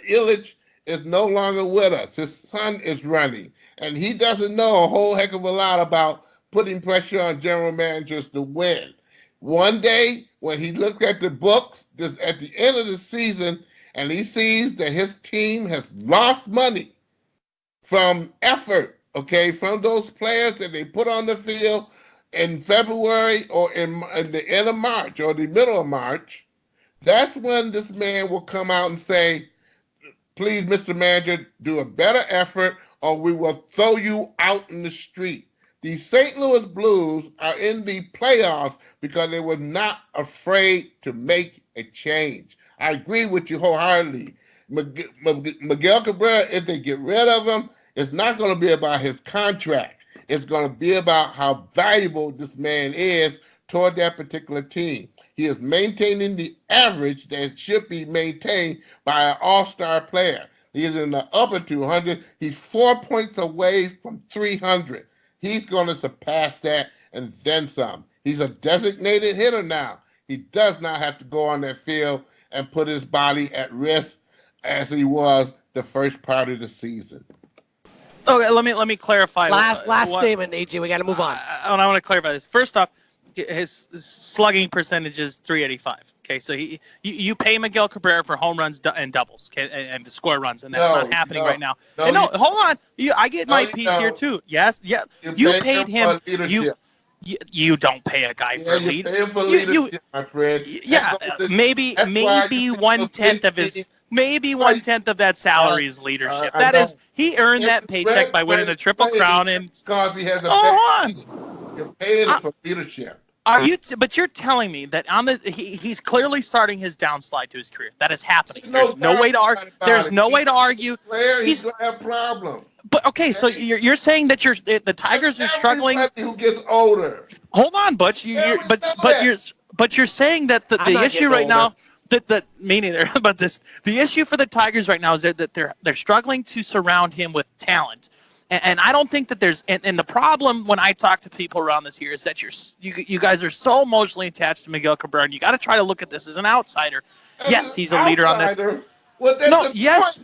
Illich is no longer with us. His son is running, and he doesn't know a whole heck of a lot about putting pressure on general managers to win. One day, when he looks at the books at the end of the season, and he sees that his team has lost money from effort, from those players that they put on the field in February or in the end of March or the middle of March, that's when this man will come out and say, please, Mr. Manager, do a better effort or we will throw you out in the street. The St. Louis Blues are in the playoffs because they were not afraid to make a change. I agree with you wholeheartedly. Miguel Cabrera, if they get rid of him, it's not going to be about his contract. It's going to be about how valuable this man is toward that particular team. He is maintaining the average that should be maintained by an all-star player. He is in the upper 200. He's 4 points away from 300. He's going to surpass that and then some. He's a designated hitter now. He does not have to go on that field and put his body at risk as he was the first part of the season.
Okay, let me clarify.
Last statement, AJ. We got to move on.
I want to clarify this. First off, his slugging percentage is .385. Okay, so you pay Miguel Cabrera for home runs and doubles, and to score runs, and that's not happening right now. Hold on. I get my piece here too. Yes, yeah. You paid him. You don't pay a guy for leadership, my friend. Yeah, maybe 1/10 of his. Maybe 1/10 of that salary is leadership. That is, he earned that paycheck by winning the Triple Crown. And
because he has you're paying him for leadership.
But you're telling me that he's clearly starting his downslide to his career. That is happening. There's no way to argue. There's no way to argue.
He's going to have problems.
But okay, so you're saying that the Tigers are struggling.
Who gets older?
Hold on, Butch. But you're saying that the issue right now. Me neither. But the issue for the Tigers right now is that they're struggling to surround him with talent, and I don't think that there's and the problem when I talk to people around this here is that you guys are so emotionally attached to Miguel Cabrera, and you got to try to look at this as an outsider. Yes, he's a leader on that. Yes,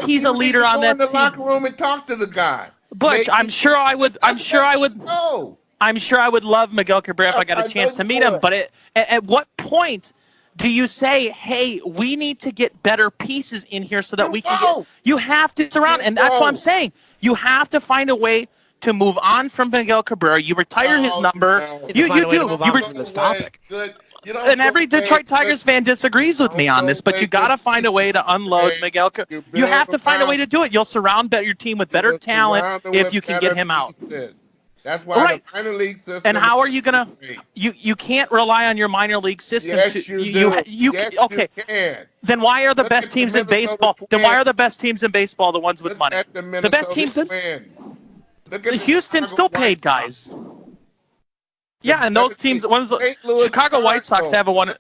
he's a leader on that team.
Go in the locker room and talk to the guy.
Butch, I'm sure I would. I'm sure I would love Miguel Cabrera if I got a chance to meet him. But at what point do you say, hey, we need to get better pieces in here so that we can get – you have to surround – and that's what I'm saying. You have to find a way to move on from Miguel Cabrera. You retire his number. You do.
Move on from this topic.
And every Detroit Tigers fan disagrees with me on this, but you got to find a way to unload Miguel Cabrera. You have to find a way to do it. You'll surround your team with better talent if you can get him out.
That's why the minor league system.
And how are you gonna? You can't rely on your minor league system.
Yes, you can.
Then why are the best teams in baseball? Then why are the best teams in baseball the ones with money? The best teams in Houston still paid guys. Yeah, and those teams. Chicago White Sox have a one.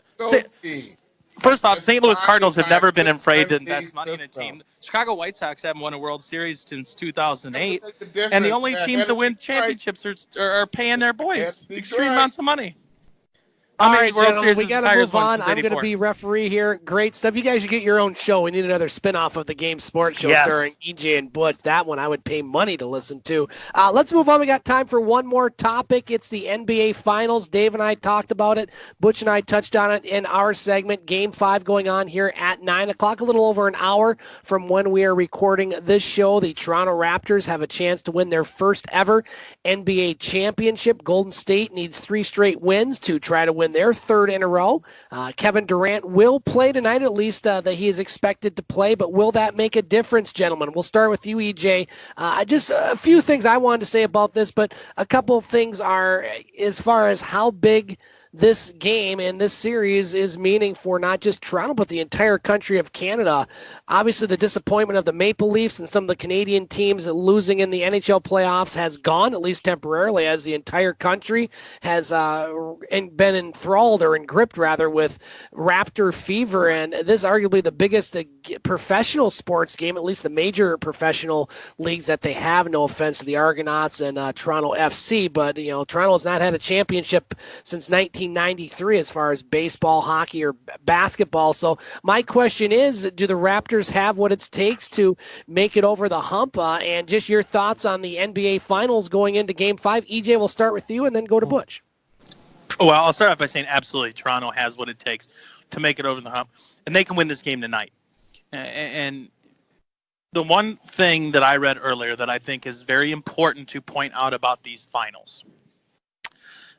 First off, St. Louis Cardinals have never been afraid to invest money in a team. Chicago White Sox haven't won a World Series since 2008, and the only teams that win championships are paying their boys extreme amounts of money.
All right, gentlemen, we got to move on. I'm going to be referee here. Great stuff. You guys should get your own show. We need another spin-off of the Game Sports Show starring EJ and Butch. That one I would pay money to listen to. Let's move on. We got time for one more topic. It's the NBA Finals. Dave and I talked about it. Butch and I touched on it in our segment. Game 5 going on here at 9 o'clock, a little over an hour from when we are recording this show. The Toronto Raptors have a chance to win their first ever NBA championship. Golden State needs 3 straight wins to try to win their third in a row. Kevin Durant will play tonight, at least that he is expected to play, but will that make a difference, gentlemen? We'll start with you, EJ. Just a few things I wanted to say about this, but a couple of things are as far as how big this game and this series is meaning for not just Toronto, but the entire country of Canada. Obviously, the disappointment of the Maple Leafs and some of the Canadian teams losing in the NHL playoffs has gone, at least temporarily, as the entire country has been enthralled or engripped, rather, with Raptor fever. And this is arguably the biggest professional sports game, at least the major professional leagues that they have. No offense to the Argonauts and Toronto FC, but Toronto has not had a championship since 1993 as far as baseball, hockey, or basketball. So my question is, do the Raptors have what it takes to make it over the hump? And just your thoughts on the NBA Finals going into Game 5. EJ, we'll start with you and then go to Butch.
Well, I'll start off by saying absolutely Toronto has what it takes to make it over the hump, and they can win this game tonight. And the one thing that I read earlier that I think is very important to point out about these finals,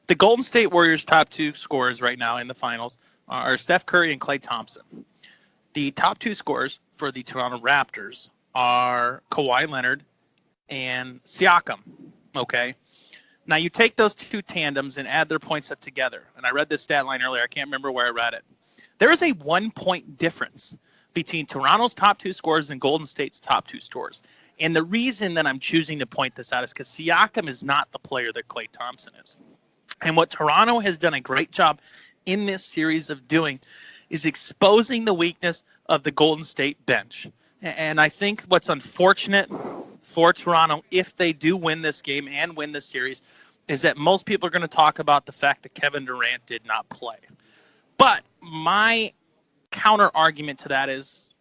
the Golden State Warriors' top two scorers right now in the finals are Steph Curry and Klay Thompson. The top two scorers for the Toronto Raptors are Kawhi Leonard and Siakam. Okay? Now, you take those two tandems and add their points up together. And I read this stat line earlier. I can't remember where I read it. There is a 1-point difference between Toronto's top two scorers and Golden State's top two scorers. And the reason that I'm choosing to point this out is because Siakam is not the player that Klay Thompson is. And what Toronto has done a great job in this series of doing is exposing the weakness of the Golden State bench. And I think what's unfortunate for Toronto, if they do win this game and win this series, is that most people are going to talk about the fact that Kevin Durant did not play. But my counter argument to that is,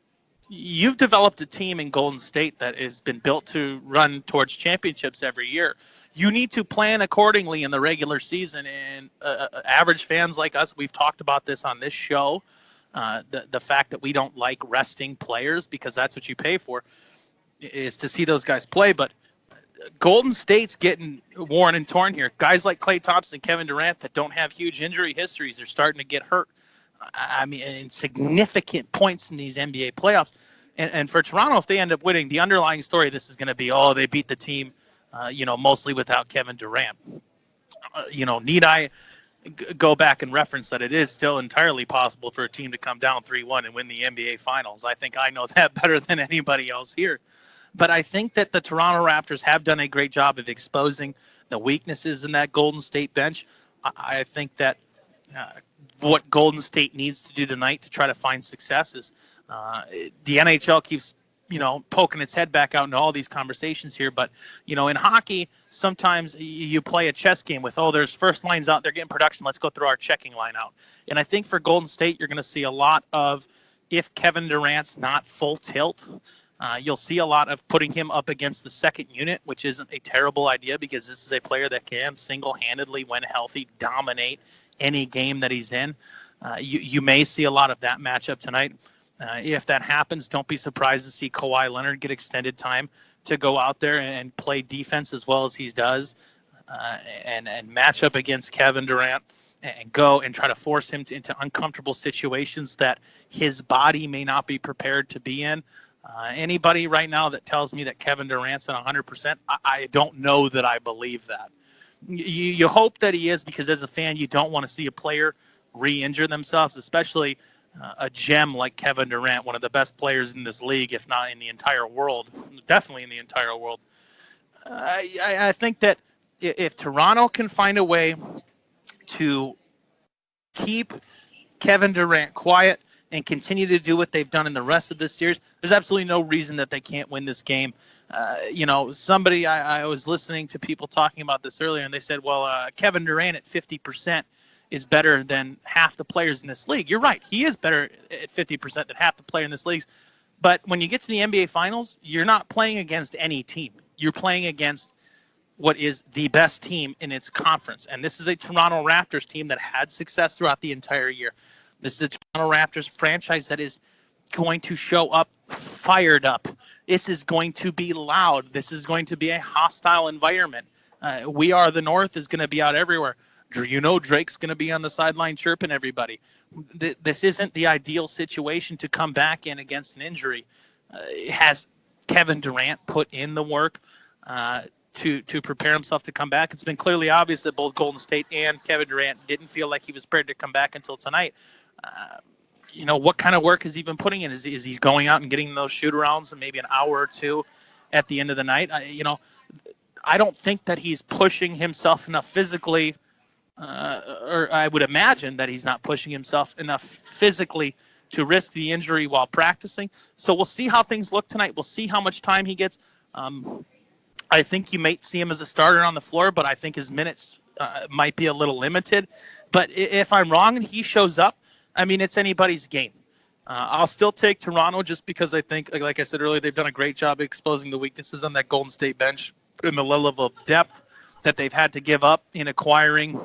you've developed a team in Golden State that has been built to run towards championships every year. You need to plan accordingly in the regular season. And average fans like us, we've talked about this on this show, the fact that we don't like resting players because that's what you pay for, is to see those guys play. But Golden State's getting worn and torn here. Guys like Klay Thompson, Kevin Durant that don't have huge injury histories are starting to get hurt. I mean, in significant points in these NBA playoffs. And for Toronto, if they end up winning, the underlying story of this is going to be, they beat the team, mostly without Kevin Durant. Need I go back and reference that it is still entirely possible for a team to come down 3-1 and win the NBA Finals? I think I know that better than anybody else here. But I think that the Toronto Raptors have done a great job of exposing the weaknesses in that Golden State bench. I think that what Golden State needs to do tonight to try to find success is the NHL keeps, poking its head back out into all these conversations here. But, in hockey, sometimes you play a chess game with, there's first lines out there getting production. Let's go through our checking line out. And I think for Golden State, you're going to see a lot of, if Kevin Durant's not full tilt, you'll see a lot of putting him up against the second unit, which isn't a terrible idea because this is a player that can single-handedly, when healthy, dominate any game that he's in. You may see a lot of that matchup tonight. If that happens, don't be surprised to see Kawhi Leonard get extended time to go out there and play defense as well as he does, and match up against Kevin Durant and go and try to force him into uncomfortable situations that his body may not be prepared to be in. Anybody right now that tells me that Kevin Durant's at 100%, I don't know that I believe that. You hope that he is, because as a fan, you don't want to see a player re-injure themselves, especially a gem like Kevin Durant, one of the best players in this league, if not in the entire world, definitely in the entire world. I think that if Toronto can find a way to keep Kevin Durant quiet and continue to do what they've done in the rest of this series, there's absolutely no reason that they can't win this game. Somebody, I was listening to people talking about this earlier, and they said, Kevin Durant at 50% is better than half the players in this league. You're right. He is better at 50% than half the player in this league. But when you get to the NBA Finals, you're not playing against any team. You're playing against what is the best team in its conference. And this is a Toronto Raptors team that had success throughout the entire year. This is a Toronto Raptors franchise that is going to show up fired up. This is going to be loud. This is going to be a hostile environment. We Are the North is going to be out everywhere. Drake's going to be on the sideline chirping everybody. This isn't the ideal situation to come back in against an injury. Has Kevin Durant put in the work? to prepare himself to come back. It's been clearly obvious that both Golden State and Kevin Durant didn't feel like he was prepared to come back until tonight. What kind of work has he been putting in? Is he going out and getting those shoot-arounds and maybe an hour or two at the end of the night? I don't think that he's pushing himself enough physically, or I would imagine that he's not pushing himself enough physically to risk the injury while practicing. So we'll see how things look tonight. We'll see how much time he gets. I think you might see him as a starter on the floor, but I think his minutes might be a little limited. But if I'm wrong and he shows up, it's anybody's game. I'll still take Toronto just because I think, like I said earlier, they've done a great job exposing the weaknesses on that Golden State bench and the level of depth that they've had to give up in acquiring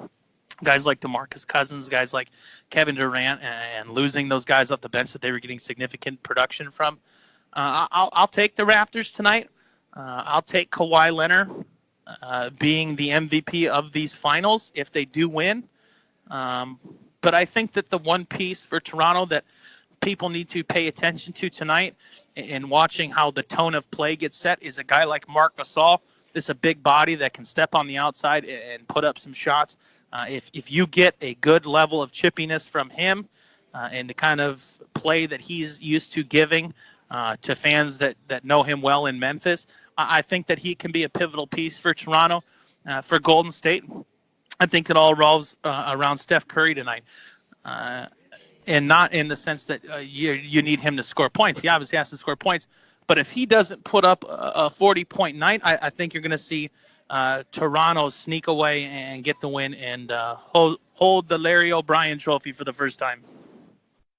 guys like DeMarcus Cousins, guys like Kevin Durant, and losing those guys off the bench that they were getting significant production from. I'll take the Raptors tonight. I'll take Kawhi Leonard being the MVP of these finals if they do win. But I think that the one piece for Toronto that people need to pay attention to tonight in watching how the tone of play gets set is a guy like Marc Gasol. This is a big body that can step on the outside and put up some shots. If you get a good level of chippiness from him and the kind of play that he's used to giving to fans that know him well in Memphis, I think that he can be a pivotal piece for Toronto. For Golden State, I think it all revolves around Steph Curry tonight. And not in the sense that you need him to score points. He obviously has to score points. But if he doesn't put up a 40-point night, I think you're going to see Toronto sneak away and get the win and hold the Larry O'Brien trophy for the first time.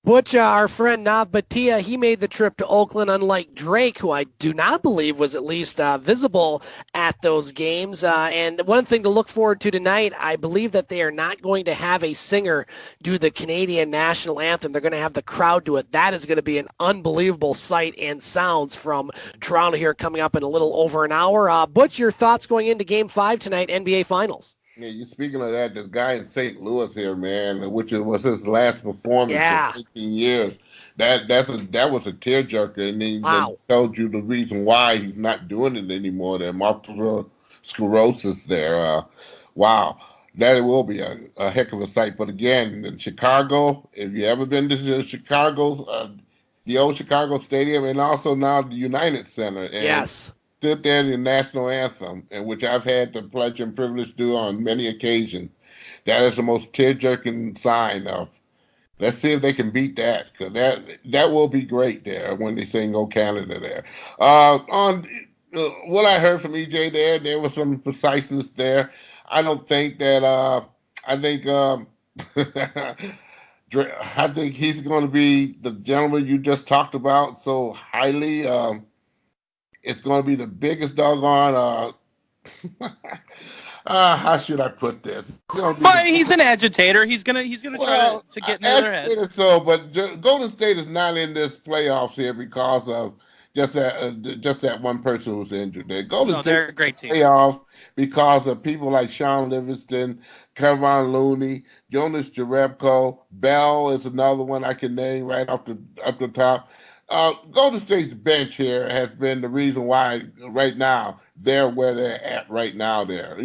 Butch, our friend Nav Bhatia, he made the trip to Oakland, unlike Drake, who I do not believe was at least visible at those games. And one thing to look forward to tonight, I believe that they are not going to have a singer do the Canadian national anthem. They're going to have the crowd do it. That is going to be an unbelievable sight and sounds from Toronto here coming up in a little over an hour. Butch, your thoughts going into Game 5 tonight, NBA Finals?
Yeah, you speaking of that, this guy in St. Louis here, man, which was his last performance in 18 years. That was a tearjerker, and he told you the reason why he's not doing it anymore. There, multiple sclerosis there. Wow, that will be a heck of a sight. But again, in Chicago, if you ever been to the old Chicago Stadium, and also now the United Center, and
yes.
Stood there in the national anthem, and which I've had the pleasure and privilege to do on many occasions. That is the most tear-jerking sign of. Let's see if they can beat that, because that will be great there when they sing "Oh Canada" there. On what I heard from EJ there was some preciseness there. I don't think that. I think he's going to be the gentleman you just talked about so highly. It's going to be the biggest doggone. How should I put this?
But he's an agitator. He's gonna try to get in their heads.
So, but Golden State is not in this playoffs here because of just that one person who's injured.
They're a great team.
Playoffs because of people like Sean Livingston, Kevon Looney, Jonas Jerebko, Bell is another one I can name right up the top. Golden State's bench here has been the reason why right now they're where they're at right now there.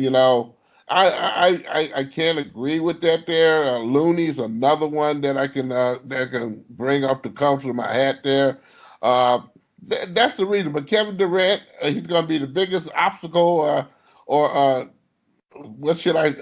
I can't agree with that there. Looney's another one that I can bring up the cuffs of my hat there. That's the reason. But Kevin Durant, he's going to be the biggest obstacle or what should I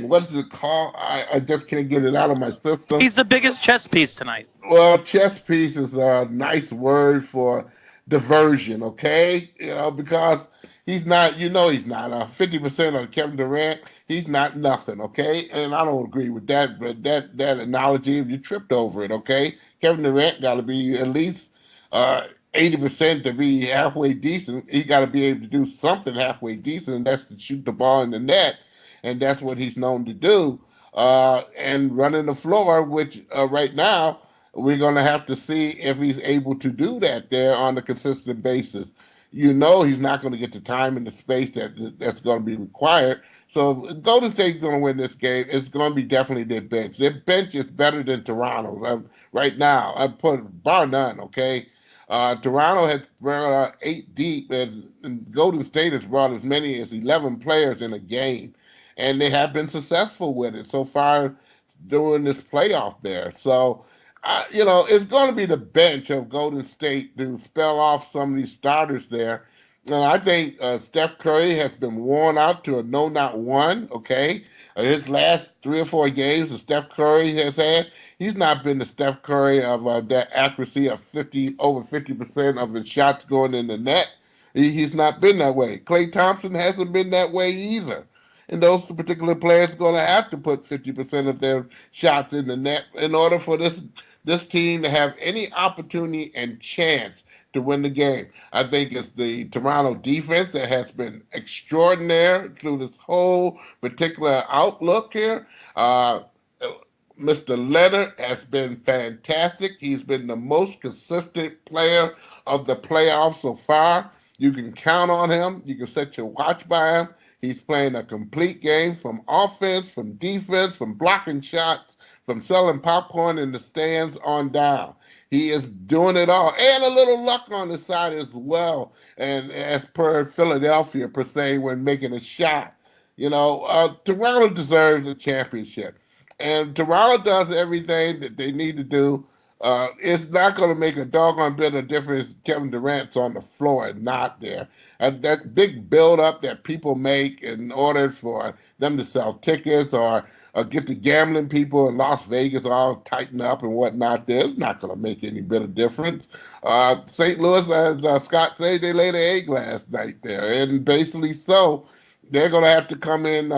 what is it called? I just can't get it out of my system.
He's the biggest chess piece tonight.
Well, chess piece is a nice word for diversion, okay? Because he's not, he's not 50% of Kevin Durant. He's not nothing, okay? And I don't agree with that, but that analogy, if you tripped over it, okay? Kevin Durant got to be at least 80% to be halfway decent. He got to be able to do something halfway decent, and that's to shoot the ball in the net. And that's what he's known to do. And running the floor, which right now we're going to have to see if he's able to do that there on a consistent basis. He's not going to get the time and the space that's going to be required. So Golden State's going to win this game. It's going to be definitely their bench. Their bench is better than Toronto's right now. I put bar none, okay? Toronto has brought 8 deep, and Golden State has brought as many as 11 players in a game, and they have been successful with it so far during this playoff there. So, it's going to be the bench of Golden State to spell off some of these starters there. And I think Steph Curry has been worn out to a no, not one, okay? His last 3 or 4 games that Steph Curry has had, he's not been the Steph Curry of that accuracy of over 50% of his shots going in the net. He's not been that way. Klay Thompson hasn't been that way either. And those particular players are going to have to put 50% of their shots in the net in order for this team to have any opportunity and chance to win the game. I think it's the Toronto defense that has been extraordinary through this whole particular outlook here. Mr. Leonard has been fantastic. He's been the most consistent player of the playoffs so far. You can count on him. You can set your watch by him. He's playing a complete game from offense, from defense, from blocking shots, from selling popcorn in the stands on down. He is doing it all, and a little luck on the side as well. And as per Philadelphia, per se, when making a shot, Toronto deserves a championship, and Toronto does everything that they need to do. It's not going to make a doggone bit of difference if Kevin Durant's on the floor and not there. That big build-up that people make in order for them to sell tickets or get the gambling people in Las Vegas all tighten up and whatnot there, it's not going to make any bit of difference. St. Louis, as Scott said, they laid an egg last night there, and basically so, they're going to have to come in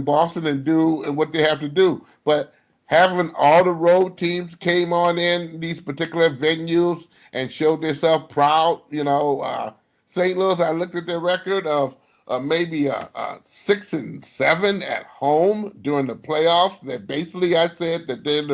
Boston and do what they have to do. But having all the road teams came on in these particular venues and showed themselves proud, St. Louis, I looked at their record of maybe 6-7 at home during the playoffs. That basically I said that they're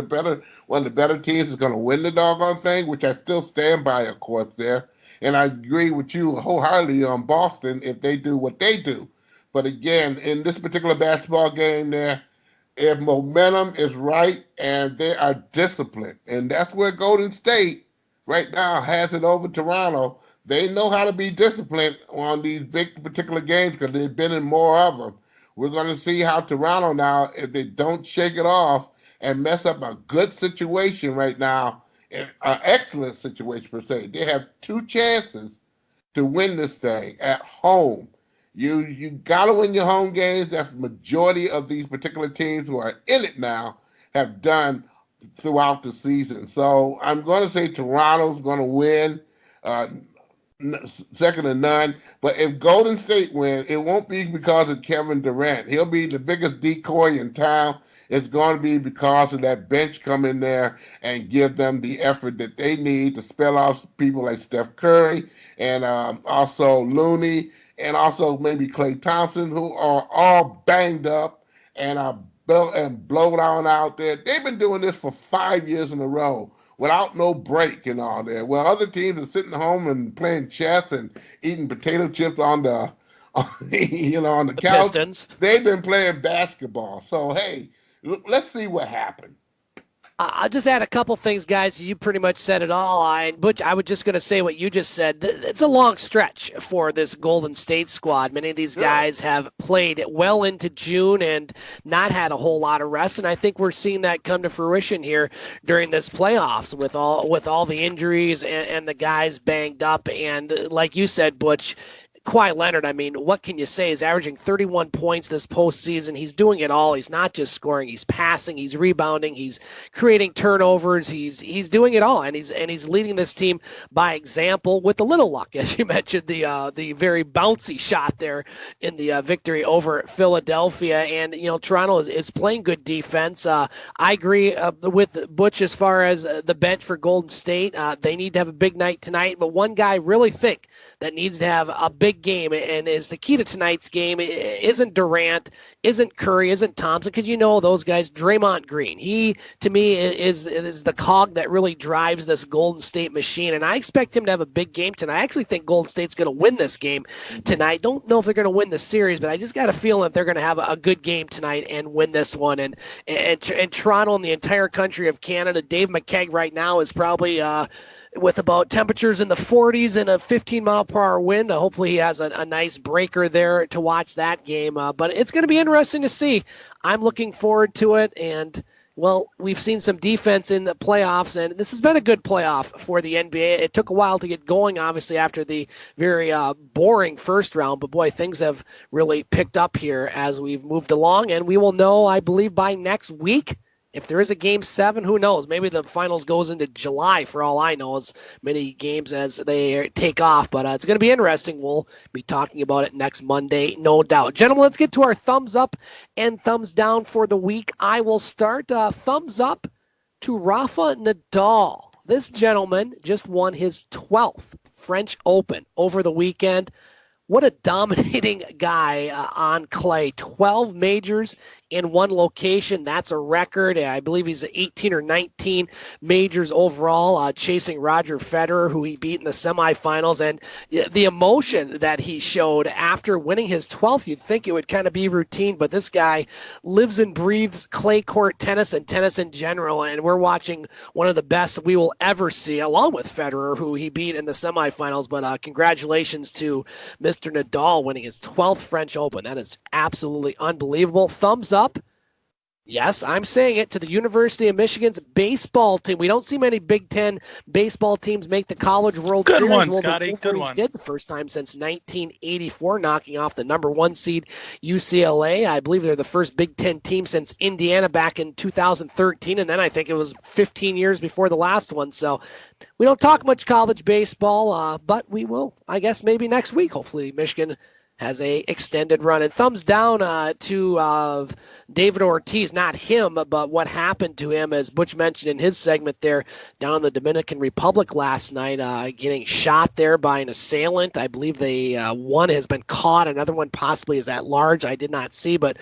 one of the better teams is going to win the doggone thing, which I still stand by, of course, there. And I agree with you wholeheartedly on Boston if they do what they do. But again, in this particular basketball game there, if momentum is right and they are disciplined, and that's where Golden State right now has it over Toronto. They know how to be disciplined on these big particular games because they've been in more of them. We're going to see how Toronto now, if they don't shake it off and mess up a good situation right now, an excellent situation per se. They have 2 chances to win this thing at home. You got to win your home games. That's the majority of these particular teams who are in it now have done throughout the season. So I'm going to say Toronto's going to win. Second to none. But if Golden State win, it won't be because of Kevin Durant. He'll be the biggest decoy in town. It's going to be because of that bench come in there and give them the effort that they need to spell off people like Steph Curry and also Looney and also maybe Klay Thompson, who are all banged up and are built and blown out there. They've been doing this for 5 years in a row without no break and all that. Well, other teams are sitting home and playing chess and eating potato chips on the couch.
Pistons.
They've been playing basketball. So, hey, let's see what happened.
I'll just add a couple things, guys. You pretty much said it all. Butch, I was just going to say what you just said. It's a long stretch for this Golden State squad. Many of these guys have played well into June and not had a whole lot of rest, and I think we're seeing that come to fruition here during this playoffs with all the injuries and the guys banged up. And like you said, Butch, Kawhi Leonard, what can you say? He's averaging 31 points this postseason. He's doing it all. He's not just scoring. He's passing. He's rebounding. He's creating turnovers. He's doing it all, and he's leading this team by example with a little luck, as you mentioned, the very bouncy shot there in the victory over Philadelphia. And Toronto is playing good defense. I agree with Butch as far as the bench for Golden State. They need to have a big night tonight, but one guy I really think that needs to have a big game and is the key to tonight's game isn't Durant, isn't Curry, isn't Thompson, because those guys. Draymond Green, he to me is the cog that really drives this Golden State machine, and I expect him to have a big game tonight. I actually think Golden State's going to win this game tonight. Don't know if they're going to win the series, but I just got a feeling that they're going to have a good game tonight and win this one. And Toronto and the entire country of Canada, Dave McKeag right now is probably with about temperatures in the 40s and a 15-mile-per-hour wind. Hopefully he has a nice breaker there to watch that game. But it's going to be interesting to see. I'm looking forward to it, and well, we've seen some defense in the playoffs, and this has been a good playoff for the NBA. It took a while to get going, obviously, after the very boring first round, but boy, things have really picked up here as we've moved along, and we will know, I believe, by next week. If there is a Game 7, who knows? Maybe the finals goes into July, for all I know, as many games as they take off. But it's going to be interesting. We'll be talking about it next Monday, no doubt. Gentlemen, let's get to our thumbs up and thumbs down for the week. I will start thumbs up to Rafa Nadal. This gentleman just won his 12th French Open over the weekend. What a dominating guy on clay. 12 majors in one location. That's a record. I believe he's 18 or 19 majors overall, chasing Roger Federer, who he beat in the semifinals. And the emotion that he showed after winning his 12th, you'd think it would kind of be routine, but this guy lives and breathes clay court tennis and tennis in general. And we're watching one of the best we will ever see, along with Federer, who he beat in the semifinals. But congratulations to Mr. Nadal winning his 12th French Open. That is absolutely unbelievable. Thumbs up. Yes, I'm saying it, to the University of Michigan's baseball team. We don't see many Big Ten baseball teams make the College World Series.
Good one, Scotty. Good one.
Did the first time since 1984, knocking off the number 1 seed UCLA. I believe they're the first Big Ten team since Indiana back in 2013, and then I think it was 15 years before the last one. So we don't talk much college baseball, but we will, I guess, maybe next week. Hopefully Michigan has a extended run. And thumbs down to David Ortiz, not him, but what happened to him, as Butch mentioned in his segment there, down in the Dominican Republic last night, getting shot there by an assailant. I believe one has been caught, another one possibly is at large. I did not see, but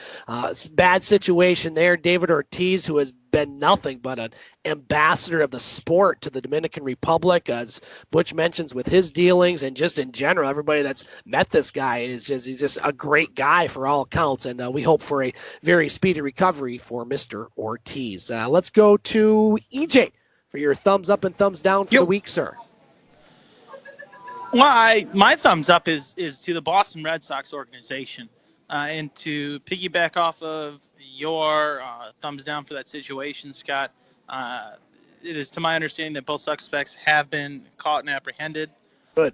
bad situation there. David Ortiz, who has been nothing but an ambassador of the sport to the Dominican Republic, as Butch mentions, with his dealings and just in general, everybody that's met this guy he's just a great guy for all accounts, and we hope for a very speedy recovery for Mr. Ortiz. Let's go to EJ for your thumbs up and thumbs down for the week, sir.
Well, my thumbs up is to the Boston Red Sox organization. And to piggyback off of your thumbs down for that situation, Scott, it is to my understanding that both suspects have been caught and apprehended.
Good.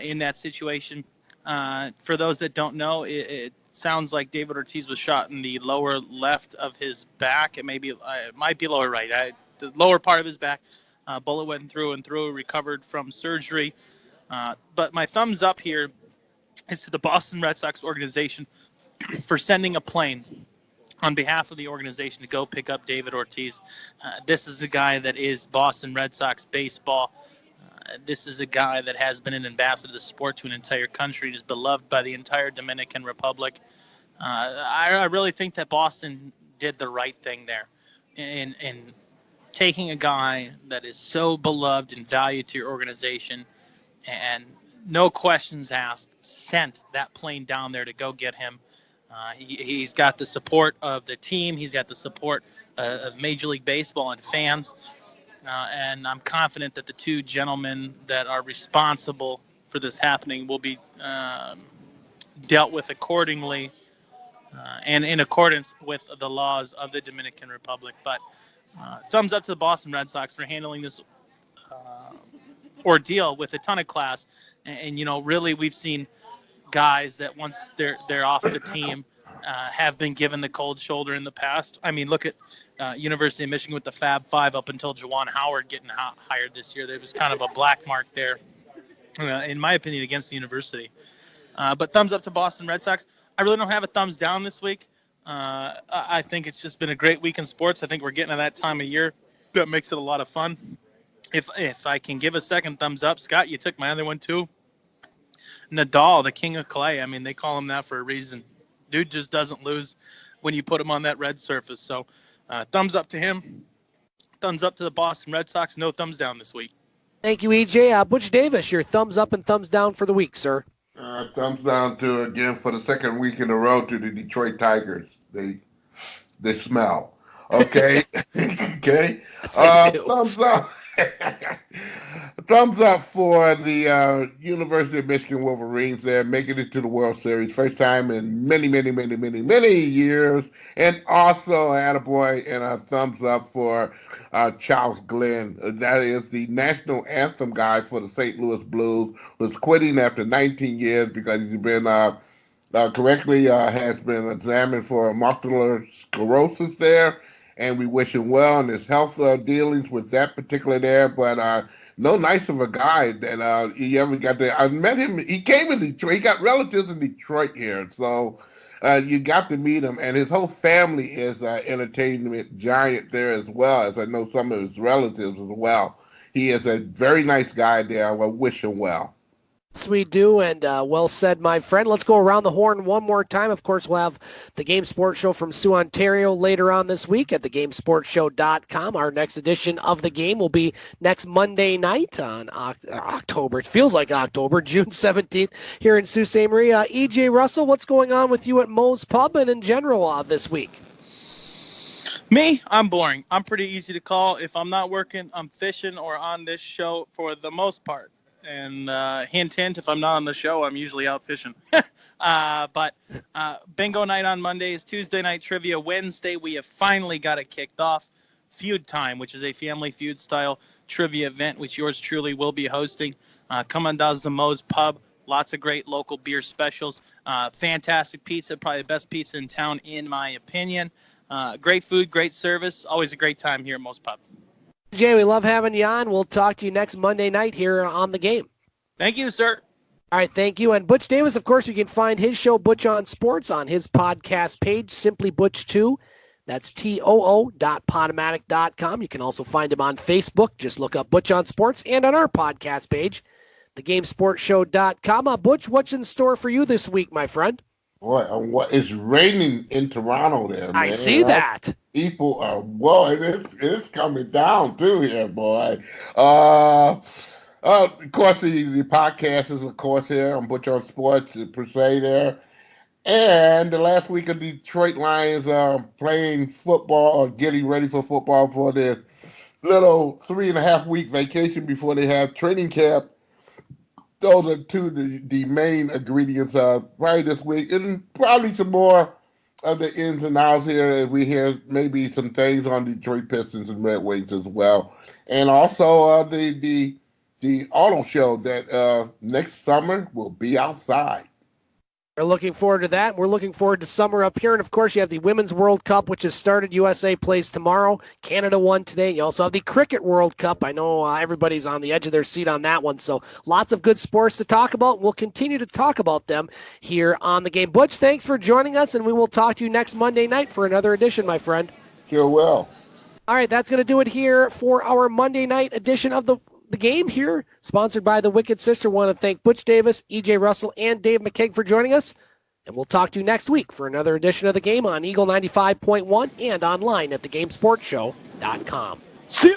In that situation. For those that don't know, it sounds like David Ortiz was shot in the lower left of his back. It might be lower right. The lower part of his back. Bullet went through and through, recovered from surgery. But my thumbs up here is to the Boston Red Sox organization for sending a plane on behalf of the organization to go pick up David Ortiz. This is a guy that is Boston Red Sox baseball. This is a guy that has been an ambassador of the sport to an entire country and is beloved by the entire Dominican Republic. I really think that Boston did the right thing there in taking a guy that is so beloved and valued to your organization and no questions asked, sent that plane down there to go get him. He's got the support of the team. He's got the support of Major League Baseball and fans. And I'm confident that the two gentlemen that are responsible for this happening will be dealt with accordingly and in accordance with the laws of the Dominican Republic. But thumbs up to the Boston Red Sox for handling this ordeal with a ton of class. And really we've seen guys that once they're off the team have been given the cold shoulder in the past. I mean, look at University of Michigan with the Fab Five up until Juwan Howard getting hired this year. There was kind of a black mark there, in my opinion, against the university. But thumbs up to Boston Red Sox. I really don't have a thumbs down this week. I think it's just been a great week in sports. I think we're getting to that time of year that makes it a lot of fun. If I can give a second thumbs up, Scott, you took my other one too. Nadal, the king of clay. I mean, they call him that for a reason. Dude just doesn't lose when you put him on that red surface. So thumbs up to him. Thumbs up to the Boston Red Sox. No thumbs down this week.
Thank you, EJ. Butch Davis, your thumbs up and thumbs down for the week, sir.
Thumbs down to, again, for the second week in a row, to the Detroit Tigers. They smell. Okay? Okay?
Yes, they do.
Thumbs up. Thumbs up for the University of Michigan Wolverines there, making it to the World Series. First time in many, many, many, many, many years. And also, attaboy, and a thumbs up for Charles Glenn. That is the national anthem guy for the St. Louis Blues, who's quitting after 19 years because he's been correctly has been examined for multiple sclerosis there. And we wish him well in his health dealings with that particular there. But no nice of a guy that he ever got there. I met him. He came in Detroit. He got relatives in Detroit here. So you got to meet him. And his whole family is entertainment giant there as well, as I know some of his relatives as well. He is a very nice guy there. I wish him well.
Yes, we do, and well said, my friend. Let's go around the horn one more time. Of course, we'll have the Game Sports Show from Soo Ontario later on this week at thegamesportshow.com. Our next edition of the game will be next Monday night on October. It feels like October, June 17th, here in Sault Ste. Marie. E.J. Russell, what's going on with you at Moe's Pub and in general this week?
Me, I'm boring. I'm pretty easy to call. If I'm not working, I'm fishing or on this show for the most part. And hint, if I'm not on the show, I'm usually out fishing. But bingo night on Mondays, Tuesday night trivia. Wednesday, we have finally got it kicked off. Feud Time, which is a family feud style trivia event, which yours truly will be hosting. Come on down to the Moe's Pub. Lots of great local beer specials. Fantastic pizza, probably the best pizza in town, in my opinion. Great food, great service. Always a great time here at Moe's Pub.
Jay, we love having you on. We'll talk to you next Monday night here on the game.
Thank you, sir.
All right, thank you. And Butch Davis, of course, you can find his show, Butch on Sports, on his podcast page, Simply Butch2. That's TOO.podomatic.com. You can also find him on Facebook. Just look up Butch on Sports, and on our podcast page, thegamesportshow.com. Butch, what's in store for you this week, my friend?
Boy, it's raining in Toronto there, man.
I see that.
People are, it's coming down too here, boy. Of course, the podcast is, of course, here on Butch on Sports, per se there. And the last week of Detroit Lions playing football or getting ready for football for their little 3.5-week vacation before they have training camp. Those are two of the main ingredients probably this week, and probably some more of the ins and outs here as we hear maybe some things on Detroit Pistons and Red Wings as well. And also the auto show that next summer will be outside.
We're looking forward to that. We're looking forward to summer up here. And, of course, you have the Women's World Cup, which has started. USA plays tomorrow. Canada won today. You also have the Cricket World Cup. I know everybody's on the edge of their seat on that one. So lots of good sports to talk about. We'll continue to talk about them here on the game. Butch, thanks for joining us, and we will talk to you next Monday night for another edition, my friend.
Sure will.
All right, that's going to do it here for our Monday night edition of the game here, sponsored by the Wicked Sister. Want to thank Butch Davis, E.J. Russell, and Dave McKeag for joining us. And we'll talk to you next week for another edition of the game on Eagle 95.1 and online at thegamesportshow.com.
See ya!